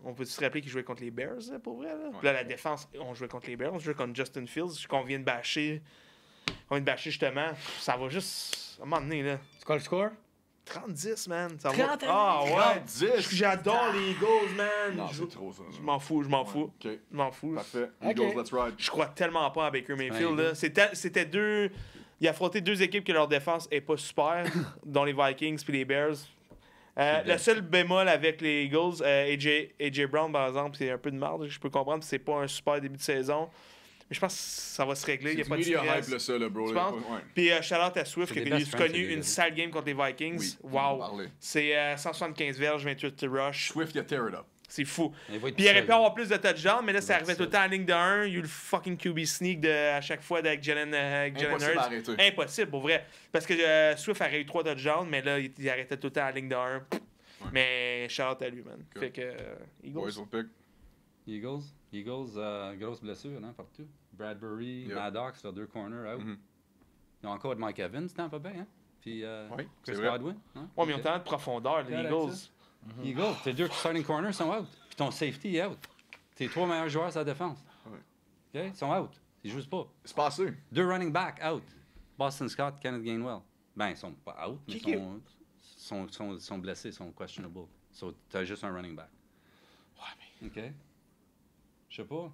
On peut se rappeler qu'il jouait contre les Bears, là, pour vrai. Là. Puis là, la défense, on jouait contre les Bears. On jouait contre Justin Fields, qu'on vient de bâcher. On vient de bâcher, justement. Ça va juste... À un moment donné, là. C'est quoi le score? 30-10, man. Ça va... 30, Ah, ouais. 10. J'adore les Eagles, man. Non, Je- c'est trop, ça. Je m'en fous. Ok, Je m'en fous. parfait. Ok. Eagles, let's ride. Je crois tellement pas à Baker Mayfield. Ouais, Là. C'était deux... Il a affronté deux équipes que leur défense est pas super, dont les Vikings puis les Bears. Le seul bémol avec les Eagles, AJ Brown, par exemple, c'est un peu de merde. Je peux comprendre que c'est pas un super début de saison. Mais je pense que ça va se régler. Il n'y a C'est pas du de media stress. hype, là, ça, là, bro. Tu là. penses? Ouais. Puis shout-out à Swift C'est qui a des connu, best friends, connu ces une gars-là. sale game contre les Vikings. Oui, on va en Wow. parler. C'est 175 verges, 28 rush. Swift, il tear it up. C'est fou. Il va être Puis il aurait seul. pu avoir plus de touchdowns, mais là, ça va arrivait être tout le temps en ligne de 1. Il y a eu le fucking QB sneak à chaque fois avec Jalen Impossible Hurts. à arrêter. Impossible, pour vrai. Parce que Swift aurait eu 3 touchdowns, mais là, il arrêtait tout le temps en ligne de 1. Mais shout out à lui, man. Good. Fait que Eagles. Boys will pick. Eagles, grosse blessure, hein, partout. Bradbury, Yep. Maddox, leurs deux corners out. Mhm. Ils ont encore Mike Evans, c'était pas bien, hein? Puis Oui, c'est Chris vrai. Godwin. Hein? Ouais, mais ils ont Ok. tellement de profondeur, les Correct, Eagles. ça. Eagles, tes deux starting corners sont out. Puis ton safety est out. Tes 3 meilleurs joueurs à la défense. Ouais. OK? Ils sont out. Ils jouent pas. C'est passé. 2 running back out. Boston Scott, Kenneth Gainwell. Ben, ils sont pas out, mais Qui- sont blessés, sont questionable. So, t'as juste un running back. Ouais, mais. OK? Je sais pas.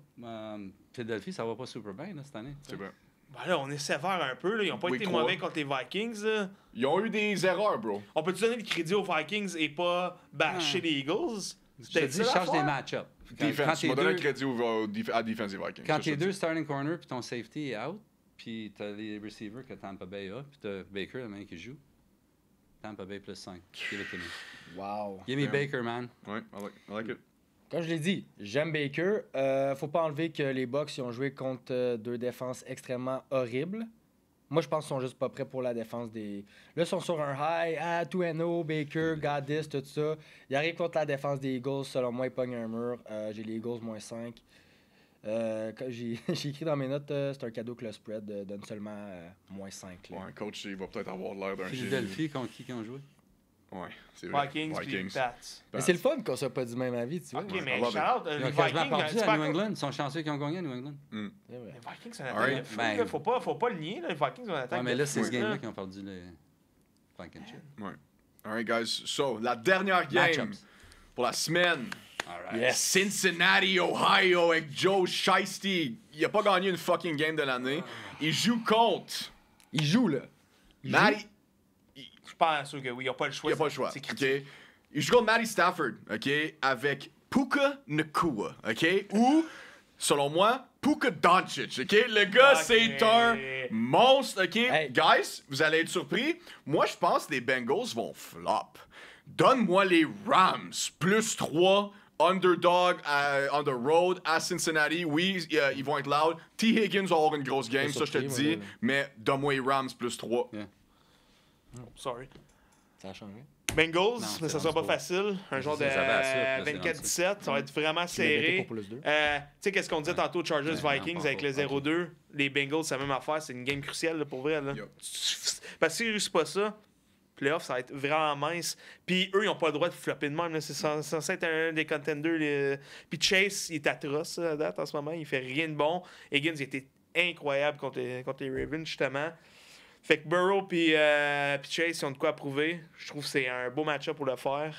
Philadelphie, ça va pas super bien là, cette année. C'est vrai. Ben là, on est sévère un peu. Là. Ils n'ont pas Week été 3. mauvais contre les Vikings. Là. Ils ont eu des erreurs, bro. On peut-tu donner le crédit aux Vikings et pas bâcher les Eagles? Je te dis, change des match-up. Defense. Tu m'as donné le crédit à Defensive Vikings. Quand Ça, tes je te deux dis. starting corners puis ton safety est out, puis t'as les receivers que Tampa Bay a, puis t'as Baker, le mec qui joue. Tampa Bay plus 5. Give it to me. Wow. Give me Yeah. Baker, man. Ouais, I like it. Comme je l'ai dit, j'aime Baker. Faut pas enlever que les Bucks ils ont joué contre deux défenses extrêmement horribles. Moi, je pense qu'ils sont juste pas prêts pour la défense des... Là, ils sont sur un high. 2-0, Baker, got this, tout ça. Ils arrivent contre la défense des Eagles. Selon moi, ils pognent un mur. J'ai les Eagles moins 5. J'ai écrit dans mes notes, c'est un cadeau que le spread donne seulement moins 5. Là. Ouais, coach, il va peut-être avoir l'air d'un génie. Philadelphie, contre qui ont joué? Ouais, c'est vrai. Vikings puis Pats. Mais c'est le fun qu'on soit pas du même avis, tu vois. Ok, Ouais, mais I love shout it. out, Ils les ont quasiment Vikings. perdu c'est à pas New encore- England. Ils sont chanceux qu'ils ont gagné à New England. C'est vrai. Les Vikings, c'est un Alright. attaque de fou, Ben, là. Faut pas le nier, là. Les Vikings ont une attaque Ouais, mais de là, c'est fou, ce game-là qu'ils ont perdu les Frankenship. Ouais. Alright, guys. So, la dernière game Matchups. pour la semaine Yes. Cincinnati, Ohio, avec Joe Shiesty. Il a pas gagné une fucking game de l'année. Il joue contre Il joue, là. Matty. Je pense sûr que oui, il n'y a pas le choix. Il n'y a pas le choix. C'est OK? critique. Il joue contre Matty Stafford, OK? Avec Puka Nacua, OK? Ou, selon moi, Puka Doncic, OK? Le gars, OK. c'est un monstre, OK? Hey. Guys, vous allez être surpris. Moi, je pense que les Bengals vont flop. Donne-moi les Rams, plus 3, underdog on the road à Cincinnati. Oui, ils vont être loud. T. Higgins va avoir une grosse game, ça, je te le surpris, dis. moi, Mais donne-moi les Rams, plus 3. Yeah. Sorry. Ça a changé. Bengals, c'est mais ça sera pas rendu facile. Un genre de ça va à ça, là, c'est 24-17, ça va être vraiment l'ai serré. pour plus deux. Tu sais, qu'est-ce qu'on disait tantôt, Chargers Ouais, Vikings non, avec le pas. 0-2. Les Bengals, c'est la même affaire. C'est une game cruciale là, pour vrai. Là. Yup. Parce que s'ils réussissent pas ça, playoff, ça va être vraiment mince. Puis eux, ils n'ont pas le droit de flopper de même. là. C'est censé être un des contenders. Puis Chase, il est atroce à date en ce moment. Il fait rien de bon. Higgins, il était incroyable contre les Ravens, justement. Fait que Burrow puis Chase, ils ont de quoi prouver. Je trouve que c'est un beau match-up pour le faire.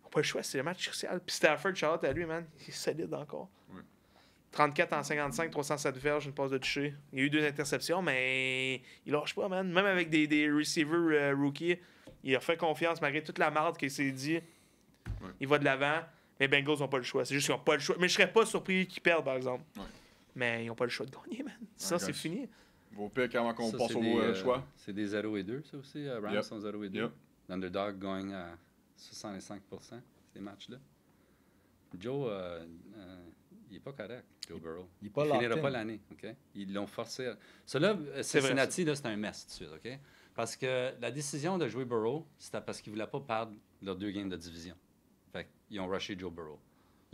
Ils n'ont pas le choix, c'est le match crucial. Puis Stafford, Charlotte à lui, man. Il est solide encore. Ouais. 34 en 55, 307 verges, une passe de toucher. Il y a eu 2 interceptions, mais il lâche pas, man. Même avec des receivers rookies, il a fait confiance malgré toute la marde qu'il s'est dit. Ouais. Il va de l'avant. Mais les Bengals n'ont pas le choix. C'est juste qu'ils n'ont pas le choix. Mais je serais pas surpris qu'ils perdent, par exemple. Ouais. Mais ils n'ont pas le choix de gagner, man. Ça, c'est guys. fini. Vos picks avant qu'on Ça, passe c'est au des, choix. C'est des 0 et 2, ça aussi. Rams Yep. sont 0 et 2. Yep. L'underdog gagne à 65%, ces matchs-là. Joe, il est pas correct, Joe Burrow. Il est pas finira locked in. pas l'année, OK? Ils l'ont forcé. Cela, Cincinnati, là, c'est un mess tout de suite, OK? Parce que la décision de jouer Burrow, c'était parce qu'ils ne voulaient pas perdre leurs 2 games de division. Fait qu'ils ont rushé Joe Burrow.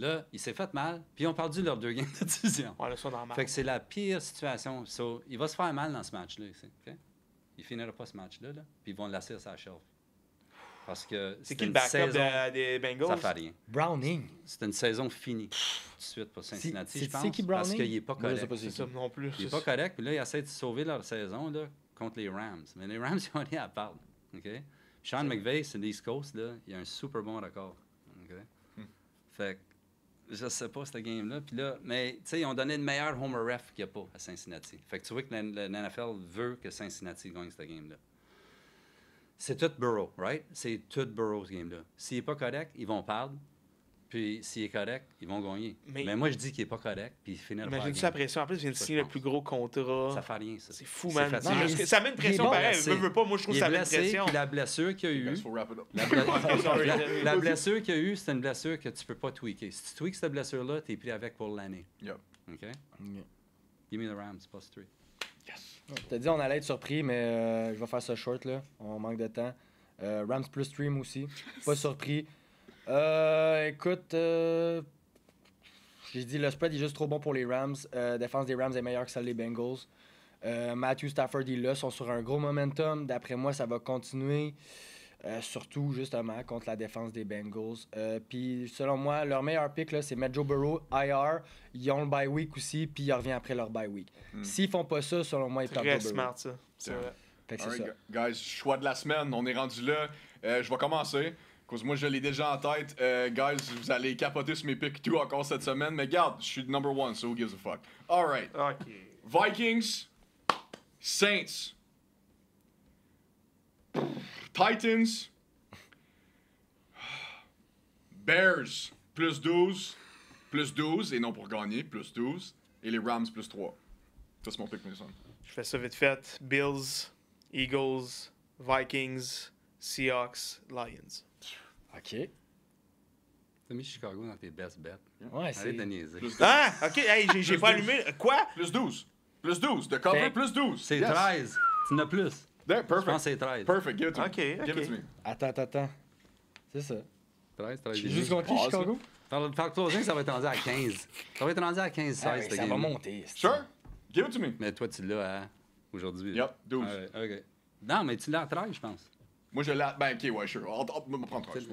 Là, il s'est fait mal, puis ils ont perdu leurs 2 games de division. Ouais, là, ça, dans la Fait que c'est la pire situation. So, il va se faire mal dans ce match-là ici, OK? Il finira pas ce match-là, là, puis ils vont le laisser à sa shelf. Parce que C'est qui le une backup saison, des Bengals? ça fait rien. Browning. C'est une saison finie tout de suite pour Cincinnati, C'est- je pense. c'est qui, parce Browning? qu'il n'est pas Moi, je sais correct. pas C'est c'est ça qui. non plus. Il n'est pas correct, puis là, ils essaient de sauver leur saison là, contre les Rams. Mais les Rams, ils ont rien à perdre. OK? Sean McVay, c'est l'East Coast, là, il a un super bon record. OK? Fait que, je sais pas, cette game-là. Puis là, mais, tu sais, ils ont donné le meilleur homer ref qu'il n'y a pas à Cincinnati. Fait que tu vois que la NFL veut que Cincinnati gagne cette game-là. C'est tout Burrow, right? C'est tout Burrow, ce game-là. S'il n'est pas correct, ils vont perdre. Puis s'il est correct, ils vont gagner. Mais- moi, je dis qu'il n'est pas correct, puis il finira pas la Imagine-tu game. la pression. En plus, il vient de Ça, signer je le plus gros contrat. Ça fait rien, ça. C'est fou, man. fatigant. Non, mais Juste que ça met une il est pression bon, pareil. blessé. Veux pas, moi, je trouve Il que est ça met une blessé, pression. puis la blessure qu'il y a eu... Guys, faut wrap it up. La blessure qu'il y a eu, c'est une blessure que tu peux pas tweaker. Si tu tweaks cette blessure-là, tu es pris avec pour l'année. Yep. OK? Give me the Rams, plus 3. Je t'ai dit, on allait être surpris, mais je vais faire ça short, là. On manque de temps. Rams plus stream aussi. Pas surpris. Écoute, j'ai dit, le spread est juste trop bon pour les Rams. Défense des Rams est meilleure que celle des Bengals. Matthew Stafford, ils là, sont sur un gros momentum. D'après moi, ça va continuer. Surtout, justement, contre la défense des Bengals. Puis, selon moi, leur meilleur pick, là, c'est mettre Joe Burrow, IR. Ils ont le bye week aussi, puis ils reviennent après leur bye week. S'ils font pas ça, selon moi, ils perdent Très Joe Burrow. smart, ça. C'est Ouais. vrai. Fait que c'est Alright, ça. guys, choix de la semaine, on est rendu là. Je vais commencer. Cause moi, je l'ai déjà en tête. Guys, vous allez capoter sur mes picks tout encore cette semaine. Mais garde, je suis number 1, so who gives a fuck. Alright. OK. Vikings, Saints, Titans, Bears, plus 12, et non pour gagner, plus 12, et les Rams, plus 3. Ça, c'est mon pick, Mason. Je fais ça vite fait. Bills, Eagles, Vikings, Seahawks, Lions. OK. T'as mis Chicago dans tes best bets. Ouais, c'est... Arrête de niaiser. Plus Ah! OK, hey, j'ai pas allumé. Quoi? Plus 12. Plus 12. De cover, Fait- plus 12. C'est Yes. 13. Tu en as plus. There, Je perfect. pense que c'est 13. Perfect. Give it to Ok, me. Give ok. it to me. Attends. C'est ça. 13, 13. J'ai juste contre qui, Ah, Chicago? Par le closing, ça va être rendu à 15. Ça va être rendu à 15-16, Ah, cette ça va game. monter. c'est- Sure? Give it to me. Mais toi, tu l'as à aujourd'hui. Yep, 12. OK. Non, mais tu l'as à 13, je pense. Moi, je l'ai. Ben, ok, ouais, sure. On va prendre 13.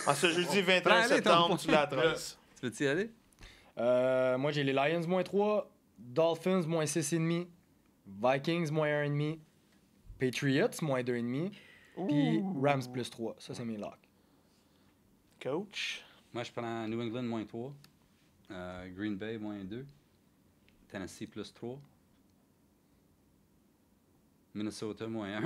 En ce jeudi 21 Prends-les, ton septembre, point. tu l'as à 13. Tu veux-tu y aller? Moi, j'ai les Lions moins 3, Dolphins moins 6,5, Vikings moins 1,5, Patriots moins 2,5, puis Rams plus 3. Ça, c'est mes locks. Coach. Moi, je prends New England -3, Green Bay -2, Tennessee +3, Minnesota -1.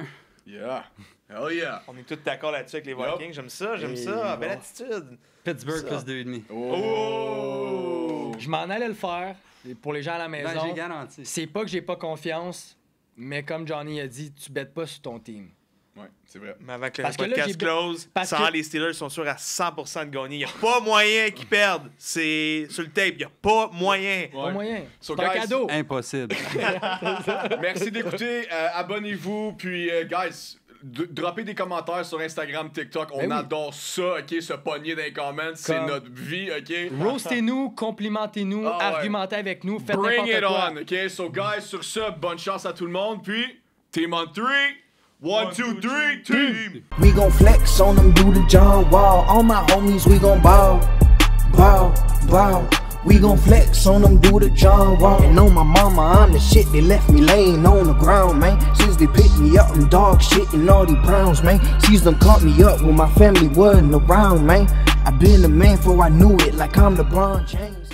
Yeah. Hell yeah. On est tous d'accord là-dessus avec les Vikings. J'aime ça, j'aime ça. Belle attitude. Pittsburgh +2,5. Oh! Je m'en allais le faire. Et pour les gens à la maison, Ben, j'ai garanti. c'est pas que j'ai pas confiance, mais comme Johnny a dit, tu bêtes pas sur ton team. Ouais, c'est vrai. Mais avant que Parce le que là, podcast j'ai- close, parce sans que- les Steelers sont sûrs à 100% de gagner. Il n'y a pas moyen qu'ils perdent. C'est sur le tape. Il n'y a pas moyen. Pas moyen. So, C'est un guys, cadeau. Impossible. Merci d'écouter. Abonnez-vous. Puis, guys, droppez des commentaires sur Instagram, TikTok. On Ben oui. adore ça, OK? Se pogner dans les comments. C'est Comme- notre vie, OK? Roastez-nous, complimentez-nous, Ah ouais. argumentez avec nous, faites Bring n'importe it quoi. on, OK? So, guys, sur ça, bonne chance à tout le monde. Puis, team on 3. 1, 2, 3, team! We gon' flex on them, do the John Wall. All my homies, we gon' ball, ball, ball. We gon' flex on them, do the John Wall. And on my mama, I'm the shit. They left me laying on the ground, man. Since they picked me up, them dog shit and all these Browns, man. She's done caught me up when my family wasn't around, man. I been the man before I knew it, like I'm LeBron James.